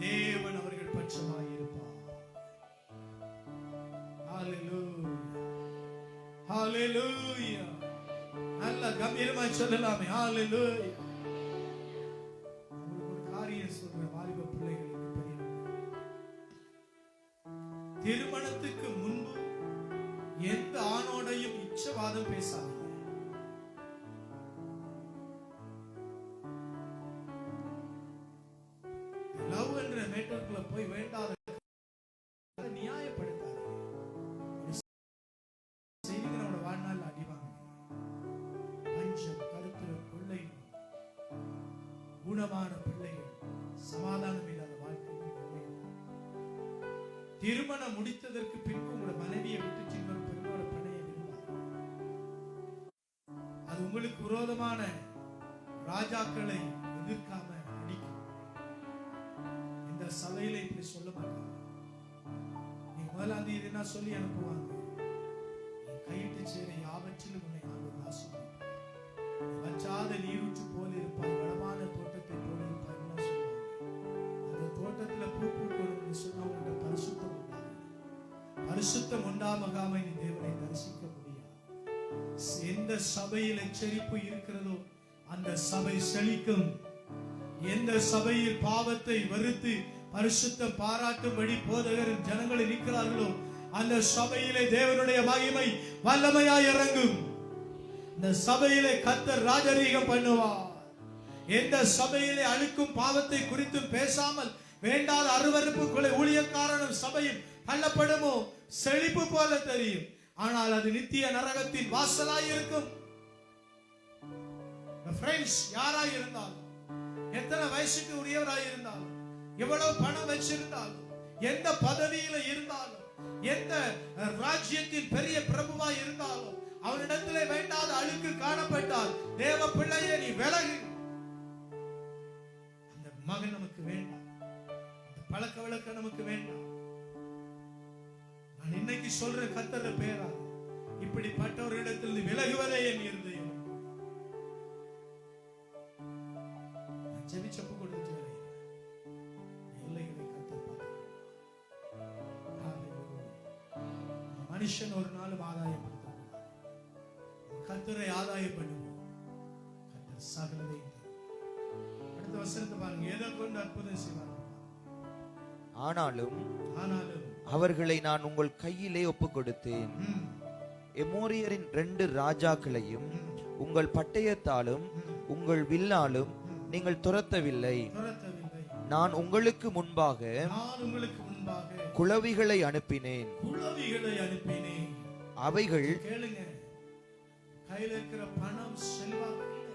தேவன் அவர்கள் பட்சமாய் இருப்பார். ஹalleluya, ஹalleluya. நல்ல கம்பீரமாய் சொல்லலாமே. ஹalleluya. ஒரு காரியம் சொல்ற வாலிப பிள்ளைகளுக்கு தெரியும். திருமணத்துக்கு முன்பு எந்த ஆணோடையும் இச்சவாதம் பேசாதீங்க. லவ் என்ற மேட்டருக்குள்ள போய் வேண்டாத நியாயப்படுத்தாதீங்க. செய்திகளோட வாழ்நாள் அடிவாங்க. பஞ்சம், கருத்துரம், கொள்ளை, குணமான பிள்ளைகள், சமாதானம் இல்லாத வாழ்க்கை. திருமணம் முடித்ததற்கு பின்பு உங்களோட மனைவியை விட்டு இன்னொரு பெண்ணோட பிணைய விரும்பார். அது உங்களுக்கு விரோதமான ராஜாக்களை எதிர்க்காம அடிக்கும். இந்த சபையில இப்படி சொல்ல மாட்டாங்க. நீ 1ஆம் தேதினா சொல்லி அனுப்புவாங்க. கையிட்டு சேர யாவற்றிலும் உன்னை ஆண்டவர் ஆசீர்வதிப்பார். வற்றாத நீரூற்று போல இருப்பாய், வளமான தோட்டத்தை போல இருப்பாய் சொல்லுவாங்க. அந்த தோட்டத்துல பூ பூக்கணும் சொன்னா உங்களோட பரிசுத்தம் உண்டாகும். பரிசுத்தம் உண்டாமகாம நீ தேவனை தரிசிக்க முடியாது. எந்த சபையில் எச்சரிப்பு இருக்கிறதோ அந்த சபை செழிக்கும். எந்த சபையில் பாவத்தை வெறுத்து பரிசுத்தம் பாராட்டும்படி போதகரின் ஜனங்கள் இருக்கிறார்களோ அந்த சபையிலே தேவனுடைய மகிமை வல்லமையாய் இறங்கும். இந்த சபையிலே கர்த்தர் ராஜரீகம் பண்ணுவார். எந்த சபையிலே அழுக்கும் பாவத்தை குறித்தும் பேசாமல் வேண்டாத அருவருப்புக்குள்ளே ஊழியக்காரனும் சபையும் தள்ளப்படுமோ செழிப்பு போல தெரியும். ஆனால் அது நித்திய நரகத்தின் வாசலாய் இருக்கும். ஃப்ரெண்ட்ஸ், யாராய் இருந்தாலும், எத்தனை வயசுக்கு உரியவராய் இருந்தாலும், எவ்வளவு பணம் வச்சிருந்தாலும், எந்த பதவியில இருந்தாலும், எந்த ராஜ்யத்தின் பெரிய பிரபுவாய் இருந்தாலும், அவனிடத்திலே வேண்டாத அழுக்கு காணப்பட்டால் தேவ பிள்ளையே நீ விலகு. அந்த மகன் நமக்கு வேண்டாம். அந்த பழக்க வழக்கம் நமக்கு வேண்டாம். நான் இன்னைக்கு சொல்ற கர்த்தர் பேரா இப்படிப்பட்டவர்களிடத்தில் விலகுவதே என் இருதயம். ஜெபிச்சப்பு கொடுத்து எல்லைகளை கர்த்தர் பார்க்கிறார். மனுஷன் ஒரு நாளும் ஆதாயப்படுத்த கர்த்தரை ஆதாயப்படுவோம். கர்த்தர் சகலதையும் தருவார். அடுத்த வசனத்தை பாருங்க. எதை கொண்டு அற்புதம் செய்வார். ஆனாலும் அவர்களை நான் உங்கள் கையிலே ஒப்புக் கொடுத்தேன். எமோரியரின் 2 ராஜாக்களையும் உங்கள் பட்டயத்தாலும் உங்கள் வில்லாலும் நீங்கள் துரத்தவில்லை. துரத்தவில்லை. நான் உங்களுக்கு முன்பாக நான் உங்களுக்கு முன்பாக குளவிகளை அனுப்பினேன். குளவிகளை அனுப்பினேன். அவைகள் கேளுங்க, கையில இருக்கிற பணம் செல்வாக்கு இல்ல,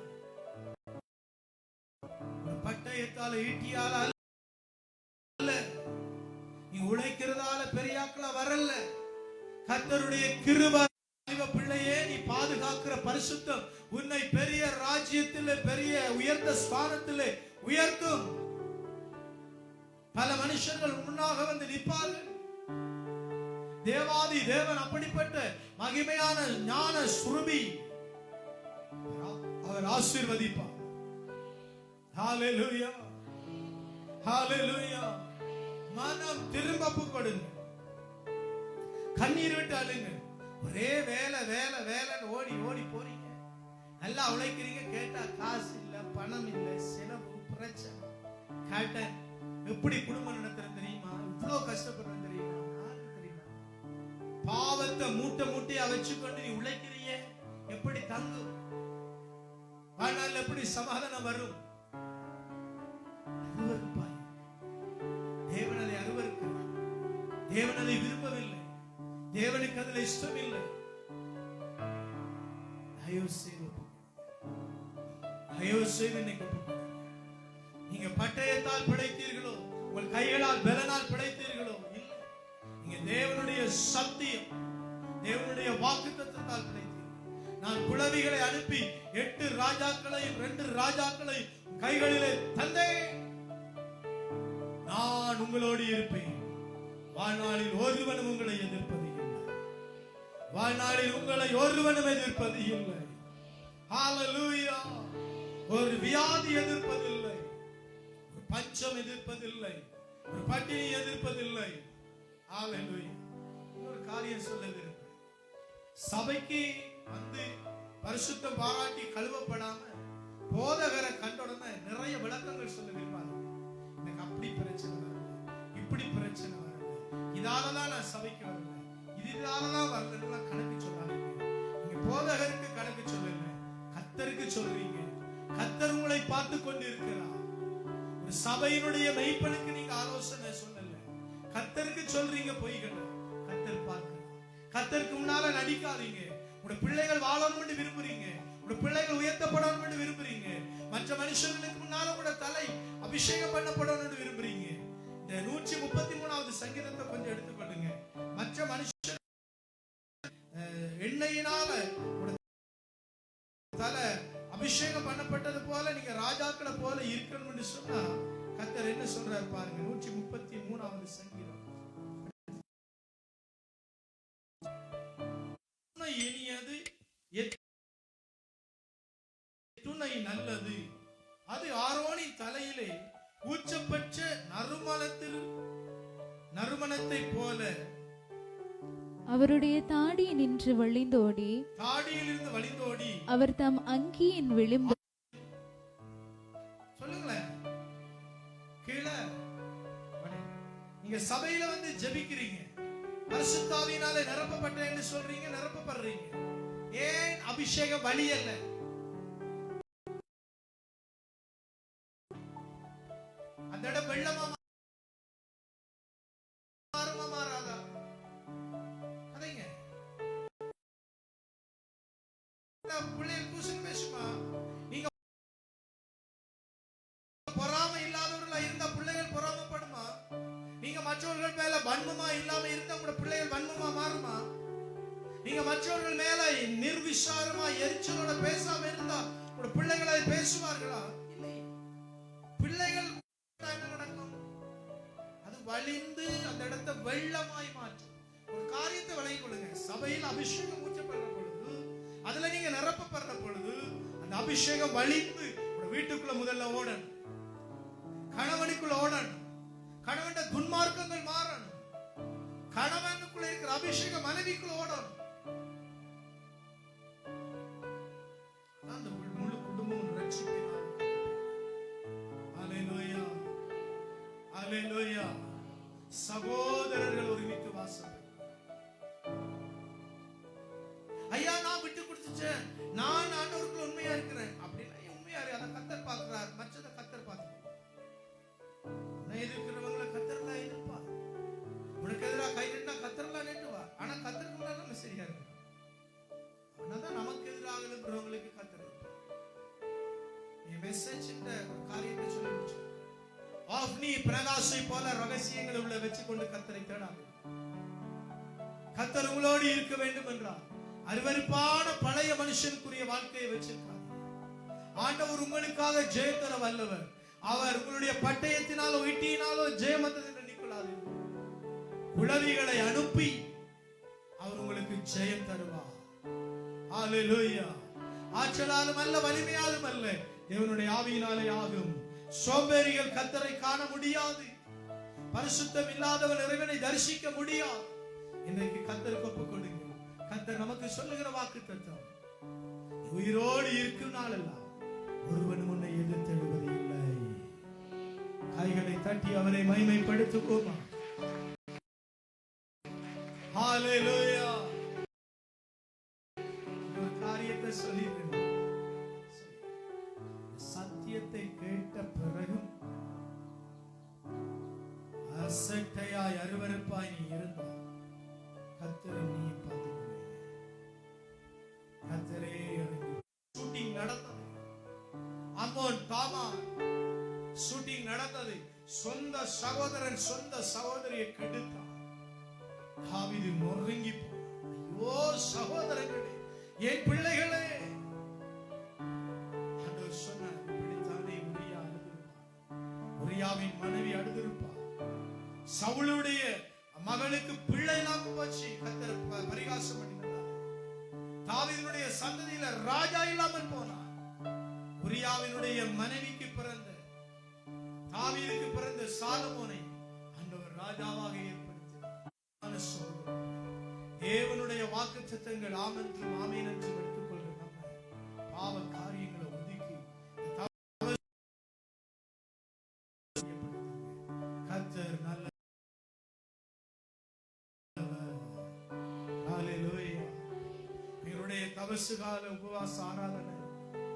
ஒரு பட்டயத்தால ஈட்டியால அல்ல, நீ உழைக்கிறதால பெரியாக்கள வரல. கர்த்தருடைய கிருபை. பிள்ளையே, நீ பாதுகாக்கிற பரிசுத்தம் உன்னை பெரிய ராஜ்யத்திலே, பெரிய உயர்ந்த ஸ்தானத்திலே உயர்த்தும். பல மனுஷர்கள் முன்னாக வந்து நிற்பார்கள். தேவாதி தேவன் அப்படிப்பட்ட மகிமையான ஞான சுரபி அவர் ஆசீர்வதிப்பார். ஹalleluya, ஹalleluya. மனம் திரும்ப கொடுங்க, கண்ணீர் விட்டு அழுங்க. ஒரே வேலை வேலை வேலைன்னு ஓடி ஓடி போறீங்க, நல்லா உழைக்கிறீங்க, கேட்டா காசு இல்ல, பணம் இல்ல, செலவு, பிரச்சனை, கடன். எப்படி குடும்பம் நடத்துறது தெரியுமா? இவ்வளவு கஷ்டப்படுறது தெரியுமா? பாவத்தை மூட்டை மூட்டையா வச்சுக்கொண்டு நீ உழைக்கிறிய, எப்படி தங்கும்? வாழ்நாள் எப்படி சமாதானம் வரும்? தேவன் அதை அருவருக்கிறார். தேவன் அதை விரும்பவில்லை. தேவனுக்கு அதுல இஷ்டம் இல்லை. நீங்க பட்டயத்தால் பிழைத்தீர்களோ, உங்கள் கைகளால் பலனால் பிழைத்தீர்களோ? இல்லை. நீங்க தேவனுடைய சத்தியம், தேவனுடைய வாக்குத்தத்தத்தால் பிழைத்தீர்கள். நான் குளவிகளை அனுப்பி 8 ராஜாக்களையும் 2 ராஜாக்களையும் கைகளிலே தந்தேன். நான் உங்களோடு இருப்பேன். வாழ்நாளில் ஒருவனும் உங்களை எதிர்ப்பது இல்லை. வாழ்நாளில் உங்களை ஒருவனும் எதிர்ப்பது இல்லை. ஹalleluya. ஒரு வியாதி எதிர்ப்பதில்லை, ஒரு பஞ்சம் எதிர்ப்பதில்லை, ஒரு பட்டினி எதிர்ப்பதில்லை. ஹalleluya. ஒரு காரியம் சொல்ல விரும்புகிறேன். சபைக்கு வந்து பரிசுத்தம் பாராட்டி கழுவப்படாம போதகரை கண்ட உடனே நிறைய விளக்கங்கள் சொல்ல விரும்பாங்க. எனக்கு அப்படி பிரச்சனை வரல, இப்படி பிரச்சனை வரல, இதாலதான் நான் சபைக்கு வரல, இதாலதான் வரல, கணக்கு சொல்லாதீங்க. நீங்க போதகருக்கு கணக்கு சொல்லல, கர்த்தருக்கு சொல்றீங்க. கர்த்தர் உங்களை பார்த்து கொண்டு இருக்கிறார். ஒரு சபையினுடைய மெய்ப்பனுக்கு நீங்க ஆலோசனை சொல்லல, கர்த்தருக்கு சொல்றீங்க பொய்கள். கர்த்தர் பார்க்கிறார். கர்த்தருக்கு முன்னால நடிக்காதீங்க. உங்க பிள்ளைகள் வாழணும் என்று விரும்புறீங்க, உங்க பிள்ளைகள் உயர்த்தப்படணும் என்று விரும்புறீங்க, மற்ற மனுஷர்களுக்கு முன்னால உங்க தலை அபிஷேகம் பண்ணப்படணும் என்று விரும்புறீங்க. இந்த 133வது சங்கீதத்தை கொஞ்சம் எடுத்துக்கொள்ளுங்க. மற்ற மனுஷ எண்ணெயினால தலை அபிஷேகம் பண்ணப்பட்டது போல நீங்க ராஜாக்களை போல இருக்கணும் என்று சொன்னா கர்த்தர் என்ன சொல்றாரு பாருங்க. 133வது சங்கீதம். இனியது துணை நல்லது, அது ஆரோனின் தலையிலே ஊற்றப்பட்ட நறுமணத்தை போல அவருடைய தாடி நின்று வழிந்தோடி, தாடியிலிருந்து வழிந்தோடி அவர் தம் அங்கியின் விளிம்பு. சொல்லுங்களேன், கீழே நீங்க சபையில வந்து ஜெபிக்கிறீங்க, பரிசுத்தாவியினாலே நிரப்பப்பட்டேன்னு சொல்றீங்க, நிரப்பப்படுறீங்க. ஏன்? அபிஷேகம் வழி அல்ல. அந்த இடம் வெள்ளமா மாறுமா மாறாதா? அதைங்க பிள்ளைகள் கூசன் பேசுமா? நீங்க பொறாமை இல்லாதவர்களா இருந்தா பிள்ளைகள் பொறாமப்படுமா? நீங்க மற்றவர்கள் மேல வன்மமா இல்லாம இருந்தா உங்க பிள்ளைகள் வன்மமா மாறுமா? நீங்க மற்றவர்கள் மேல நிர்விசாரமா எரிச்சலோட பேசாம இருந்தா உங்க பிள்ளைகள் அதை பேசுவார்களா? இல்லை. பிள்ளைகள் என்ன நடக்கும்? அது வழிந்து அந்த இடத்தை வெள்ளமாய் மாற்றும். ஒரு காரியத்தை விளங்கிக் கொள்ளுங்க. சபையில் அபிஷேகம் ஊற்றப்படுற பொழுது, அதுல நீங்க நிரப்பப்படுற பொழுது, அந்த அபிஷேகம் வழிந்து வீட்டுக்குள்ள முதல்ல ஓடணும், கணவனுக்குள்ள ஓடணும், கணவன் துன்மார்க்கங்கள் மாறணும், கணவனுக்குள்ள இருக்கிற அபிஷேகம் மனைவிக்குள்ள ஓடணும். அந்த முழு குடும்பம் ரட்சிப்பினால். ஹalleluya, ஹalleluya. சகோதரர்கள் ஒருமித்து வாசம். ஐயா, நான் விட்டு கொடுத்துட்டேன், நான் ஆண்டவருக்குள்ள உண்மையா இருக்கிறேன் அப்படின்னா உண்மையா மெசேஜ் காரியத்தை சொல்லி முடிச்சு. ஆஃப்னி பிரகாசை போல ரகசியங்களை உள்ள வச்சு கொண்டு கர்த்தரை தேடாது. கர்த்தர் உங்களோடு இருக்க வேண்டும் என்றார். அருவருப்பான பழைய மனுஷனுக்குரிய வாழ்க்கையை வச்சிருக்கார். ஆண்டவர் உங்களுக்காக ஜெயம் தர வல்லவர். அவர் உங்களுடைய பட்டயத்தினாலோ ஈட்டியினாலோ ஜெயமந்தது நினைக்கொள்ளாது. குழவிகளை அனுப்பி அவர் உங்களுக்கு ஜெயம் தருவார். ஹalleluya. ஆற்றலாலும் அல்ல, வலிமையாலும் அல்ல, தேவனுடைய ஆவியினாலே ஆகும். சோம்பேறிகள் கர்த்தரை காண முடியாது. பரிசுத்தம் இல்லாதவன் இறைவனை தரிசிக்க முடியாது. இன்றைக்கு கர்த்தருக்கு ஒப்புக் கொடுங்க. கர்த்தர் நமக்கு சொல்லுகிற வாக்குத்தத்தம், உயிரோடு இருக்கும் நாளெல்லாம் ஒருவன் உன்னை எதிர்த்தெழுவது இல்லை. கைகளை தட்டி அவரை மகிமைப்படுத்துவோமா? ஹalleluya. ஒரு காரியத்தை சொல்லிடுறேன். சத்தியத்தை கேட்ட பிறகு அசட்டையாய் அருவருப்பாய் நீ இருந்தா கர்த்தரை நீ பார்த்துக்கொள்ள. கர்த்தரே ஷூட்டிங் நடந்தது. அம்மோன் தாமார் ஷூட்டிங் நடந்தது. சொந்த சகோதரன் சொந்த சகோதரியை கெடுத்தான். தாவீது நொறுங்கி போனான். ஐயோ சகோதரர்களே, என் பிள்ளைகளே, ஆண்டவர் சொன்னார், இப்படித்தானே உரியா அழுதிருப்பார். உரியாவின் மனைவி அழுதிருப்பார். சவுலுடைய மகளுக்கு பிள்ளை இல்லாம போச்சு. கர்த்தர் பரிகாசம் பண்ணினார். தாவீதுடைய சந்ததியில ராஜா இல்லாமல் போனார். உரியாவினுடைய மனைவிக்கு பிறந்த தாவீதுக்கு பிறந்த சாலமோனை ஆண்டவர் ராஜாவாக ஏற்படுத்தினார். தேவனுடைய வாக்குத்தத்தங்கள் ஆமென்றும் ஆமென் என்று எடுத்துக்கொள்கிற நம்ம பாவ காரியங்களை ஒதுக்கி கர்த்தர் நல்ல. ஹalleluya. எங்களுடைய தபசு கால உபவாச ஆராதனை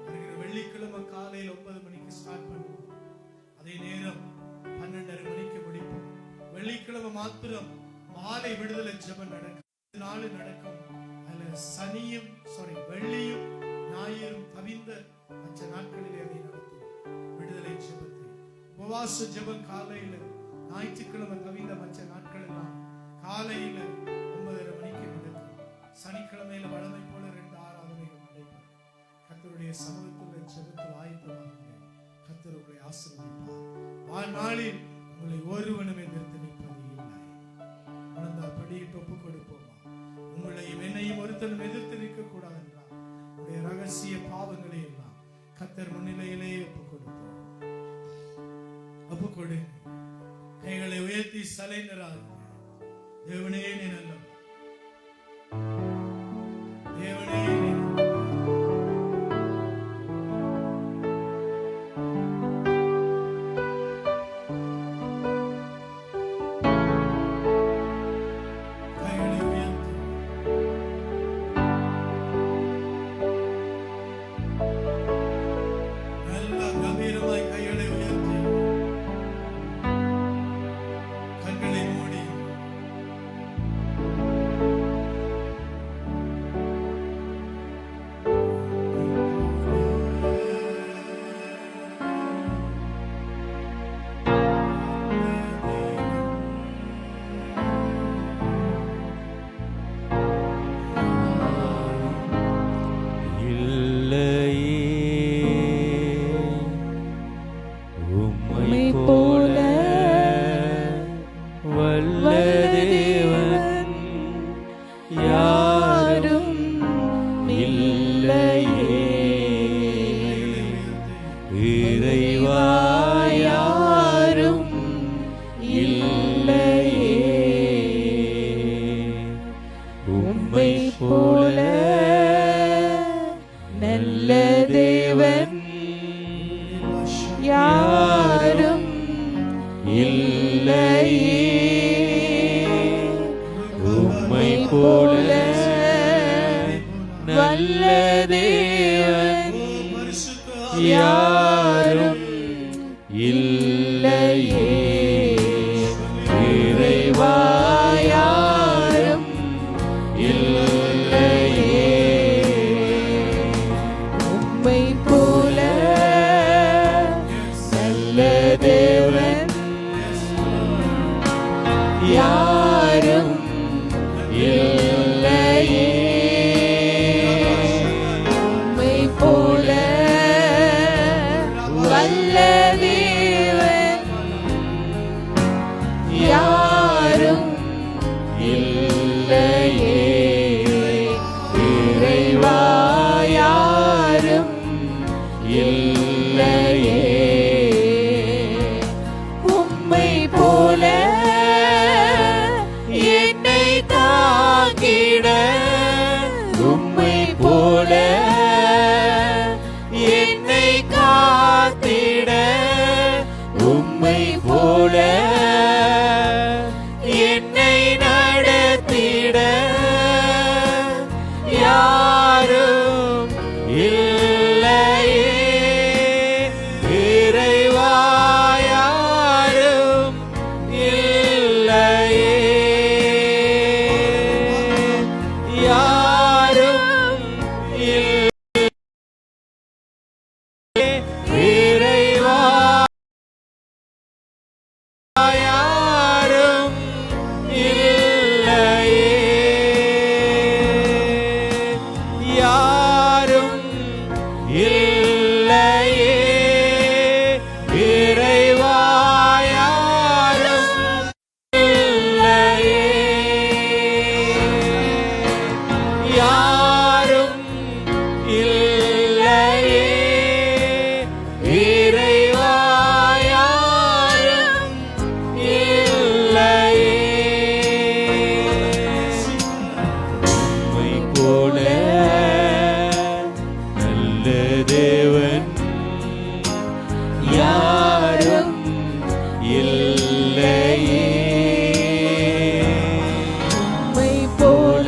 வருகிற வெள்ளிக்கிழமை காலையில் 9 மணிக்கு ஸ்டார்ட் பண்ணுவோம். அதே நேரம் 12:30 மணிக்கு முடிப்போம். வெள்ளிக்கிழமை மாத்திரம் மாலை விடுதலை ஜெபம் நடக்கும். நாள் நடக்கும். அதுல வெள்ளியும் ஞாயிறும் தவிர்ந்த மற்ற நாட்களிலே அதை நடத்துவோம். விடுதலை ஜெபத்தை உபவாச ஜெபம் காலையில, ஞாயிற்றுக்கிழமை தவிர்ந்த மற்ற நாட்கள் எல்லாம் காலையில 9:30 மணிக்கு நடக்கும். சனிக்கிழமையில வழமை போல 2 ஆராதனைகள் நடைபெறும். கர்த்தருடைய சமூகத்தில் ஜெபத்தில் ஆயத்தமாகுங்க. கர்த்தர் உங்களை ஆசீர்வதிப்பார். வாழ்நாளில் உங்களை ஒருவனும் எதிர்த்து நிற்பது இல்லை. உணர்ந்தால் படியிட்டு ஒப்புக் கொடுப்போமா? உங்களையும் என்னையும் ஒருத்தனும் எதிர்த்து நிற்க கூடாது என்றால் உடைய ரகசிய பாவங்களை எல்லாம் கர்த்தர் முன்னிலையிலே ஒப்புக் கொடுப்போம். ஒப்புக் கொடு. கைகளை உயர்த்தி சலைந்தராக. தேவனே நீ நல்லவர். தேவனே நீ நல்லவர். யாரும் இல்லையே இறைவா, யாரும் இல்லையே உம்மை போல இல்லையே. உம்மை போல என்னை தாங்கிட, உம்மை போல என்னை காத்திட, உம்மை போல என்னை நடத்திட யாரும் இல்லையே. இறைவா யாரும் இல்லையே. யாரும் இல்லையே. இறைவா யாரும் இல்லையே. யாரும் இல்லையே. இறைவா யாரும் இல்லையே. யாரும் இல்லையே. இறைவா யாரும் இல்லையே. உம்மை போல நல்ல தேவன் யாரும் இல்லையே. உம்மை போல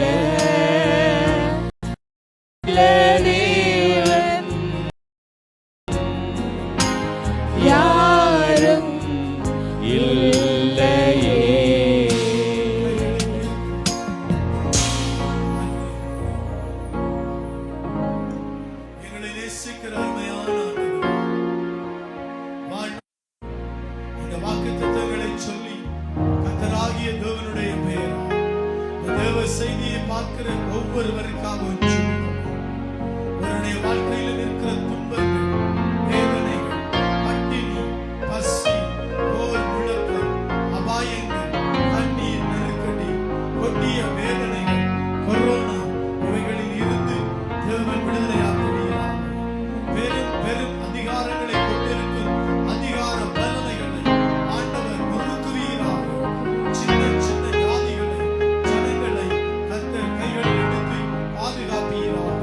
நல்ல தேவன் யாரும் இல்லையே. எங்களை நேசிக்கிற அருமையான ஆண்டவரே, இந்த வாக்குத்தத்தங்களை சொல்லி கர்த்தராகிய தேவனுடைய பெயரால் இந்த தேவ செய்தியை பார்க்கிற ஒவ்வொருவருக்காகவும் ஜெபிக்கிறோம். அவருடைய வாழ்க்கையில் இருக்கிற துன்பங்கள், வேதனைகள், பட்டினி, பசி, போர் முழக்கம், அபாயங்கள், கண்ணீர் நெருக்கடி, கொடிய வேதனைகள், கொரோனா இவைகளில் இருந்து தேவன் விடுதலையாக்குகிறார். பெரும் பெரும் அதிகாரங்களை கொண்டிருக்கும் அதிகார வல்லமைகளை ஆண்டவர் முறுக்குவீராக. சின்ன சின்ன ஜாதிகளை, ஜனங்களை கர்த்தர் கைகளில் எடுத்து பாதுகாப்பீராக.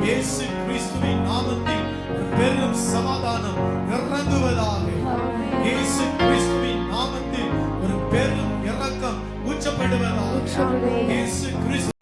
இயேசு கிறிஸ்துவின் நாமத்தில் ஒரு பெரும் சமாதானம் இறங்குவதாக. இயேசு கிறிஸ்துவின் நாமத்தில் ஒரு பெரும் இரக்கம் ஊற்றப்படுவதாக. இயேசு கிறிஸ்து